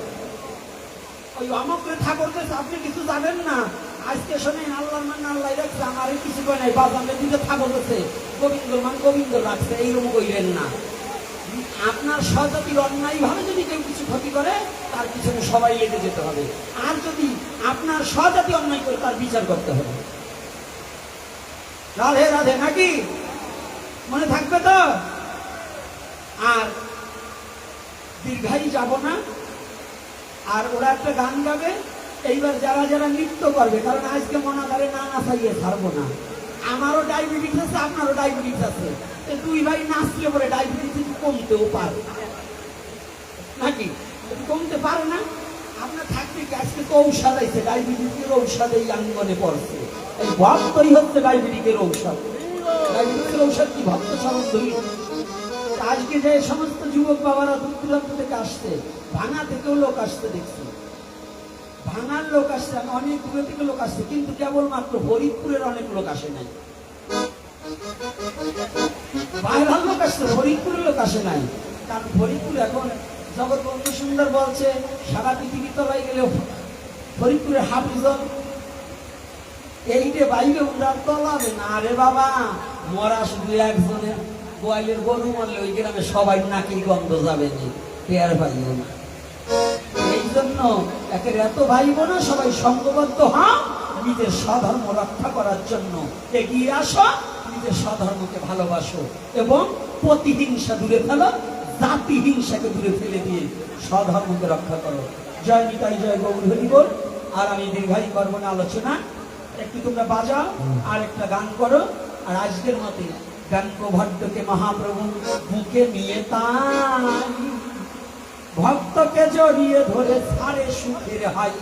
ওই অমকরে ঠাকুর কাছে আপনি কিছু জানেন না, আজকে শোনেন আল্লাহর মান আল্লাহ রাখছে, আমার কিছু করে নাই, বাজারে দিকে ঠাকুর কাছে গোবিন্দর মান গোবিন্দ রাখছে, এইরকম কইলেন না। আপনার স্বজাতির অন্যায় ভাবে যদি কেউ কিছু ক্ষতি করে, তার পিছনে সবাই লেগে যেতে হবে। আর যদি আপনার স্বজাতি অন্যায় করে, তার বিচার করতে হবে। রাধে রাধে। নাকি মনে থাকবে তো? আর দীর্ঘায়ী যাব না। আর ওরা একটা গান গাবে, এইবার যারা যারা নৃত্য করবে, কারণ আজকে মনাধারে না নাচাইয়ে ছাড়বো না। আমারও ডায়াবেটিস আছে, আপনারও ডায়াবেটিস আছে, দুই ভাই নাচলে পরে ডায়াবেটিস কমতেও পারে, নাকি কমতে পারে না? আপনার থাকবে কি? আজকে তো ঔষধ আছে, ডায়াবেটিসের ঔষধ এই আঙ্গনে পড়ছে। এই ভক্তই হচ্ছে ডায়াবেটিসের ঔষধ। ডায়াবেটিসের ঔষধ কি? ভক্ত সমস্তই। আজকে যে সমস্ত যুবক বাবারা দূর দূরান্ত থেকে আসছে, ভাঙা থেকেও লোক আসতে দেখছি, ভাঙার লোক আসছে, অনেক দূরে থেকে লোক আসছে, কিন্তু কেবলমাত্র ফরিদপুরের অনেক লোক আসে নাই। বাইরের লোক আসছে, ফরিদপুরের লোক আসে নাই। কারণ ফরিদপুর এখন জগৎবন্ধু সুন্দর বলছে, সারা পৃথিবী তলায় গেলেও ফরিদপুরের হাফিজন এইটে বাইরে উড়ার তলাবে না রে বাবা। মরা শুধু একজনের গোয়ালের গরু মারলে ওই গ্রামে সবাই নাকি গন্ধ যাবে নি, পেয়ার পাইও না। এই জন্য একের এত ভাই বোন সবাই সঙ্গবদ্ধ হও, নিজের স্বধর্ম রক্ষা করার জন্য এগিয়ে আসো, নিজের স্বধর্মকে ভালোবাসো এবং প্রতিহিংসা দূরে ফেলো, জাতি হিংসাকে দূরে ফেলে দিয়ে স্বধর্মকে রক্ষা করো। জয় নিতাই, জয় গৌর হরি বল। আর আমি দীর্ঘায়ী করবো না আলোচনা, একটু তোমরা বাজাও আর একটা গান করো। আর আজকের মতে গান ভট্টকে মহাপ্রভু বুকে নিয়ে তাই ভক্তকে জড়িয়ে ধরে সারে সুখের হাই।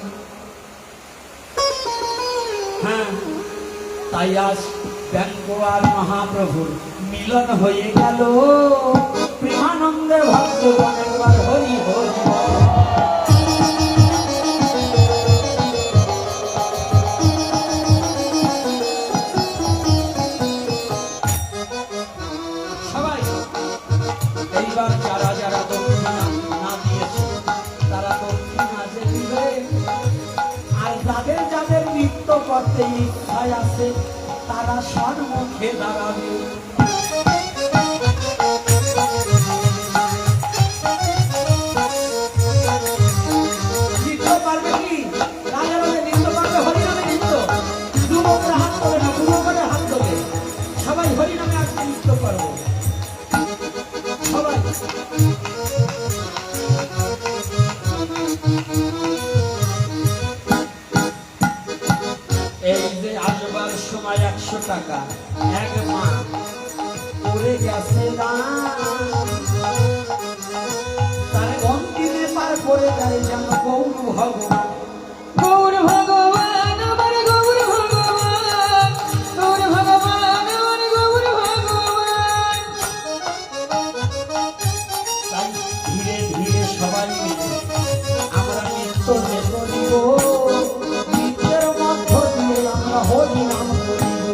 হ্যাঁ, তাই আজ ব্যঙ্গ আর মহাপ্রভুর মিলন হয়ে গেল, প্রেমানন্দে ভক্তগণ একবার হরি হরি বল। সবাই এইবার যারা যারা দক্ষিণা না দিয়েছে তারা দক্ষিণা যে দিবে, আর যাদের যাদের নৃত্য করতে ইচ্ছায় আছে তারা সম্মুখে দাঁড়াবে। নৃত্য পারবে কি? রাজা রাজা নৃত্য পারবে, হরিনামে নৃত্য। যুবকরা হাত তোলে না, বুড়োরা হাত তোলে। সবাই হরিনামে আজকে নৃত্য করবো সবাই। এই যে আসবার সময় 100 টাকা এক মা পড়ে গেছে দান, তার অন্তিমে পার করে যায় যেন গৌর ভগবান। গৌর ভগবান আমার গৌর ভগবান, গৌর ভগবান আমার গৌর ভগবান। তাই ধীরে ধীরে সবাই মিলে আমরা নৃত্য যে করিব, নৃত্যের মধ্য দিয়ে আমরা হরি নাম করিব।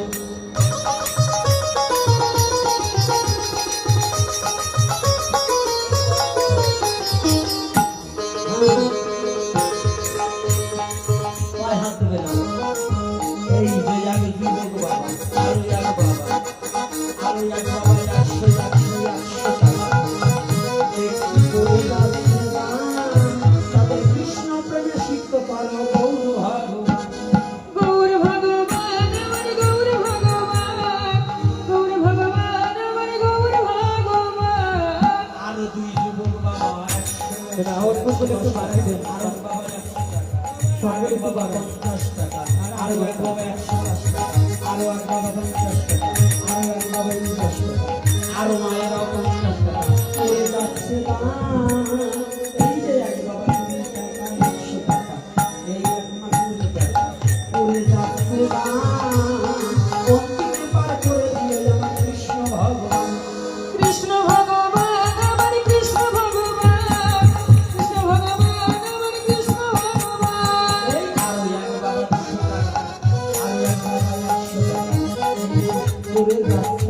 পায়ে হাত দেবে না। এই যে এক যুবক বাবা, আরো এক বাবা, আরো এক বাবা, 100 টাকা একটু করে যাচ্ছে গান, তাদের কৃষ্ণ প্রেমে সিদ্ধ পারো গৌর ভগবান। গৌর ভগবান আমার গৌর ভগবান, গৌর ভগবান আমার গৌর ভগবান। আরো দুই যুবক বাবা, 100 এটা অল্প করে একটু বাড়াই দেন। আরো বাবা 100 টাকা, সঙ্গে আরো একটু বাবা বাড়ান। 50 টাকা, আরো এক বাবা 110 টাকা, আরো এক বাবা 50 টাকা, আরো এক বাবা 50 টাকা, আরো মায়েরাও 50 টাকা করে যাচ্ছে গান। এই যে এক বাবা 20 টাকা, 100 টাকা, এই এক মা 20 টাকা করে যাচ্ছে গান। অন্তিমে পার করে দিয়ে আমার কৃষ্ণ ভগবান। কৃষ্ণ ভগবান আমার কৃষ্ণ ভগবান, কৃষ্ণ ভগবান আমার কৃষ্ণ ভগবান। এই আরো এক বাবা 200 টাকা, আরো এক বাবা 100 টাকা, এই করে যাচ্ছে